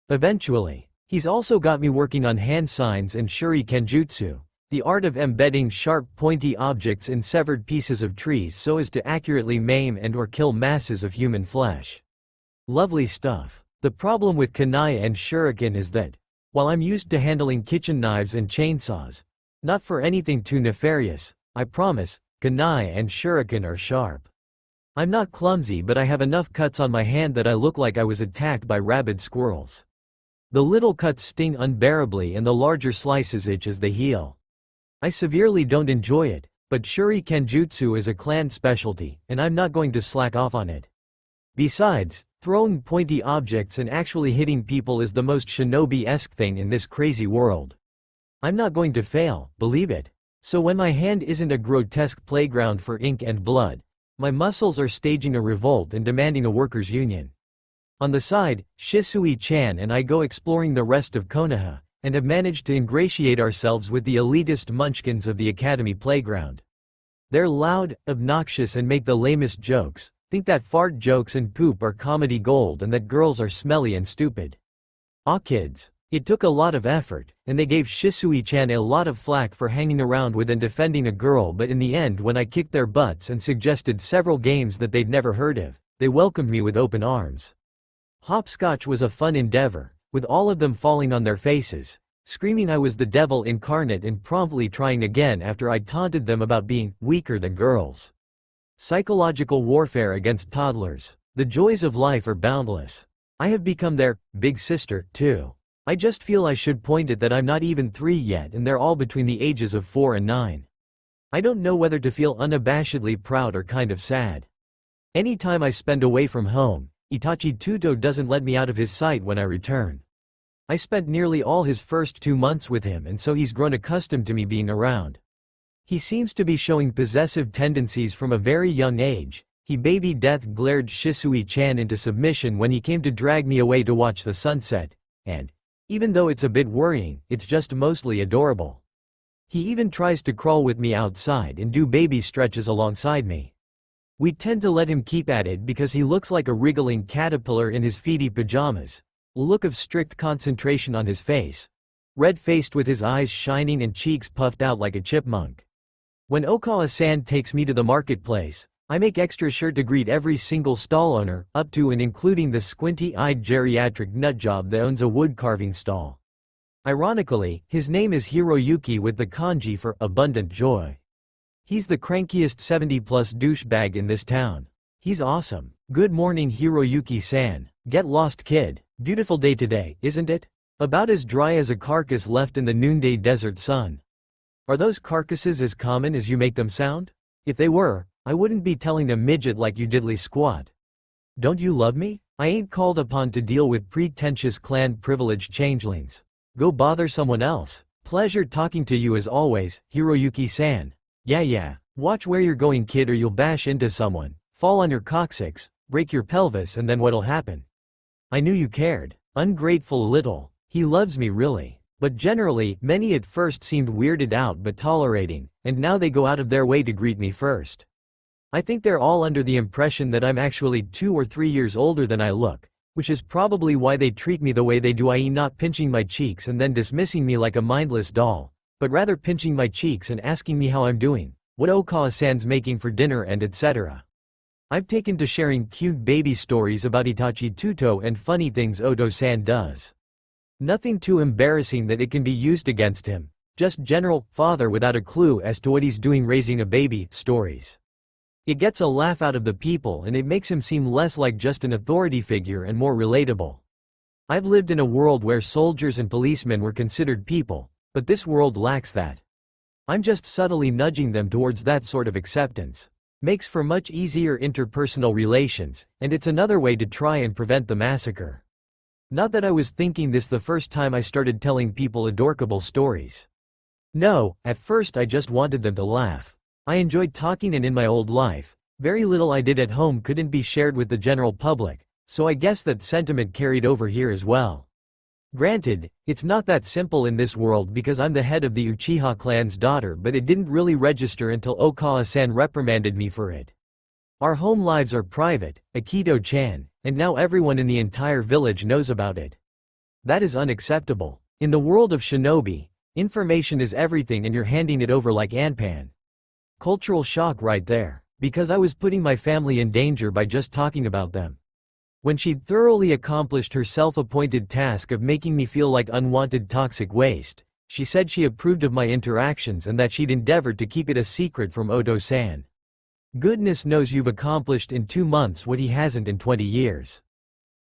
Eventually. He's also got me working on hand signs and shuriken jutsu, the art of embedding sharp pointy objects in severed pieces of trees so as to accurately maim and/or kill masses of human flesh. Lovely stuff. The problem with kunai and shuriken is that, while I'm used to handling kitchen knives and chainsaws, not for anything too nefarious, I promise, kunai and shuriken are sharp. I'm not clumsy but I have enough cuts on my hand that I look like I was attacked by rabid squirrels. The little cuts sting unbearably and the larger slices itch as they heal. I severely don't enjoy it, but shuriken jutsu is a clan specialty, and I'm not going to slack off on it. Besides, throwing pointy objects and actually hitting people is the most shinobi-esque thing in this crazy world. I'm not going to fail, believe it. So when my hand isn't a grotesque playground for ink and blood, my muscles are staging a revolt and demanding a workers' union. On the side, Shisui-chan and I go exploring the rest of Konoha, and have managed to ingratiate ourselves with the elitist munchkins of the academy playground. They're loud, obnoxious and make the lamest jokes, think that fart jokes and poop are comedy gold and that girls are smelly and stupid. Aw kids. It took a lot of effort, and they gave Shisui-chan a lot of flack for hanging around with and defending a girl, but in the end when I kicked their butts and suggested several games that they'd never heard of, they welcomed me with open arms. Hopscotch was a fun endeavor, with all of them falling on their faces, screaming I was the devil incarnate and promptly trying again after I taunted them about being weaker than girls. Psychological warfare against toddlers. The joys of life are boundless. I have become their big sister, too. I just feel I should point it that I'm not even 3 yet and they're all between the ages of 4 and 9. I don't know whether to feel unabashedly proud or kind of sad. Any time I spend away from home, Itachi Tuto doesn't let me out of his sight when I return. I spent nearly all his first 2 months with him and so he's grown accustomed to me being around. He seems to be showing possessive tendencies from a very young age. He baby death glared Shisui-chan into submission when he came to drag me away to watch the sunset, and, even though it's a bit worrying, it's just mostly adorable. He even tries to crawl with me outside and do baby stretches alongside me. We tend to let him keep at it because he looks like a wriggling caterpillar in his feety pajamas, a look of strict concentration on his face, red-faced with his eyes shining and cheeks puffed out like a chipmunk. When Okawa-san takes me to the marketplace, I make extra sure to greet every single stall owner, up to and including the squinty-eyed geriatric nutjob that owns a wood-carving stall. Ironically, his name is Hiroyuki with the kanji for abundant joy. He's the crankiest 70-plus douchebag in this town. He's awesome. Good morning Hiroyuki-san. Get lost kid. Beautiful day today, isn't it? About as dry as a carcass left in the noonday desert sun. Are those carcasses as common as you make them sound? If they were, I wouldn't be telling a midget like you diddly squat. Don't you love me? I ain't called upon to deal with pretentious clan privileged changelings. Go bother someone else. Pleasure talking to you as always, Hiroyuki-san. Yeah. Watch where you're going kid or you'll bash into someone, fall on your coccyx, break your pelvis and then what'll happen? I knew you cared. Ungrateful little. He loves me really. But generally, many at first seemed weirded out but tolerating, and now they go out of their way to greet me first. I think they're all under the impression that I'm actually 2 or 3 years older than I look, which is probably why they treat me the way they do, i.e. not pinching my cheeks and then dismissing me like a mindless doll, but rather pinching my cheeks and asking me how I'm doing, what Okawa-san's making for dinner and etc. I've taken to sharing cute baby stories about Itachi Tuto and funny things Odo-san does. Nothing too embarrassing that it can be used against him. Just general, father without a clue as to what he's doing raising a baby, stories. It gets a laugh out of the people and it makes him seem less like just an authority figure and more relatable. I've lived in a world where soldiers and policemen were considered people, but this world lacks that. I'm just subtly nudging them towards that sort of acceptance. Makes for much easier interpersonal relations, and it's another way to try and prevent the massacre. Not that I was thinking this the first time I started telling people adorkable stories. No, at first I just wanted them to laugh. I enjoyed talking, and in my old life, very little I did at home couldn't be shared with the general public, so I guess that sentiment carried over here as well. Granted, it's not that simple in this world because I'm the head of the Uchiha clan's daughter, but it didn't really register until Okawa-san reprimanded me for it. Our home lives are private, Akito-chan, and now everyone in the entire village knows about it. That is unacceptable. In the world of shinobi, information is everything and you're handing it over like Anpan. Cultural shock right there, because I was putting my family in danger by just talking about them. When she'd thoroughly accomplished her self-appointed task of making me feel like unwanted toxic waste, she said she approved of my interactions and that she'd endeavored to keep it a secret from Odo-san. Goodness knows you've accomplished in 2 months what he hasn't in 20 years.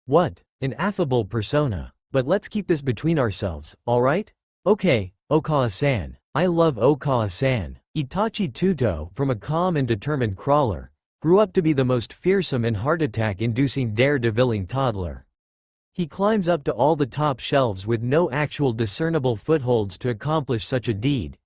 What an affable persona. But let's keep this between ourselves, alright? Okay, Okawa-san. I love Okawa-san. Itachi Tuto, from a calm and determined crawler, grew up to be the most fearsome and heart-attack-inducing daredeviling toddler. He climbs up to all the top shelves with no actual discernible footholds to accomplish such a deed,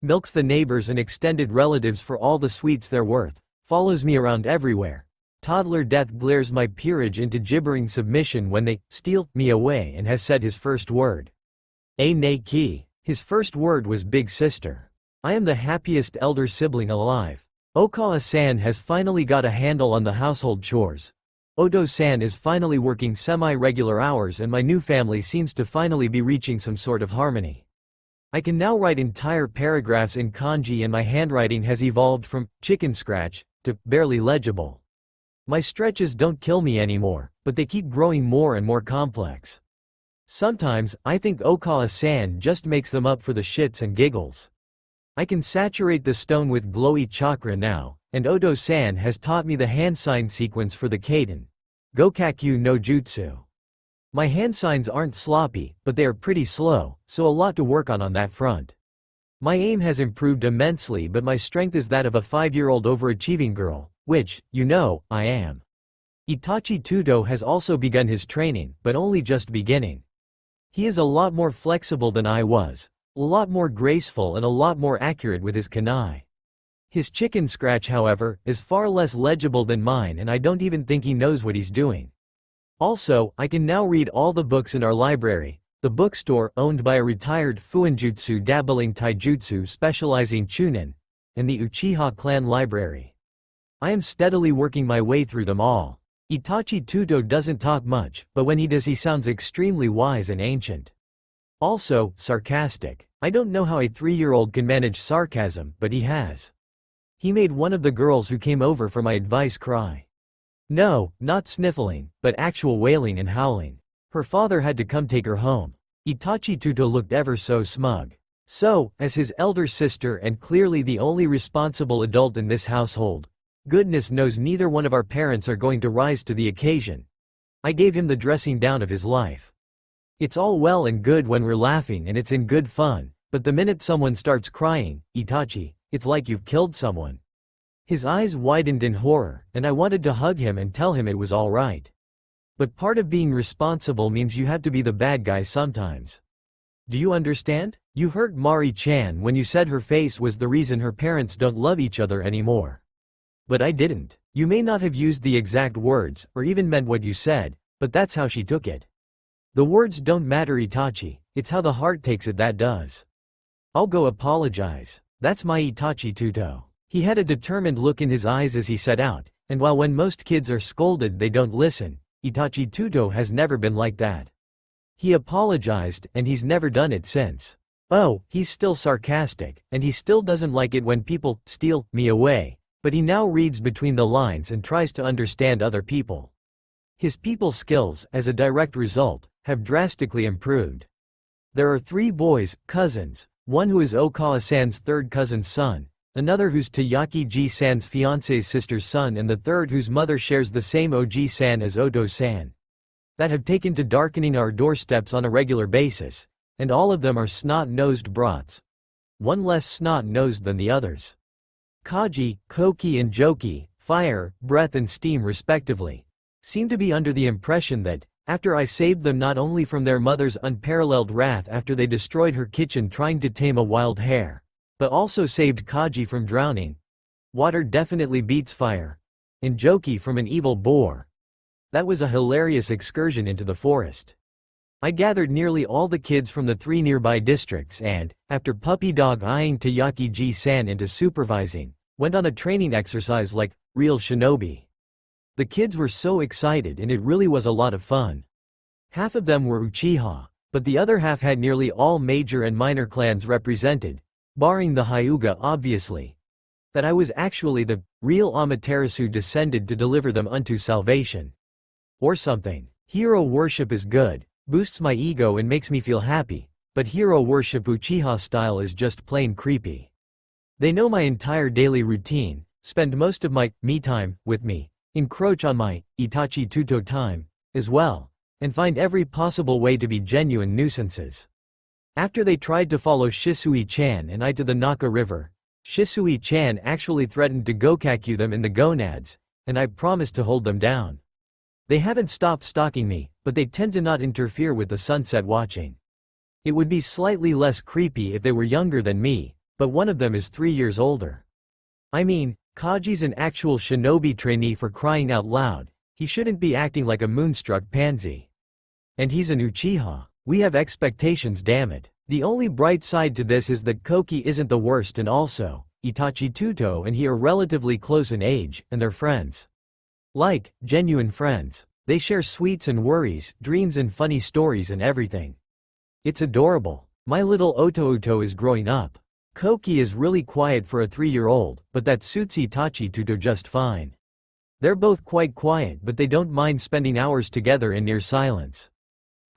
milks the neighbors and extended relatives for all the sweets they're worth, follows me around everywhere. Toddler death glares my peerage into gibbering submission when they steal me away, and has said his first word. Neki. His first word was big sister. I am the happiest elder sibling alive. Okawa-san has finally got a handle on the household chores. Odo-san is finally working semi-regular hours, and my new family seems to finally be reaching some sort of harmony. I can now write entire paragraphs in kanji, and my handwriting has evolved from chicken scratch to barely legible. My stretches don't kill me anymore, but they keep growing more and more complex. Sometimes, I think Okawa-san just makes them up for the shits and giggles. I can saturate the stone with glowy chakra now, and Odo-san has taught me the hand sign sequence for the kaiden. Gokakyu no Jutsu. My hand signs aren't sloppy, but they are pretty slow, so a lot to work on that front. My aim has improved immensely, but my strength is that of a 5-year-old overachieving girl, which, you know, I am. Itachi Tuto has also begun his training, but only just beginning. He is a lot more flexible than I was, a lot more graceful and a lot more accurate with his kanai. His chicken scratch, however, is far less legible than mine, and I don't even think he knows what he's doing. Also, I can now read all the books in our library, the bookstore owned by a retired fuinjutsu dabbling taijutsu specializing chunin, and the Uchiha clan library. I am steadily working my way through them all. Itachi Tuto doesn't talk much, but when he does he sounds extremely wise and ancient. Also, sarcastic. I don't know how a 3-year-old can manage sarcasm, but he has. He made one of the girls who came over for my advice cry. No, not sniffling, but actual wailing and howling. Her father had to come take her home. Itachi Tuto looked ever so smug. So, as his elder sister and clearly the only responsible adult in this household, goodness knows neither one of our parents are going to rise to the occasion. I gave him the dressing down of his life. It's all well and good when we're laughing and it's in good fun, but the minute someone starts crying, Itachi, it's like you've killed someone. His eyes widened in horror, and I wanted to hug him and tell him it was all right. But part of being responsible means you have to be the bad guy sometimes. Do you understand? You hurt Mari-chan when you said her face was the reason her parents don't love each other anymore. But I didn't. You may not have used the exact words, or even meant what you said, but that's how she took it. The words don't matter, Itachi, it's how the heart takes it that does. I'll go apologize. That's my Itachi Tuto. He had a determined look in his eyes as he set out, and while when most kids are scolded they don't listen, Itachi Tuto has never been like that. He apologized, and he's never done it since. Oh, he's still sarcastic, and he still doesn't like it when people steal me away, but he now reads between the lines and tries to understand other people. His people skills, as a direct result, have drastically improved. There are 3 boys, cousins, one who is Okawa-san's third cousin's son, another who's Tayaki-ji-san's fiancé's sister's son, and the third whose mother shares the same Oji-san as Oto-san, that have taken to darkening our doorsteps on a regular basis, and all of them are snot-nosed brats. One less snot-nosed than the others. Kaji, Koki and Joki, fire, breath and steam respectively, seem to be under the impression that, after I saved them not only from their mother's unparalleled wrath after they destroyed her kitchen trying to tame a wild hare, but also saved Kaji from drowning. Water definitely beats fire. And Joki from an evil boar. That was a hilarious excursion into the forest. I gathered nearly all the kids from the 3 nearby districts and, after puppy dog eyeing Tayaki-ji-san into supervising, went on a training exercise like real shinobi. The kids were so excited and it really was a lot of fun. Half of them were Uchiha, but the other half had nearly all major and minor clans represented, barring the Hyuga obviously. That I was actually the real Amaterasu descended to deliver them unto salvation. Or something. Hero worship is good, boosts my ego and makes me feel happy, but hero worship Uchiha style is just plain creepy. They know my entire daily routine, spend most of my me time with me, encroach on my Itachi Tuto time as well, and find every possible way to be genuine nuisances. After they tried to follow Shisui-chan and I to the Naka River, Shisui-chan actually threatened to gokakyu them in the gonads, and I promised to hold them down. They haven't stopped stalking me, but they tend to not interfere with the sunset watching. It would be slightly less creepy if they were younger than me, but one of them is 3 years older. I mean, Kaji's an actual shinobi trainee for crying out loud, he shouldn't be acting like a moonstruck pansy. And he's an Uchiha. We have expectations, damn it. The only bright side to this is that Koki isn't the worst and also, Itachi Tuto and he are relatively close in age, and they're friends. Like, genuine friends. They share sweets and worries, dreams and funny stories and everything. It's adorable. My little Oto is growing up. Koki is really quiet for a 3-year-old, but that suits Itachi Tuto just fine. They're both quite quiet but they don't mind spending hours together in near silence.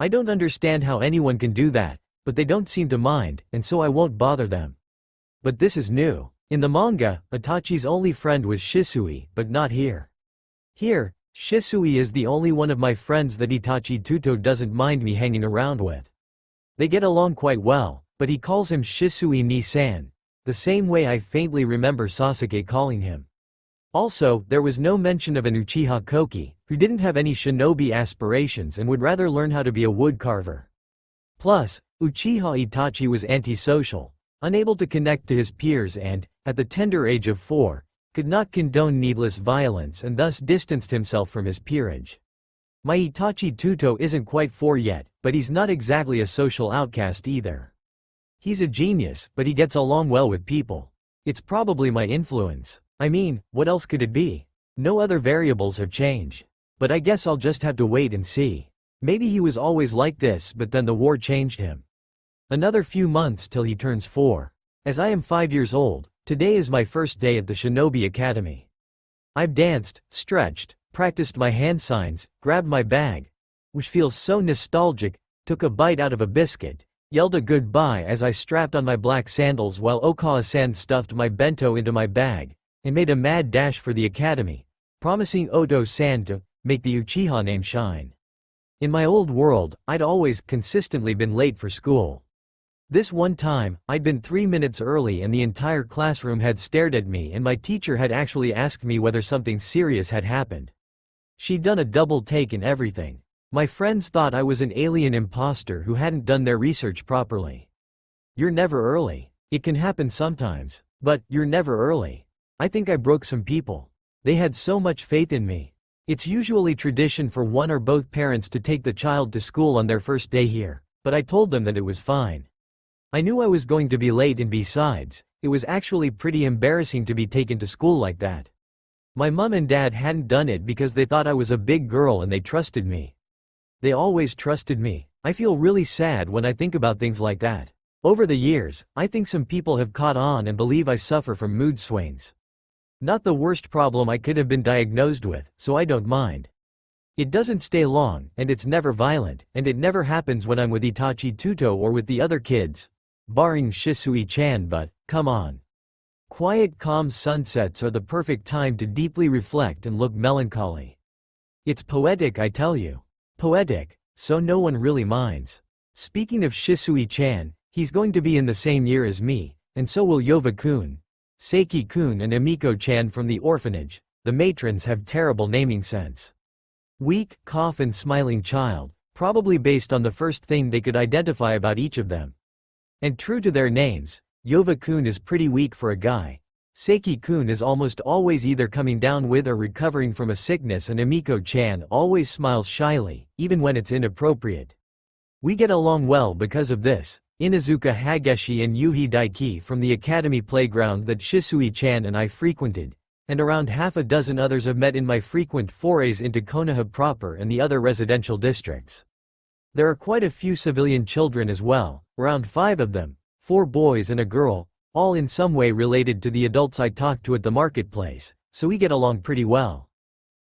I don't understand how anyone can do that, but they don't seem to mind, and so I won't bother them. But this is new. In the manga, Itachi's only friend was Shisui, but not here. Here, Shisui is the only one of my friends that Itachi Tuto doesn't mind me hanging around with. They get along quite well, but he calls him Shisui ni-san, the same way I faintly remember Sasuke calling him. Also, there was no mention of an Uchiha Koki, who didn't have any shinobi aspirations and would rather learn how to be a woodcarver. Plus, Uchiha Itachi was antisocial, unable to connect to his peers and, at the tender age of 4, could not condone needless violence and thus distanced himself from his peerage. My Itachi Tuto isn't quite 4 yet, but he's not exactly a social outcast either. He's a genius, but he gets along well with people. It's probably my influence. I mean, what else could it be? No other variables have changed. But I guess I'll just have to wait and see. Maybe he was always like this but then the war changed him. Another few months till he turns 4. As I am 5 years old, today is my first day at the Shinobi Academy. I've danced, stretched, practiced my hand signs, grabbed my bag, which feels so nostalgic, took a bite out of a biscuit, yelled a goodbye as I strapped on my black sandals while Okawa-san stuffed my bento into my bag, and made a mad dash for the academy, promising Oto-san to make the Uchiha name shine. In my old world, I'd always consistently been late for school. This one time, I'd been 3 minutes early and the entire classroom had stared at me and my teacher had actually asked me whether something serious had happened. She'd done a double take and everything. My friends thought I was an alien imposter who hadn't done their research properly. You're never early. It can happen sometimes, but you're never early. I think I broke some people. They had so much faith in me. It's usually tradition for one or both parents to take the child to school on their first day here, but I told them that it was fine. I knew I was going to be late and besides, it was actually pretty embarrassing to be taken to school like that. My mom and dad hadn't done it because they thought I was a big girl and they trusted me. They always trusted me. I feel really sad when I think about things like that. Over the years, I think some people have caught on and believe I suffer from mood swings. Not the worst problem I could have been diagnosed with, so I don't mind. It doesn't stay long, and it's never violent, and it never happens when I'm with Itachi Tuto or with the other kids. Barring Shisui-chan, but, come on. Quiet, calm sunsets are the perfect time to deeply reflect and look melancholy. It's poetic, I tell you. Poetic, so no one really minds. Speaking of Shisui-chan, he's going to be in the same year as me, and so will Yova-kun, Seiki-kun and Emiko-chan from the orphanage. The matrons have terrible naming sense. Weak, cough and smiling child, probably based on the first thing they could identify about each of them. And true to their names, Yova-kun is pretty weak for a guy. Seiki-kun is almost always either coming down with or recovering from a sickness, and Emiko-chan always smiles shyly, even when it's inappropriate. We get along well because of this. Inazuka Hageshi and Yuhi Daiki from the academy playground that Shisui-chan and I frequented, and around half a dozen others have met in my frequent forays into Konoha proper and the other residential districts. There are quite a few civilian children as well, around 5 of them, 4 boys and a girl, all in some way related to the adults I talk to at the marketplace, so we get along pretty well.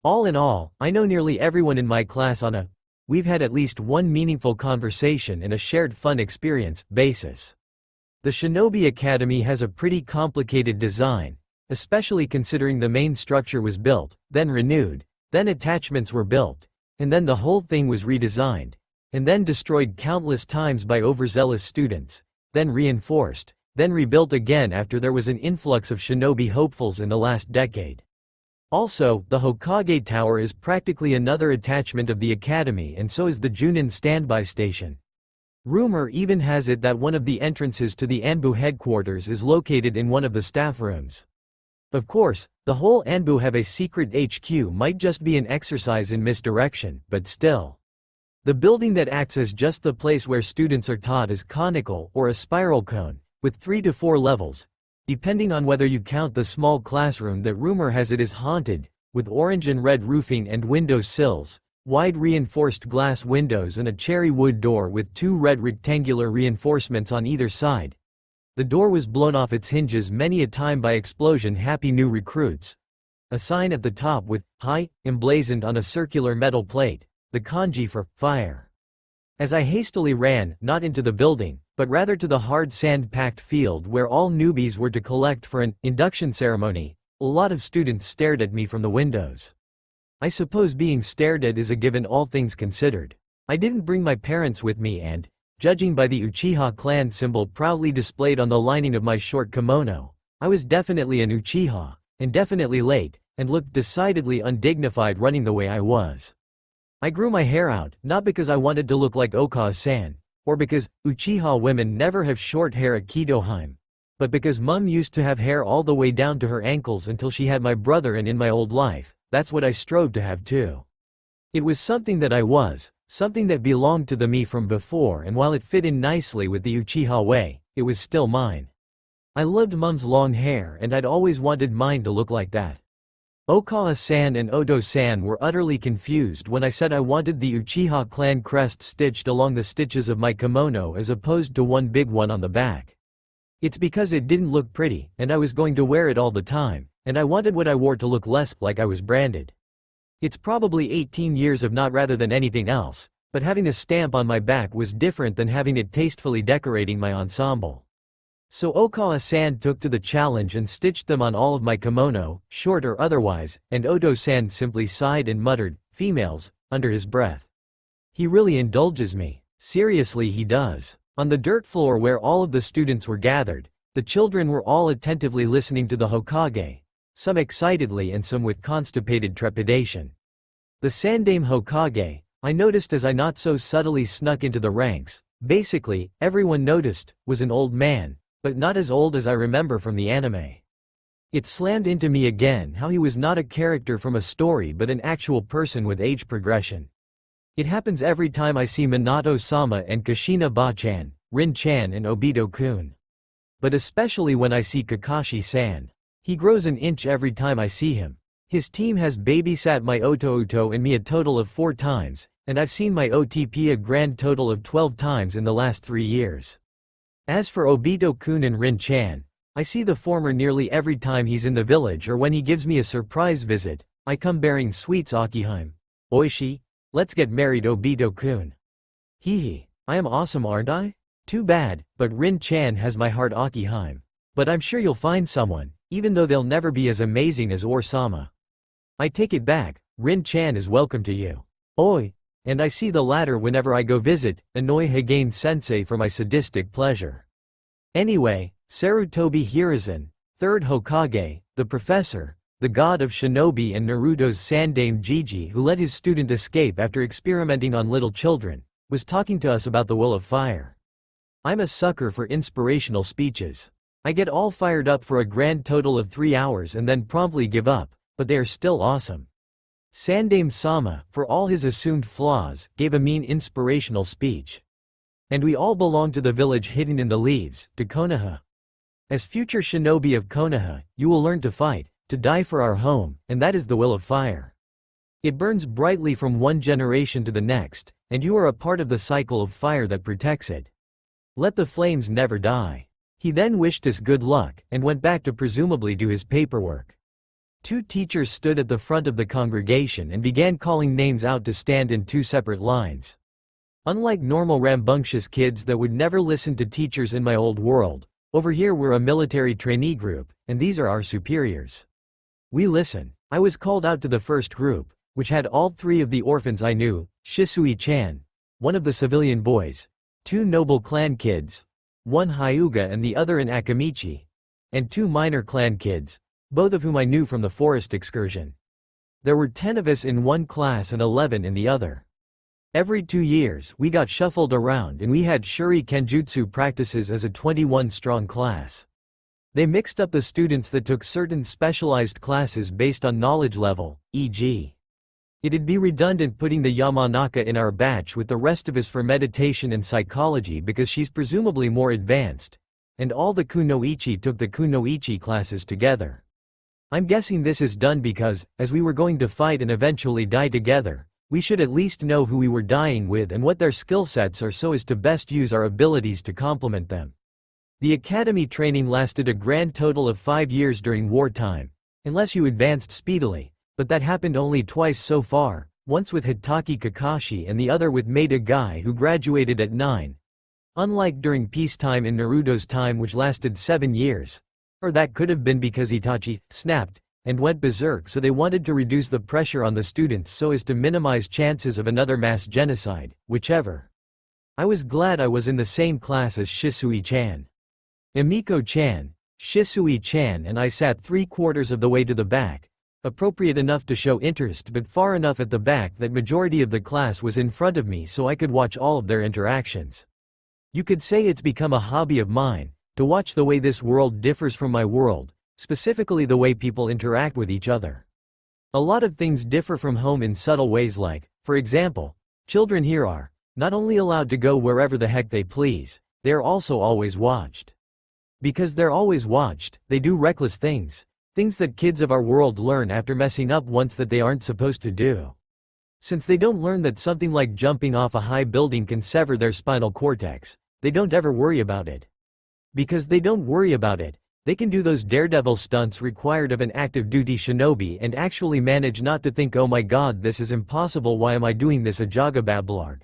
All in all, I know nearly everyone in my class on a we've had at least one meaningful conversation and a shared fun experience basis. The Shinobi Academy has a pretty complicated design, especially considering the main structure was built, then renewed, then attachments were built, and then the whole thing was redesigned, and then destroyed countless times by overzealous students, then reinforced, then rebuilt again after there was an influx of shinobi hopefuls in the last decade. Also, the Hokage Tower is practically another attachment of the academy, and so is the Junin standby station. Rumor even has it that one of the entrances to the Anbu headquarters is located in one of the staff rooms. Of course, the whole Anbu have a secret HQ might just be an exercise in misdirection, but still. The building that acts as just the place where students are taught is conical or a spiral cone, with 3 to 4 levels, depending on whether you count the small classroom that rumor has it is haunted, with orange and red roofing and window sills, wide reinforced glass windows and a cherry wood door with 2 red rectangular reinforcements on either side. The door was blown off its hinges many a time by explosion. Happy new recruits. A sign at the top with "Hi" emblazoned on a circular metal plate, the kanji for fire. As I hastily ran, not into the building, but rather to the hard sand-packed field where all newbies were to collect for an induction ceremony, a lot of students stared at me from the windows. I suppose being stared at is a given, all things considered. I didn't bring my parents with me and, judging by the Uchiha clan symbol proudly displayed on the lining of my short kimono, I was definitely an Uchiha, and definitely late, and looked decidedly undignified running the way I was. I grew my hair out, not because I wanted to look like Okawa-san, or because Uchiha women never have short hair at Kidoheim, but because Mum used to have hair all the way down to her ankles until she had my brother, and in my old life, that's what I strove to have too. It was something that I was, something that belonged to the me from before, and while it fit in nicely with the Uchiha way, it was still mine. I loved Mum's long hair and I'd always wanted mine to look like that. Okawa-san and Odo-san were utterly confused when I said I wanted the Uchiha clan crest stitched along the stitches of my kimono as opposed to one big one on the back. It's because it didn't look pretty, and I was going to wear it all the time, and I wanted what I wore to look less like I was branded. It's probably 18 years of not rather than anything else, but having a stamp on my back was different than having it tastefully decorating my ensemble. So Okawa-san took to the challenge and stitched them on all of my kimono, short or otherwise, and Odo-san simply sighed and muttered, "Females," under his breath. He really indulges me. Seriously, he does. On the dirt floor where all of the students were gathered, the children were all attentively listening to the Hokage, some excitedly and some with constipated trepidation. The Sandame Hokage, I noticed as I not so subtly snuck into the ranks, basically, everyone noticed, was an old man, but not as old as I remember from the anime. It slammed into me again how he was not a character from a story but an actual person with age progression. It happens every time I see Minato-sama and Kushina Ba-chan, Rin-chan and Obito-kun. But especially when I see Kakashi-san. He grows an inch every time I see him. His team has babysat my Otouto and me a total of 4 times, and I've seen my OTP a grand total of 12 times in the last 3 years. As for Obito-kun and Rin-chan, I see the former nearly every time he's in the village or when he gives me a surprise visit. I come bearing sweets Akiheim. Oishi, let's get married Obito-kun. Hee, I am awesome aren't I? Too bad, but Rin-chan has my heart Akiheim. But I'm sure you'll find someone, even though they'll never be as amazing as Or-sama. I take it back, Rin-chan is welcome to you. Oi, and I see the latter whenever I go visit, annoy Hagane-sensei for my sadistic pleasure. Anyway, Sarutobi Hiruzen, third Hokage, the professor, the god of shinobi and Naruto's Sandaime Jiji who let his student escape after experimenting on little children, was talking to us about the will of fire. I'm a sucker for inspirational speeches. I get all fired up for a grand total of 3 hours and then promptly give up, but they are still awesome. Sandaime-sama, for all his assumed flaws, gave a mean inspirational speech. And we all belong to the village hidden in the leaves, to Konoha. As future shinobi of Konoha, you will learn to fight, to die for our home, and that is the will of fire. It burns brightly from one generation to the next, and you are a part of the cycle of fire that protects it. Let the flames never die. He then wished us good luck, and went back to presumably do his paperwork. 2 teachers stood at the front of the congregation and began calling names out to stand in 2 separate lines. Unlike normal rambunctious kids that would never listen to teachers in my old world, over here we're a military trainee group, and these are our superiors. We listen. I was called out to the first group, which had all 3 of the orphans I knew, Shisui-chan, one of the civilian boys, 2 noble clan kids, one Hyuga and the other an Akamichi, and 2 minor clan kids, both of whom I knew from the forest excursion. There were 10 of us in one class and 11 in the other. Every 2 years we got shuffled around and we had Shuri Kenjutsu practices as a 21-strong class. They mixed up the students that took certain specialized classes based on knowledge level, e.g. It'd be redundant putting the Yamanaka in our batch with the rest of us for meditation and psychology because she's presumably more advanced, and all the kunoichi took the kunoichi classes together. I'm guessing this is done because, as we were going to fight and eventually die together, we should at least know who we were dying with and what their skill sets are so as to best use our abilities to complement them. The academy training lasted a grand total of 5 years during wartime, unless you advanced speedily, but that happened only twice so far, once with Hitaki Kakashi and the other with Maeda Guy who graduated at 9. Unlike during peacetime in Naruto's time which lasted 7 years. Or that could have been because Itachi snapped and went berserk, so they wanted to reduce the pressure on the students so as to minimize chances of another mass genocide, whichever. I was glad I was in the same class as Shisui-chan. Emiko-chan, Shisui-chan and I sat 3/4 of the way to the back, appropriate enough to show interest but far enough at the back that majority of the class was in front of me so I could watch all of their interactions. You could say it's become a hobby of mine, to watch the way this world differs from my world, specifically the way people interact with each other. A lot of things differ from home in subtle ways like, for example, children here are not only allowed to go wherever the heck they please, they are also always watched. Because they're always watched, they do reckless things that kids of our world learn after messing up once that they aren't supposed to do. Since they don't learn that something like jumping off a high building can sever their spinal cortex, they don't ever worry about it. Because they don't worry about it, they can do those daredevil stunts required of an active duty shinobi and actually manage not to think, oh my god, this is impossible, why am I doing this, a jagabablarg.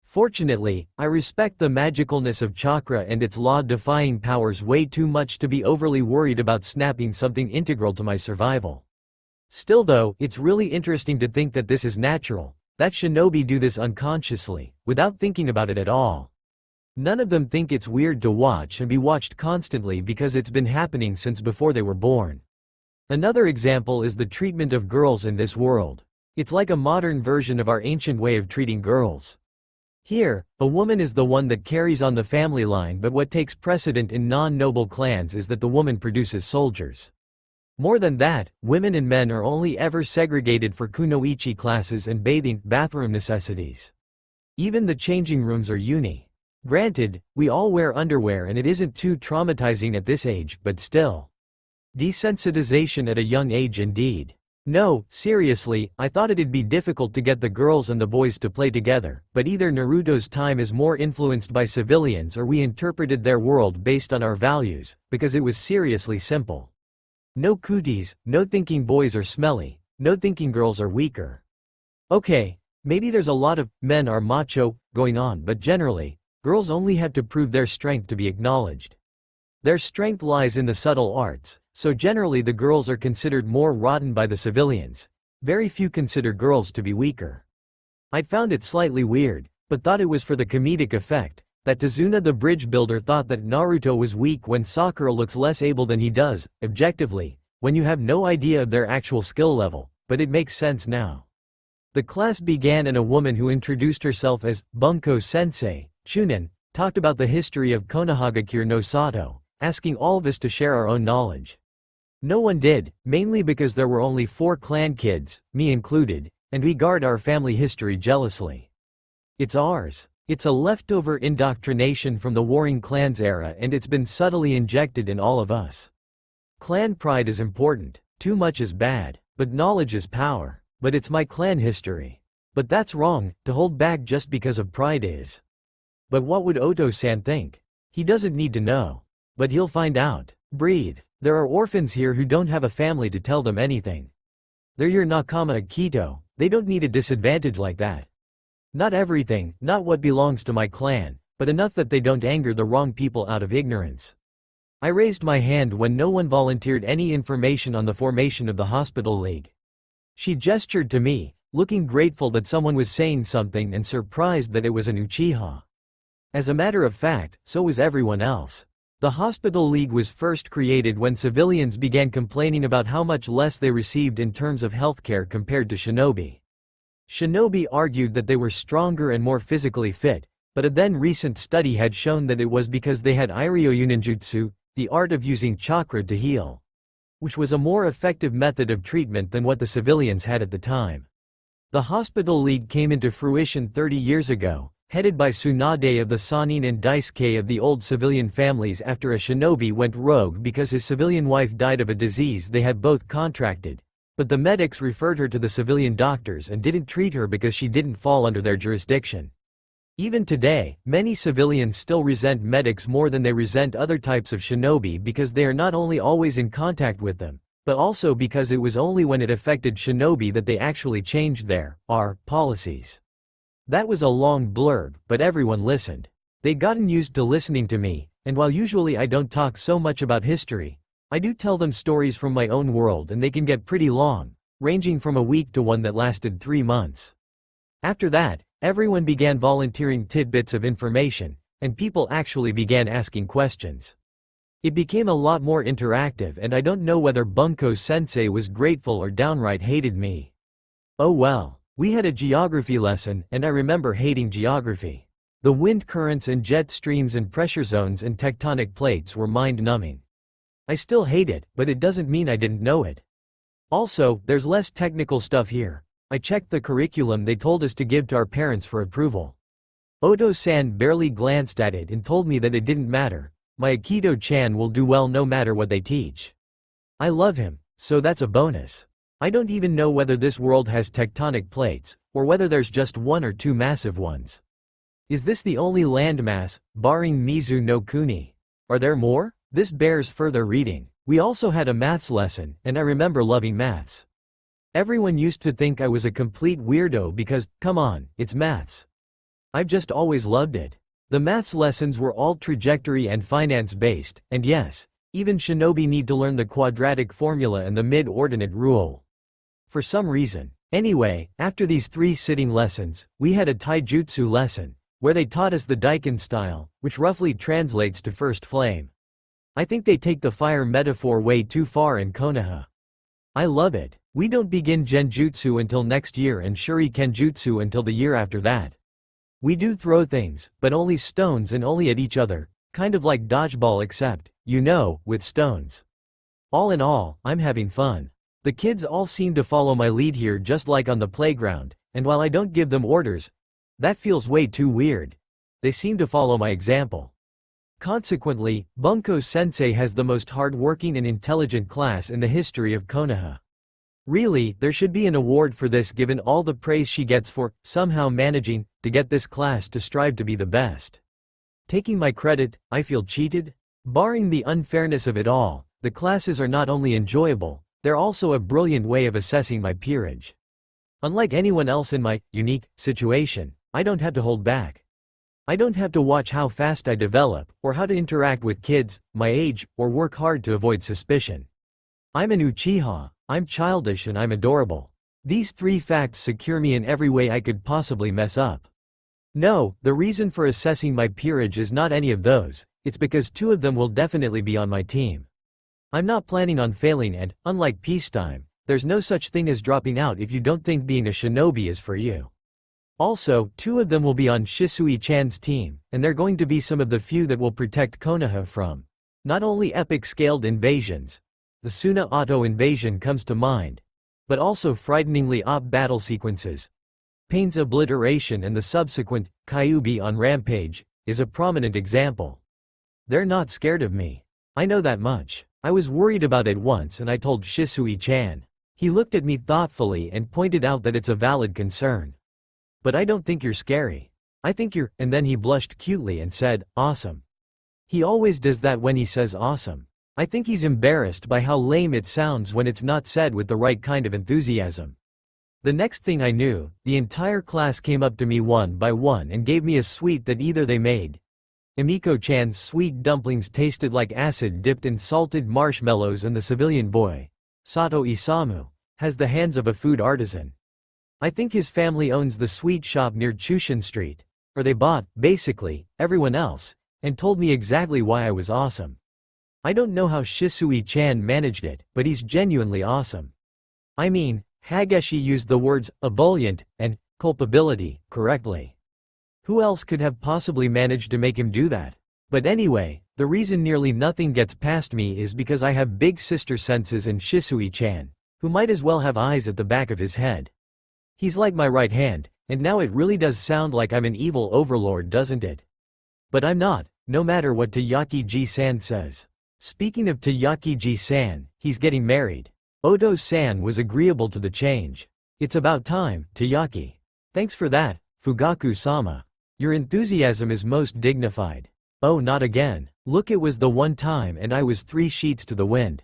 Fortunately, I respect the magicalness of chakra and its law-defying powers way too much to be overly worried about snapping something integral to my survival. Still though, it's really interesting to think that this is natural, that shinobi do this unconsciously, without thinking about it at all. None of them think it's weird to watch and be watched constantly because it's been happening since before they were born. Another example is the treatment of girls in this world. It's like a modern version of our ancient way of treating girls. Here, a woman is the one that carries on the family line, but what takes precedent in non-noble clans is that the woman produces soldiers. More than that, women and men are only ever segregated for kunoichi classes and bathroom necessities. Even the changing rooms are uni. Granted, we all wear underwear and it isn't too traumatizing at this age, but still. Desensitization at a young age indeed. No, seriously, I thought it'd be difficult to get the girls and the boys to play together, but either Naruto's time is more influenced by civilians or we interpreted their world based on our values, because it was seriously simple. No cooties, no thinking boys are smelly, no thinking girls are weaker. Okay, maybe there's a lot of men are macho going on, but generally, girls only have to prove their strength to be acknowledged. Their strength lies in the subtle arts, so generally the girls are considered more rotten by the civilians. Very few consider girls to be weaker. I'd found it slightly weird, but thought it was for the comedic effect, that Tazuna the bridge builder thought that Naruto was weak when Sakura looks less able than he does, objectively, when you have no idea of their actual skill level, but it makes sense now. The class began and a woman who introduced herself as Bunko Sensei, Chunin, talked about the history of Konohagakure no Sato, asking all of us to share our own knowledge. No one did, mainly because there were only 4 clan kids, me included, and we guard our family history jealously. It's ours. It's a leftover indoctrination from the warring clans era, and it's been subtly injected in all of us. Clan pride is important, too much is bad, but knowledge is power. But it's my clan history. But that's wrong, to hold back just because of pride is. But what would Oto-san think? He doesn't need to know. But he'll find out. Breathe. There are orphans here who don't have a family to tell them anything. They're your nakama Akito, they don't need a disadvantage like that. Not everything, not what belongs to my clan, but enough that they don't anger the wrong people out of ignorance. I raised my hand when no one volunteered any information on the formation of the Hospital League. She gestured to me, looking grateful that someone was saying something and surprised that it was an Uchiha. As a matter of fact, so was everyone else. The Hospital League was first created when civilians began complaining about how much less they received in terms of healthcare compared to shinobi. Shinobi argued that they were stronger and more physically fit, but a then recent study had shown that it was because they had Iryo Ninjutsu, the art of using chakra to heal, which was a more effective method of treatment than what the civilians had at the time. The Hospital League came into fruition 30 years ago, headed by Tsunade of the Sanin and Daisuke of the old civilian families after a shinobi went rogue because his civilian wife died of a disease they had both contracted, but the medics referred her to the civilian doctors and didn't treat her because she didn't fall under their jurisdiction. Even today, many civilians still resent medics more than they resent other types of shinobi because they are not only always in contact with them, but also because it was only when it affected shinobi that they actually changed their policies. That was a long blurb, but everyone listened. They'd gotten used to listening to me, and while usually I don't talk so much about history, I do tell them stories from my own world and they can get pretty long, ranging from a week to one that lasted 3 months. After that, everyone began volunteering tidbits of information, and people actually began asking questions. It became a lot more interactive, and I don't know whether Bunko Sensei was grateful or downright hated me. Oh well, we had a geography lesson, and I remember hating geography. The wind currents and jet streams and pressure zones and tectonic plates were mind-numbing. I still hate it, but it doesn't mean I didn't know it. Also, there's less technical stuff here. I checked the curriculum they told us to give to our parents for approval. Oto-san barely glanced at it and told me that it didn't matter. My Aikido-chan will do well no matter what they teach. I love him, so that's a bonus. I don't even know whether this world has tectonic plates, or whether there's just 1 or 2 massive ones. Is this the only landmass, barring Mizu no Kuni? Are there more? This bears further reading. We also had a maths lesson, and I remember loving maths. Everyone used to think I was a complete weirdo because, come on, it's maths. I've just always loved it. The maths lessons were all trajectory and finance based, and yes, even shinobi need to learn the quadratic formula and the mid-ordinate rule. For some reason. Anyway, after these 3 sitting lessons, we had a taijutsu lesson, where they taught us the Daikin style, which roughly translates to first flame. I think they take the fire metaphor way too far in Konoha. I love it. We don't begin Genjutsu until next year and Shurikenjutsu until the year after that. We do throw things, but only stones and only at each other, kind of like dodgeball except, with stones. All in all, I'm having fun. The kids all seem to follow my lead here just like on the playground, and while I don't give them orders, that feels way too weird. They seem to follow my example. Consequently, Bunko Sensei has the most hard-working and intelligent class in the history of Konoha. Really, there should be an award for this given all the praise she gets for, somehow managing, to get this class to strive to be the best. Taking my credit, I feel cheated? Barring the unfairness of it all, the classes are not only enjoyable, they're also a brilliant way of assessing my peerage. Unlike anyone else in my unique situation, I don't have to hold back. I don't have to watch how fast I develop, or how to interact with kids my age, or work hard to avoid suspicion. I'm an Uchiha, I'm childish and I'm adorable. These three facts secure me in every way I could possibly mess up. No, the reason for assessing my peerage is not any of those, it's because two of them will definitely be on my team. I'm not planning on failing and, unlike peacetime, there's no such thing as dropping out if you don't think being a shinobi is for you. Also, two of them will be on Shisui-chan's team, and they're going to be some of the few that will protect Konoha from not only epic-scaled invasions, the Suna Auto invasion comes to mind, but also frighteningly OP battle sequences. Pain's obliteration and the subsequent Kyuubi on Rampage is a prominent example. They're not scared of me. I know that much. I was worried about it once and I told Shisui-chan. He looked at me thoughtfully and pointed out that it's a valid concern. But I don't think you're scary. I think you're, and then he blushed cutely and said, awesome. He always does that when he says awesome. I think he's embarrassed by how lame it sounds when it's not said with the right kind of enthusiasm. The next thing I knew, the entire class came up to me one by one and gave me a sweet that either they made. Emiko-chan's sweet dumplings tasted like acid dipped in salted marshmallows, and the civilian boy, Sato Isamu, has the hands of a food artisan. I think his family owns the sweet shop near Chushin Street, or they bought, basically, everyone else, and told me exactly why I was awesome. I don't know how Shisui-chan managed it, but he's genuinely awesome. I mean, Hageshi used the words ebullient and culpability correctly. Who else could have possibly managed to make him do that? But anyway, the reason nearly nothing gets past me is because I have big sister senses and Shisui-chan, who might as well have eyes at the back of his head. He's like my right hand, and now it really does sound like I'm an evil overlord, doesn't it? But I'm not, no matter what Tayaki-ji-san says. Speaking of Tayaki-ji-san, he's getting married. Oto-san was agreeable to the change. It's about time, Tayaki. Thanks for that, Fugaku-sama. Your enthusiasm is most dignified. Oh, not again. Look, it was the one time and I was 3 sheets to the wind.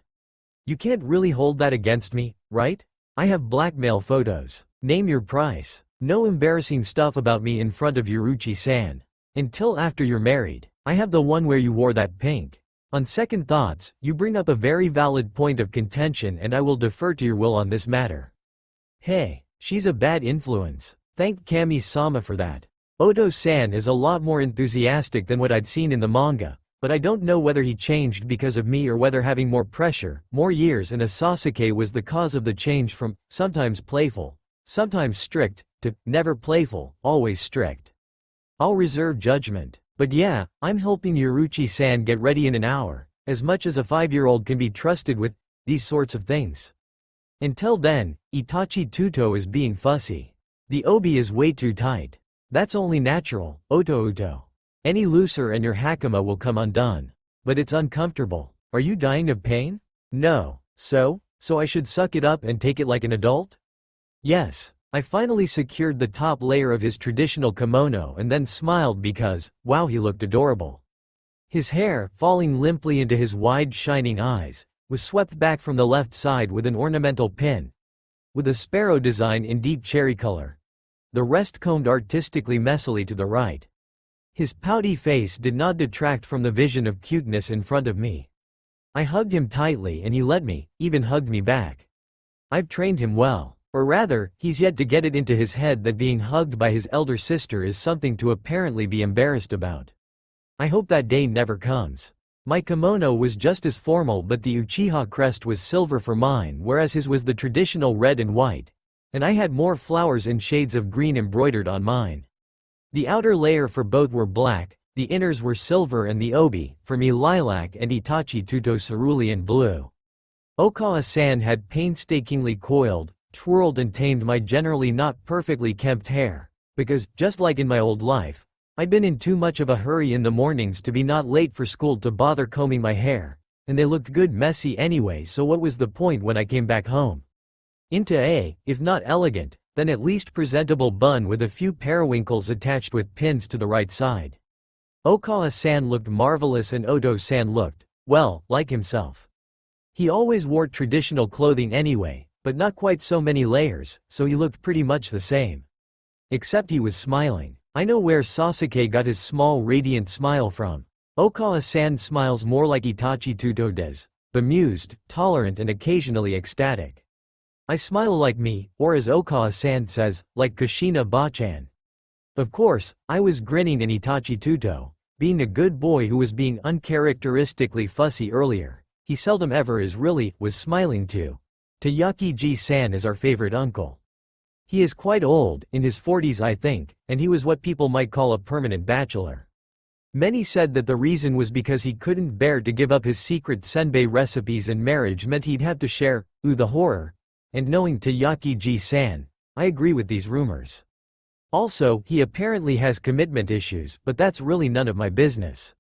You can't really hold that against me, right? I have blackmail photos. Name your price. No embarrassing stuff about me in front of Yoruchi-san. Until after you're married. I have the one where you wore that pink. On second thoughts, you bring up a very valid point of contention and I will defer to your will on this matter. Hey, she's a bad influence. Thank Kami-sama for that. Oto-san is a lot more enthusiastic than what I'd seen in the manga, but I don't know whether he changed because of me or whether having more pressure, more years and a Sasuke was the cause of the change from sometimes playful, sometimes strict, to never playful, always strict. I'll reserve judgment. But yeah, I'm helping Yoruchi-san get ready in an hour, as much as a 5-year-old can be trusted with these sorts of things. Until then, Itachi Tuto is being fussy. The obi is way too tight. That's only natural, Oto-uto. Any looser and your hakama will come undone. But it's uncomfortable. Are you dying of pain? No. So I should suck it up and take it like an adult? Yes. I finally secured the top layer of his traditional kimono and then smiled because, wow, he looked adorable. His hair, falling limply into his wide shining eyes, was swept back from the left side with an ornamental pin, with a sparrow design in deep cherry color. The rest combed artistically messily to the right. His pouty face did not detract from the vision of cuteness in front of me. I hugged him tightly and he let me, even hugged me back. I've trained him well. Or rather, he's yet to get it into his head that being hugged by his elder sister is something to apparently be embarrassed about. I hope that day never comes. My kimono was just as formal, but the Uchiha crest was silver for mine, whereas his was the traditional red and white, and I had more flowers in shades of green embroidered on mine. The outer layer for both were black, the inners were silver, and the obi, for me, lilac, and Itachi Tuto cerulean blue. Okawa-san had painstakingly coiled, twirled and tamed my generally not perfectly kempt hair, because, just like in my old life, I'd been in too much of a hurry in the mornings to be not late for school to bother combing my hair, and they looked good messy anyway, so what was the point when I came back home? Into a, if not elegant, then at least presentable bun with a few periwinkles attached with pins to the right side. Okawa-san looked marvelous and Oto-san looked, well, like himself. He always wore traditional clothing anyway, but not quite so many layers, so he looked pretty much the same. Except he was smiling. I know where Sasuke got his small radiant smile from. Okawa-san smiles more like Itachi Tuto does, bemused, tolerant and occasionally ecstatic. I smile like me, or as Okawa-san says, like Kushina Bachan. Of course, I was grinning in Itachi Tuto, being a good boy who was being uncharacteristically fussy earlier. He seldom ever was smiling too. Tayaki-ji-san is our favorite uncle. He is quite old, in his 40s I think, and he was what people might call a permanent bachelor. Many said that the reason was because he couldn't bear to give up his secret senbei recipes and marriage meant he'd have to share, the horror. And knowing Tayaki-ji-san, I agree with these rumors. Also, he apparently has commitment issues, but that's really none of my business.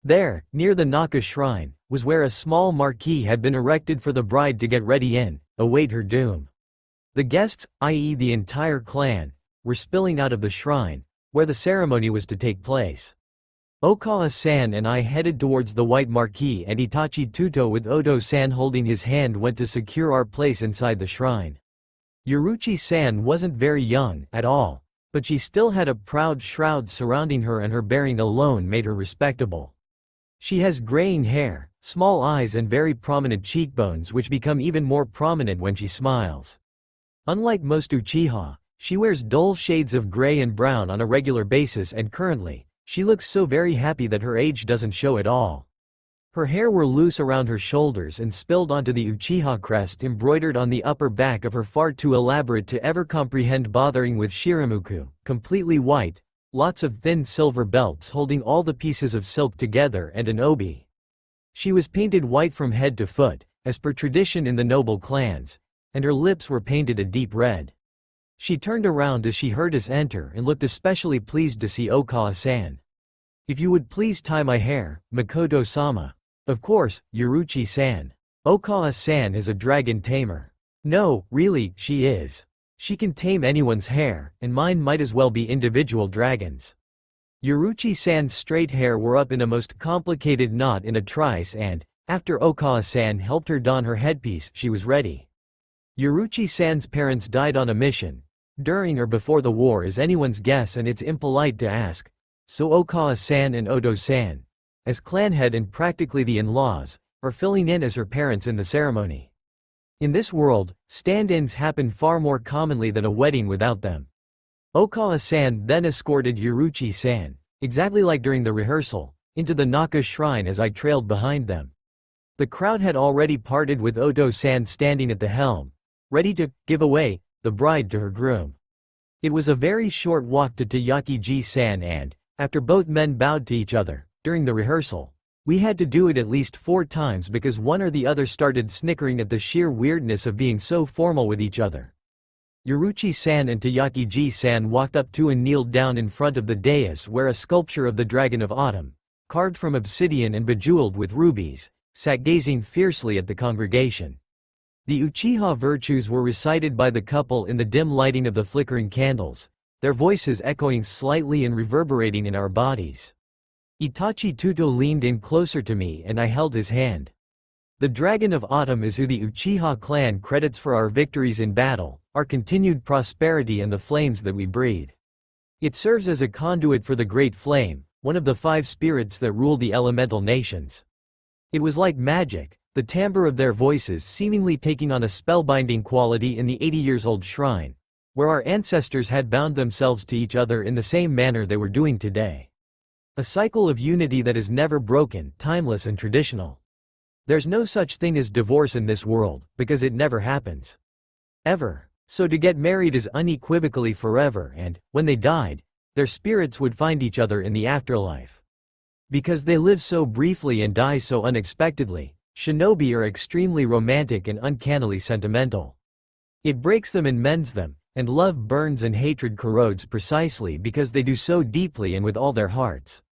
There, near the Naka shrine, was where a small marquee had been erected for the bride to get ready in, await her doom. The guests, i.e. the entire clan, were spilling out of the shrine, where the ceremony was to take place. Okawa-san and I headed towards the white marquee and Itachi Tuto with Odo-san holding his hand went to secure our place inside the shrine. Yuruchi-san wasn't very young at all, but she still had a proud shroud surrounding her and her bearing alone made her respectable. She has graying hair, small eyes and very prominent cheekbones which become even more prominent when she smiles. Unlike most Uchiha, she wears dull shades of gray and brown on a regular basis and currently, she looks so very happy that her age doesn't show at all. Her hair were loose around her shoulders and spilled onto the Uchiha crest embroidered on the upper back of her far too elaborate to ever comprehend bothering with shiramuku, completely white, lots of thin silver belts holding all the pieces of silk together and an obi. She was painted white from head to foot, as per tradition in the noble clans, and her lips were painted a deep red. She turned around as she heard us enter and looked especially pleased to see Okawa-san. "If you would please tie my hair, Makoto-sama." "Of course, Yuruchi-san. Okawa-san is a dragon tamer." "No, really, she is. She can tame anyone's hair, and mine might as well be individual dragons." Yuruchi-san's straight hair were up in a most complicated knot in a trice and, after Okawa-san helped her don her headpiece, she was ready. Yuruchi-san's parents died on a mission, during or before the war is anyone's guess and it's impolite to ask, so Okawa-san and Odo-san, as clan head and practically the in-laws, are filling in as her parents in the ceremony. In this world, stand-ins happen far more commonly than a wedding without them. Okawa-san then escorted Yuruchi-san, exactly like during the rehearsal, into the Naka shrine as I trailed behind them. The crowd had already parted with Odo-san standing at the helm, ready to give away the bride to her groom. It was a very short walk to Tayaki-ji-san and, after both men bowed to each other, during the rehearsal, we had to do it at least 4 times because one or the other started snickering at the sheer weirdness of being so formal with each other. Yuruchi-san and Tayaki-ji-san walked up to and kneeled down in front of the dais where a sculpture of the Dragon of Autumn, carved from obsidian and bejeweled with rubies, sat gazing fiercely at the congregation. The Uchiha virtues were recited by the couple in the dim lighting of the flickering candles, their voices echoing slightly and reverberating in our bodies. Itachi Tuto leaned in closer to me and I held his hand. The Dragon of Autumn is who the Uchiha clan credits for our victories in battle, our continued prosperity and the flames that we breathe. It serves as a conduit for the Great Flame, one of the 5 spirits that rule the elemental nations. It was like magic, the timbre of their voices seemingly taking on a spellbinding quality in the 80-years-old shrine, where our ancestors had bound themselves to each other in the same manner they were doing today. A cycle of unity that is never broken, timeless and traditional. There's no such thing as divorce in this world, because it never happens. Ever. So to get married is unequivocally forever and, when they died, their spirits would find each other in the afterlife. Because they live so briefly and die so unexpectedly, shinobi are extremely romantic and uncannily sentimental. It breaks them and mends them, and love burns and hatred corrodes precisely because they do so deeply and with all their hearts.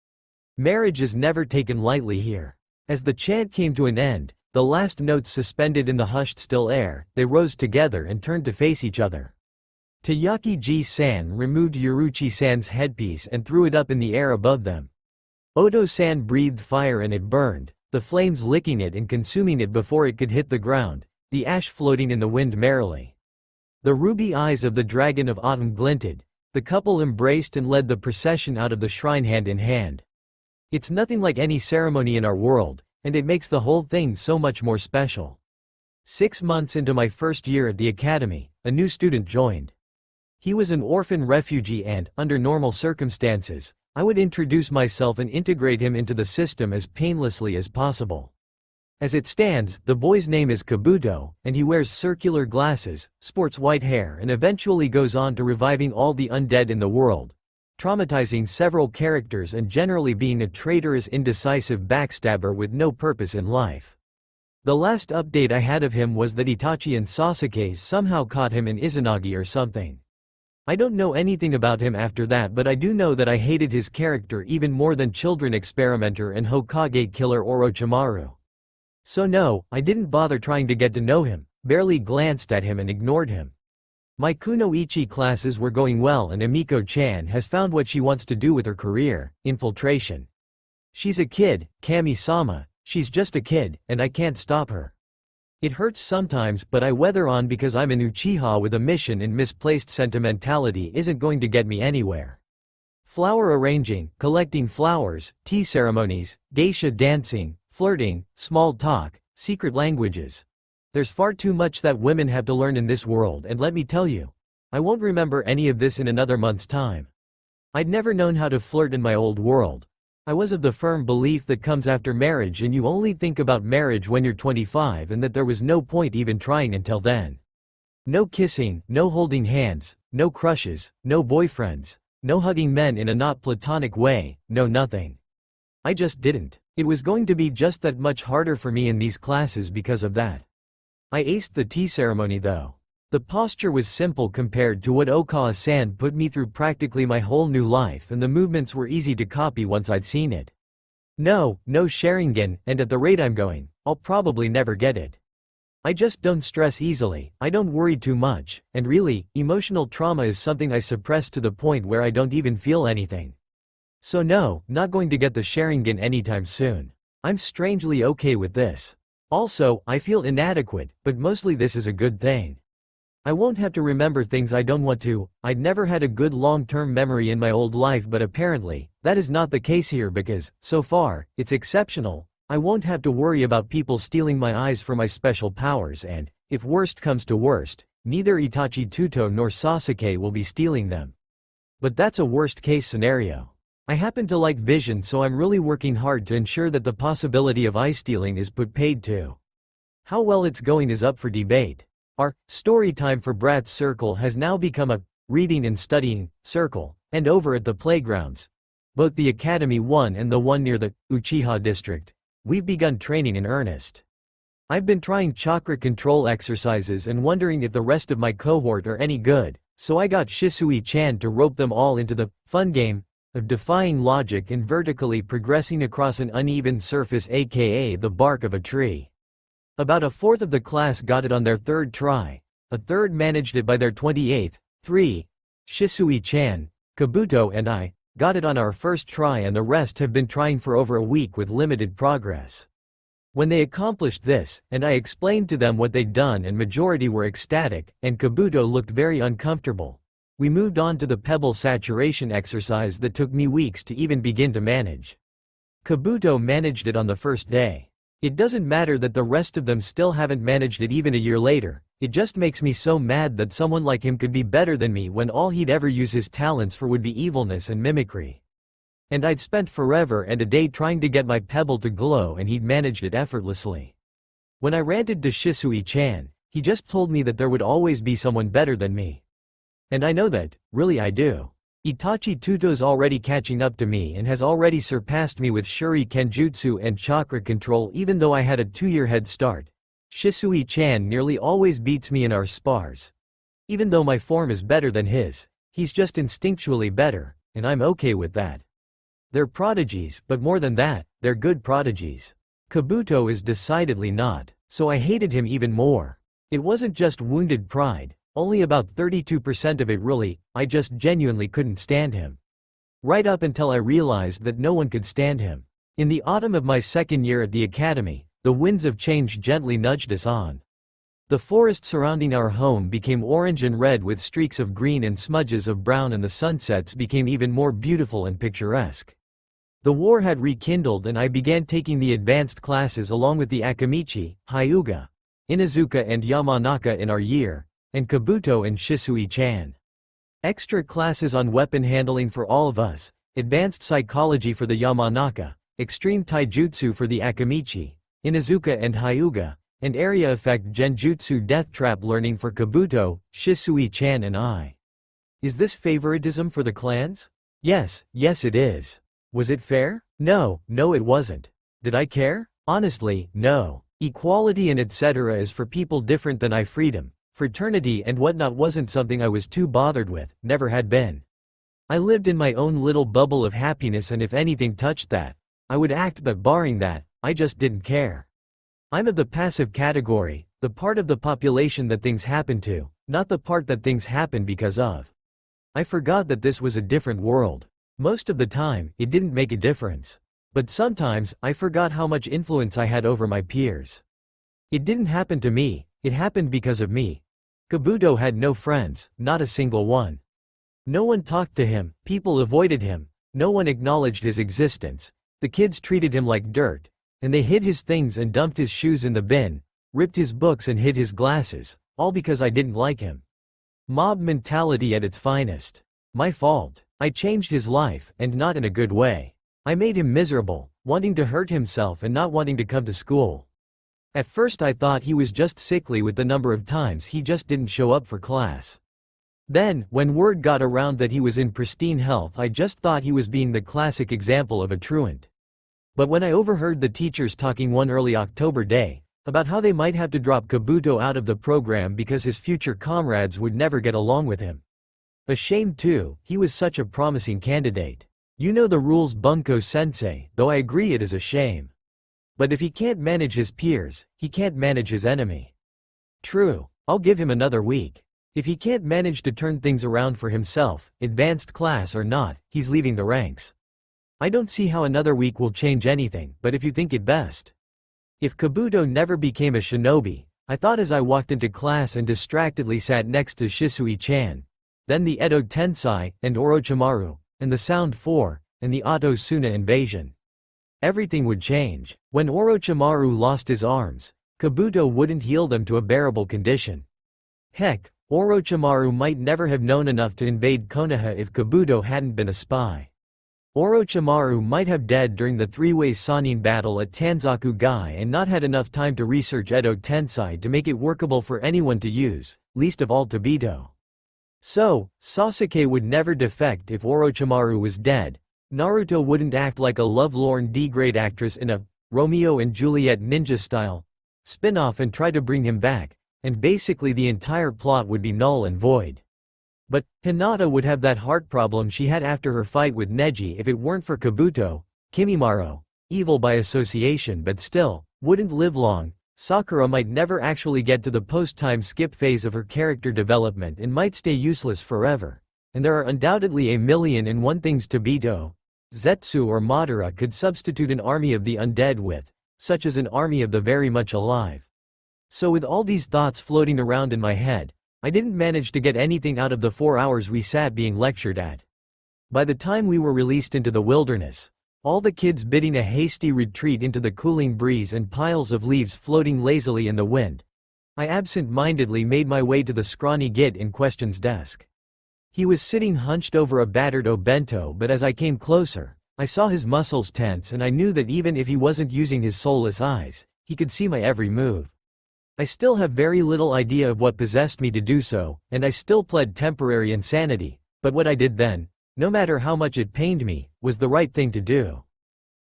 Marriage is never taken lightly here. As the chant came to an end, the last notes suspended in the hushed still air, they rose together and turned to face each other. Tayaki-ji-san removed Yuruchi-san's headpiece and threw it up in the air above them. Odo-san breathed fire and it burned, the flames licking it and consuming it before it could hit the ground, the ash floating in the wind merrily. The ruby eyes of the dragon of autumn glinted. The couple embraced and led the procession out of the shrine hand in hand. It's nothing like any ceremony in our world, and it makes the whole thing so much more special. 6 months into my first year at the academy, a new student joined. He was an orphan refugee and, under normal circumstances, I would introduce myself and integrate him into the system as painlessly as possible. As it stands, the boy's name is Kabuto, and he wears circular glasses, sports white hair and eventually goes on to reviving all the undead in the world, traumatizing several characters and generally being a traitorous indecisive backstabber with no purpose in life. The last update I had of him was that Itachi and Sasuke somehow caught him in Izanagi or something. I don't know anything about him after that, but I do know that I hated his character even more than Children Experimenter and Hokage killer Orochimaru. So no, I didn't bother trying to get to know him, barely glanced at him and ignored him. My Kunoichi classes were going well and Emiko-chan has found what she wants to do with her career, infiltration. She's a kid, Kami-sama, she's just a kid, and I can't stop her. It hurts sometimes, but I weather on because I'm an Uchiha with a mission, and misplaced sentimentality isn't going to get me anywhere. Flower arranging, collecting flowers, tea ceremonies, geisha dancing, flirting, small talk, secret languages. There's far too much that women have to learn in this world, and let me tell you, I won't remember any of this in another month's time. I'd never known how to flirt in my old world. I was of the firm belief that comes after marriage and you only think about marriage when you're 25, and that there was no point even trying until then. No kissing, no holding hands, no crushes, no boyfriends, no hugging men in a not platonic way, no nothing. I just didn't. It was going to be just that much harder for me in these classes because of that. I aced the tea ceremony though. The posture was simple compared to what Okawa-san put me through practically my whole new life, and the movements were easy to copy once I'd seen it. No Sharingan, and at the rate I'm going, I'll probably never get it. I just don't stress easily, I don't worry too much, and really, emotional trauma is something I suppress to the point where I don't even feel anything. So no, not going to get the Sharingan anytime soon. I'm strangely okay with this. Also, I feel inadequate, but mostly this is a good thing. I won't have to remember things I don't want to. I'd never had a good long-term memory in my old life, but apparently, that is not the case here because, so far, it's exceptional. I won't have to worry about people stealing my eyes for my special powers, and, if worst comes to worst, neither Itachi Tuto nor Sasuke will be stealing them. But that's a worst-case scenario. I happen to like vision, so I'm really working hard to ensure that the possibility of eye stealing is put paid to. How well it's going is up for debate. Our story time for Brat's Circle has now become a reading and studying circle, and over at the playgrounds, both the Academy 1 and the one near the Uchiha district, we've begun training in earnest. I've been trying chakra control exercises and wondering if the rest of my cohort are any good, so I got Shisui-chan to rope them all into the fun game of defying logic and vertically progressing across an uneven surface, aka the bark of a tree. About a fourth of the class got it on their third try, a third managed it by their 28th, 3, Shisui-chan, Kabuto and I, got it on our first try, and the rest have been trying for over a week with limited progress. When they accomplished this, and I explained to them what they'd done, and majority were ecstatic, and Kabuto looked very uncomfortable, we moved on to the pebble saturation exercise that took me weeks to even begin to manage. Kabuto managed it on the first day. It doesn't matter that the rest of them still haven't managed it even a year later, it just makes me so mad that someone like him could be better than me when all he'd ever use his talents for would be evilness and mimicry. And I'd spent forever and a day trying to get my pebble to glow, and he'd managed it effortlessly. When I ranted to Shisui-chan, he just told me that there would always be someone better than me. And I know that, really I do. Itachi Tuto's already catching up to me and has already surpassed me with Shuri Kenjutsu and chakra control, even though I had a 2-year head start. Shisui-chan nearly always beats me in our spars. Even though my form is better than his, he's just instinctually better, and I'm okay with that. They're prodigies, but more than that, they're good prodigies. Kabuto is decidedly not, so I hated him even more. It wasn't just wounded pride. Only about 32% of it really, I just genuinely couldn't stand him. Right up until I realized that no one could stand him. In the autumn of my second year at the academy, the winds of change gently nudged us on. The forest surrounding our home became orange and red with streaks of green and smudges of brown, and the sunsets became even more beautiful and picturesque. The war had rekindled and I began taking the advanced classes along with the Akamichi, Hyuga, Inazuka and Yamanaka in our year, and Kabuto and Shisui-chan. Extra classes on weapon handling for all of us, advanced psychology for the Yamanaka, extreme taijutsu for the Akamichi, Inazuka and Hyuga, and area effect genjutsu death trap learning for Kabuto, Shisui-chan and I. Is this favoritism for the clans? Yes it is. Was it fair? No it wasn't. Did I care? Honestly, no. Equality and etc. is for people different than I. Freedom, fraternity and whatnot wasn't something I was too bothered with, never had been. I lived in my own little bubble of happiness, and if anything touched that, I would act, but barring that, I just didn't care. I'm of the passive category, the part of the population that things happen to, not the part that things happen because of. I forgot that this was a different world. Most of the time, it didn't make a difference. But sometimes, I forgot how much influence I had over my peers. It didn't happen to me, it happened because of me. Kabuto had no friends, not a single one. No one talked to him, people avoided him, no one acknowledged his existence. The kids treated him like dirt, and they hid his things and dumped his shoes in the bin, ripped his books and hid his glasses, all because I didn't like him. Mob mentality at its finest. My fault. I changed his life, and not in a good way. I made him miserable, wanting to hurt himself and not wanting to come to school. At first I thought he was just sickly with the number of times he just didn't show up for class. Then, when word got around that he was in pristine health, I just thought he was being the classic example of a truant. But when I overheard the teachers talking one early October day, about how they might have to drop Kabuto out of the program because his future comrades would never get along with him. A shame too, he was such a promising candidate. You know the rules, Bunko-sensei, though I agree it is a shame. But if he can't manage his peers, he can't manage his enemy. True, I'll give him another week. If he can't manage to turn things around for himself, advanced class or not, he's leaving the ranks. I don't see how another week will change anything, but if you think it best. If Kabuto never became a shinobi, I thought as I walked into class and distractedly sat next to Shisui-chan, then the Edo Tensei, and Orochimaru, and the Sound 4, and the Oto Suna invasion. Everything would change. When Orochimaru lost his arms, Kabuto wouldn't heal them to a bearable condition. Heck, Orochimaru might never have known enough to invade Konoha if Kabuto hadn't been a spy. Orochimaru might have died during the three-way Sannin battle at Tanzaku-gai and not had enough time to research Edo Tensei to make it workable for anyone to use, least of all Tobito. So, Sasuke would never defect if Orochimaru was dead. Naruto wouldn't act like a lovelorn D-grade actress in a Romeo and Juliet ninja-style spin-off and try to bring him back, and basically the entire plot would be null and void. But, Hinata would have that heart problem she had after her fight with Neji if it weren't for Kabuto. Kimimaro, evil by association but still, wouldn't live long. Sakura might never actually get to the post-time skip phase of her character development and might stay useless forever. And there are undoubtedly a million and one things Tobito, Zetsu or Madara could substitute an army of the undead with, such as an army of the very much alive. So with all these thoughts floating around in my head, I didn't manage to get anything out of the 4 hours we sat being lectured at. By the time we were released into the wilderness, all the kids bidding a hasty retreat into the cooling breeze and piles of leaves floating lazily in the wind, I absent-mindedly made my way to the scrawny git in question's desk. He was sitting hunched over a battered obento, but as I came closer, I saw his muscles tense and I knew that even if he wasn't using his soulless eyes, he could see my every move. I still have very little idea of what possessed me to do so, and I still pled temporary insanity, but what I did then, no matter how much it pained me, was the right thing to do.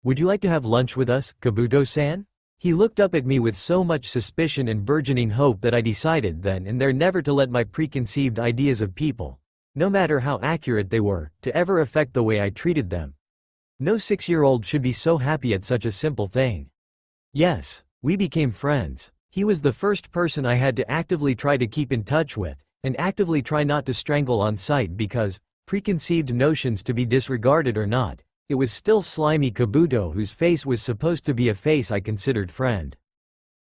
Would you like to have lunch with us, Kabuto-san? He looked up at me with so much suspicion and burgeoning hope that I decided then and there never to let my preconceived ideas of people, no matter how accurate they were, to ever affect the way I treated them. No 6-year-old should be so happy at such a simple thing. Yes, we became friends. He was the first person I had to actively try to keep in touch with, and actively try not to strangle on sight because, preconceived notions to be disregarded or not, it was still slimy Kabuto whose face was supposed to be a face I considered friend.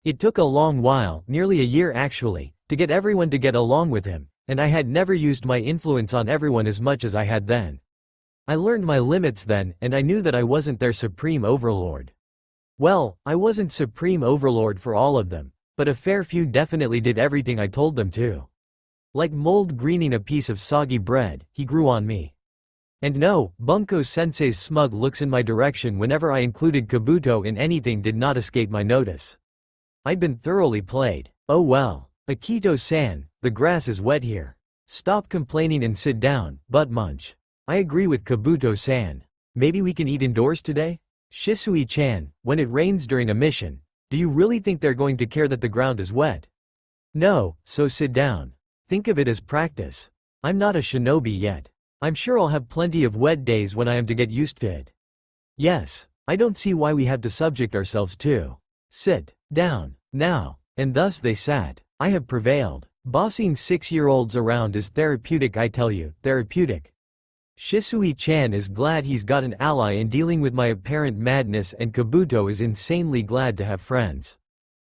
It took a long while, nearly a year actually, to get everyone to get along with him, and I had never used my influence on everyone as much as I had then. I learned my limits then, and I knew that I wasn't their supreme overlord. Well, I wasn't supreme overlord for all of them, but a fair few definitely did everything I told them to. Like mold greening a piece of soggy bread, he grew on me. And no, Bunko-sensei's smug looks in my direction whenever I included Kabuto in anything did not escape my notice. I'd been thoroughly played. Oh well. Akito-san, the grass is wet here. Stop complaining and sit down, butt munch. I agree with Kabuto-san. Maybe we can eat indoors today? Shisui-chan, when it rains during a mission, do you really think they're going to care that the ground is wet? No, so sit down. Think of it as practice. I'm not a shinobi yet. I'm sure I'll have plenty of wet days when I am to get used to it. Yes, I don't see why we have to subject ourselves to. Sit down, now. And thus they sat. I have prevailed. Bossing 6-year-olds around is therapeutic, I tell you, therapeutic. Shisui-chan is glad he's got an ally in dealing with my apparent madness, and Kabuto is insanely glad to have friends.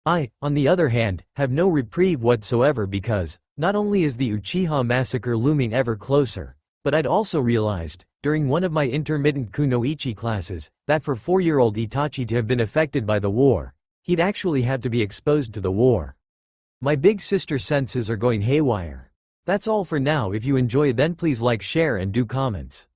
I, on the other hand, have no reprieve whatsoever because, not only is the Uchiha massacre looming ever closer, but I'd also realized, during one of my intermittent kunoichi classes, that for 4-year-old Itachi to have been affected by the war, he'd actually have to be exposed to the war. My big sister senses are going haywire. That's all for now. If you enjoy, then please like, share and do comments.